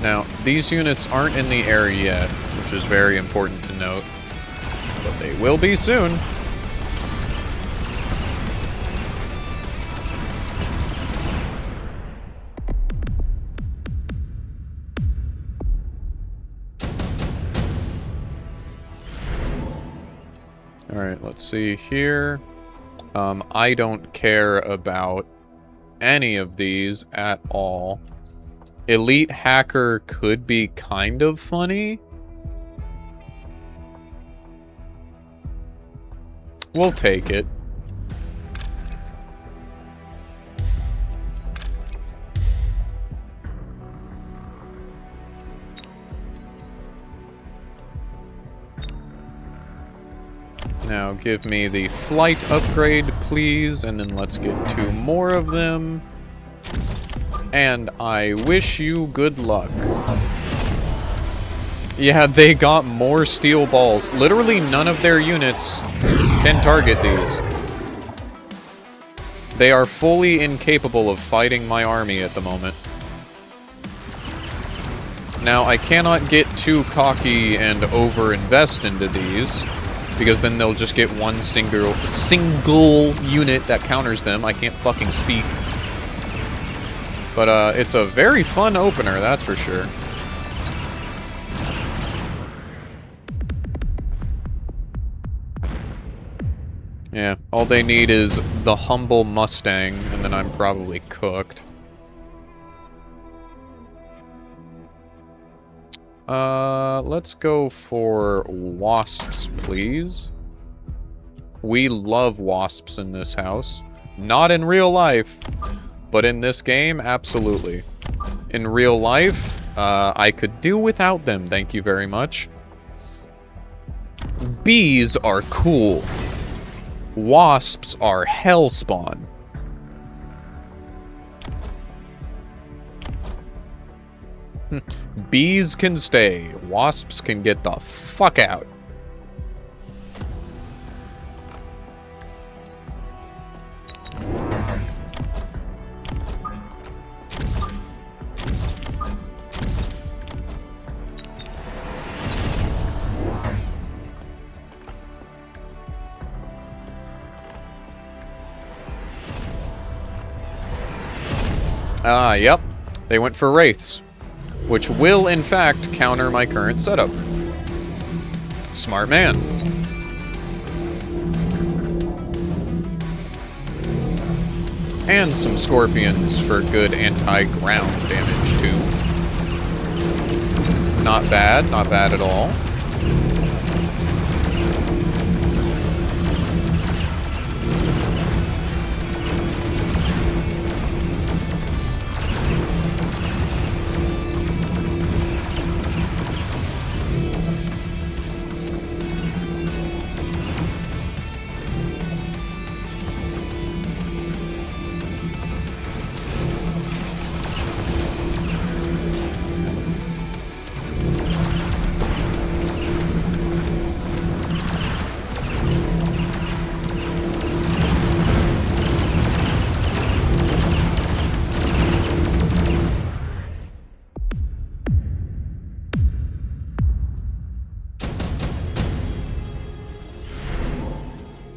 Now, these units aren't in the air yet, which is very important to note. But they will be soon. Alright, let's see here. I don't care about any of these at all. Elite Hacker could be kind of funny. We'll take it. Now give me the flight upgrade, please, and then let's get 2 more of them. And I wish you good luck. Yeah, they got more steel balls. Literally none of their units can target these. They are fully incapable of fighting my army at the moment. Now, I cannot get too cocky and over-invest into these, because then they'll just get one single unit that counters them. I can't fucking speak. But it's a very fun opener, that's for sure. Yeah, all they need is the humble Mustang, and then I'm probably cooked. Let's go for wasps, please. We love wasps in this house. Not in real life, but in this game, absolutely. In real life, I could do without them, thank you very much. Bees are cool. Wasps are hellspawn. Bees can stay. Wasps can get the fuck out. Yep. They went for Wraiths, which will, in fact, counter my current setup. Smart man. And some Scorpions for good anti-ground damage, too. Not bad at all.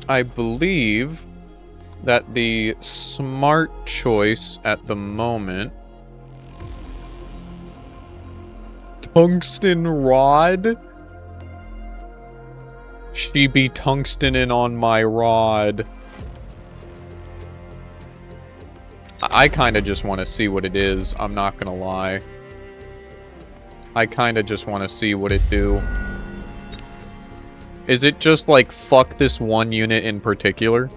I believe that the smart choice at the moment... Tungsten rod? She be tungstening on my rod. I kinda just want to see what it is, I'm not gonna lie. I kinda just want to see what it do. Is it just like, fuck this one unit in particular?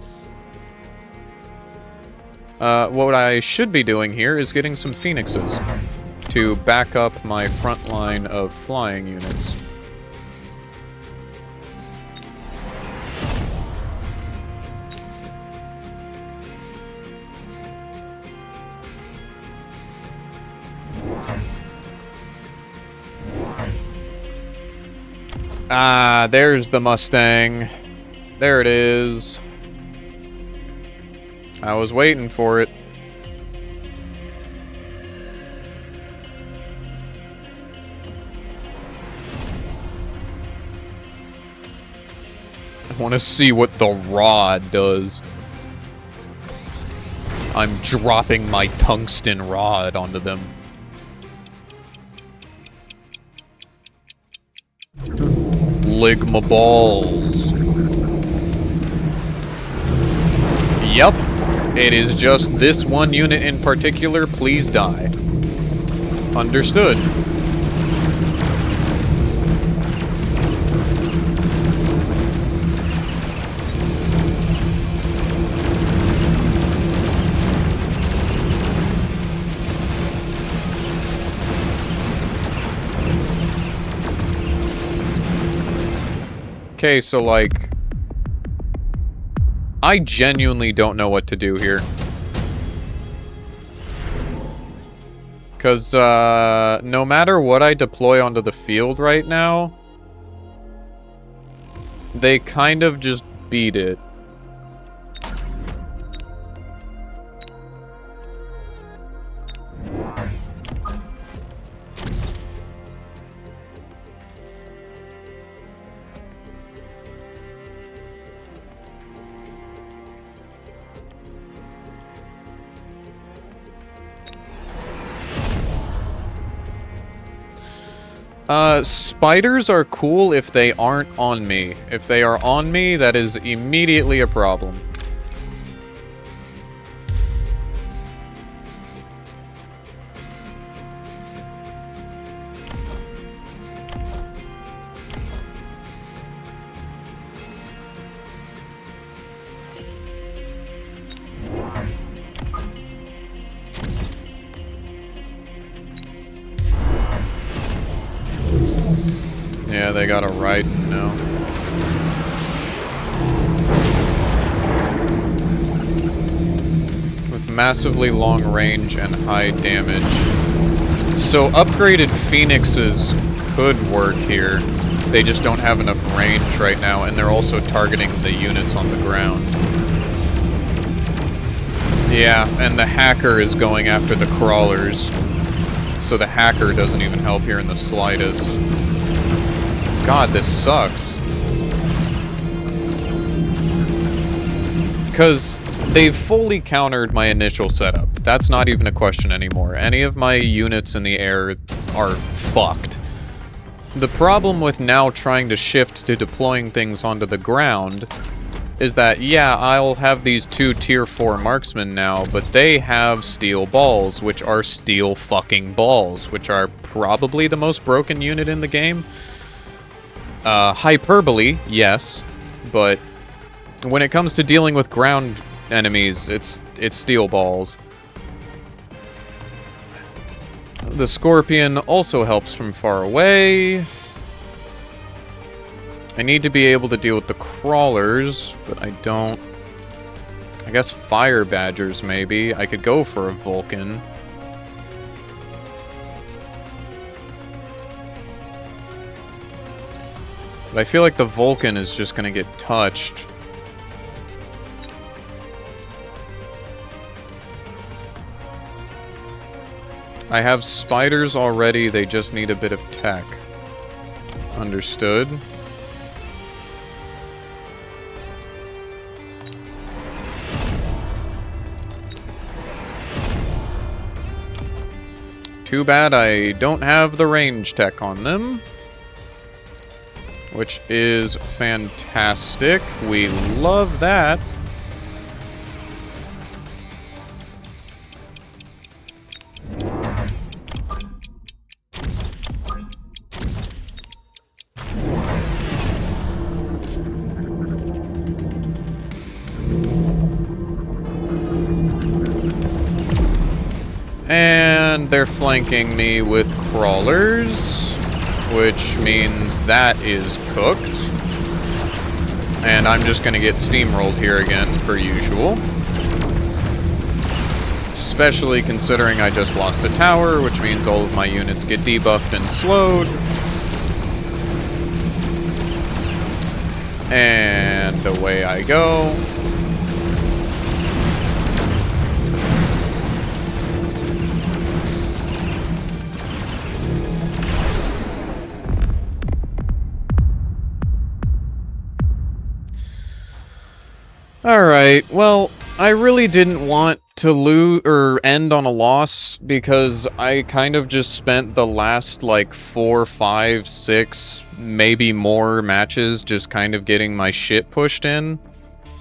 What I should be doing here is getting some Phoenixes to back up my front line of flying units. Ah, there's the Mustang. There it is. I was waiting for it. want to see what the rod does. I'm dropping my tungsten rod onto them. Lick my balls. Yep. It is just this one unit in particular. Please die. Understood. Okay, so like, I genuinely don't know what to do here. Because, no matter what I deploy onto the field right now, they kind of just beat it. Spiders are cool if they aren't on me. If they are on me, that is immediately a problem. Yeah, they got a Raiden now. With massively long range and high damage. So upgraded Phoenixes could work here. They just don't have enough range right now, and they're also targeting the units on the ground. Yeah, and the hacker is going after the crawlers. So the hacker doesn't even help here in the slightest. God, this sucks. Because they've fully countered my initial setup. That's not even a question anymore. Any of my units in the air are fucked. The problem with now trying to shift to deploying things onto the ground is that, yeah, I'll have these 2 tier 4 marksmen now, but they have steel balls, which are steel fucking balls, which are probably the most broken unit in the game. Hyperbole, yes, but when it comes to dealing with ground enemies, it's steel balls. The Scorpion also helps from far away. I need to be able to deal with the crawlers, but I don't. I guess fire badgers, maybe. I could go for a Vulcan. But I feel like the Vulcan is just gonna get touched. I have spiders already, they just need a bit of tech. Understood. Too bad I don't have the range tech on them. Which is fantastic. We love that. And they're flanking me with crawlers, which means that is cooked. And I'm just going to get steamrolled here again, per usual. Especially considering I just lost a tower, which means all of my units get debuffed and slowed. And away I go. Alright, well, I really didn't want to lose or end on a loss because I kind of just spent the last like 4, 5, 6, maybe more matches just kind of getting my shit pushed in.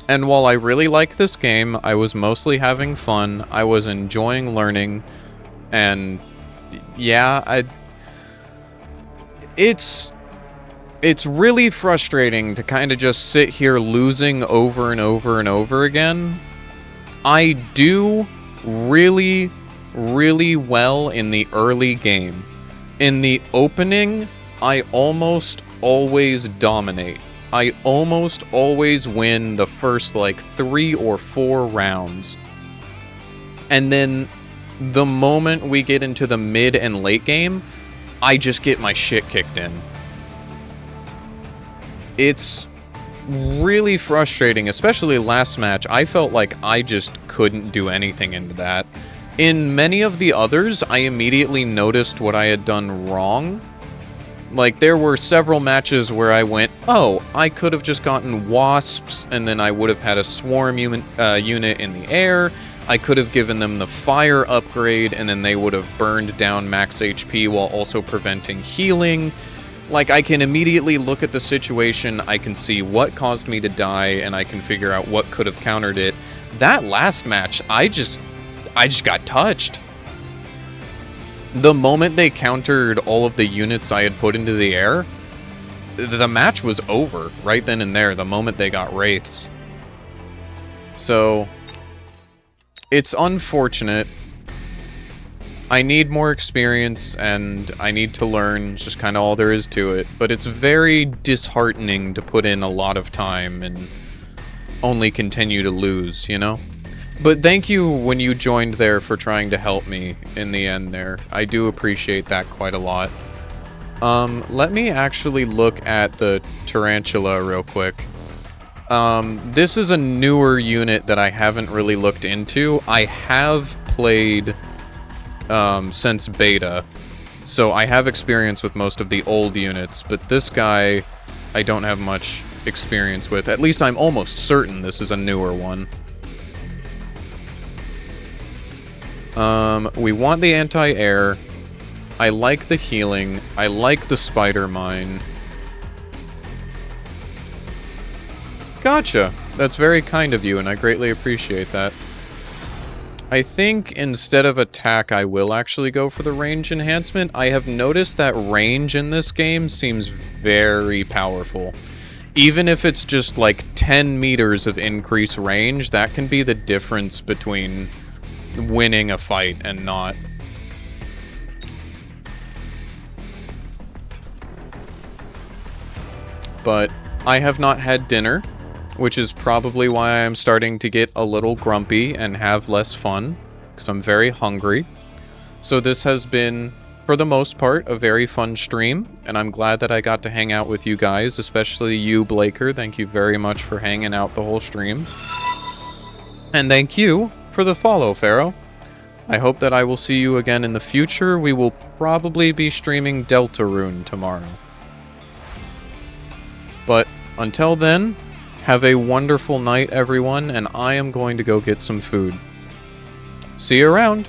And while I really like this game, I was mostly having fun, I was enjoying learning, and yeah, it's really frustrating to kind of just sit here losing over and over and over again. I do really, really well in the early game. In the opening, I almost always dominate. I almost always win the first, like, 3 or 4 rounds. And then, the moment we get into the mid and late game, I just get my shit kicked in. It's really frustrating, especially last match. I felt like I just couldn't do anything into that. In many of the others, I immediately noticed what I had done wrong. Like, there were several matches where I went, oh, I could have just gotten wasps, and then I would have had a swarm unit in the air. I could have given them the fire upgrade, and then they would have burned down max HP while also preventing healing. Like, I can immediately look at the situation, I can see what caused me to die, and I can figure out what could have countered it. That last match, I just got touched. The moment they countered all of the units I had put into the air, the match was over right then and there, the moment they got wraiths. So, it's unfortunate. I need more experience, and I need to learn, just kind of all there is to it. But it's very disheartening to put in a lot of time and only continue to lose, you know? But thank you when you joined there for trying to help me in the end there. I do appreciate that quite a lot. Let me actually look at the Tarantula real quick. This is a newer unit that I haven't really looked into. I have played since beta, so I have experience with most of the old units, but this guy I don't have much experience with. At least I'm almost certain this is a newer one. We want the anti-air. I like the healing. I like the spider mine. Gotcha. That's very kind of you, and I greatly appreciate that. I think instead of attack, I will actually go for the range enhancement. I have noticed that range in this game seems very powerful. Even if it's just like 10 meters of increased range, that can be the difference between winning a fight and not. But I have not had dinner, which is probably why I'm starting to get a little grumpy and have less fun, because I'm very hungry. So this has been, for the most part, a very fun stream, and I'm glad that I got to hang out with you guys, especially you, Blaker. Thank you very much for hanging out the whole stream. And thank you for the follow, Pharaoh. I hope that I will see you again in the future. We will probably be streaming Deltarune tomorrow. But until then, have a wonderful night, everyone, and I am going to go get some food. See you around!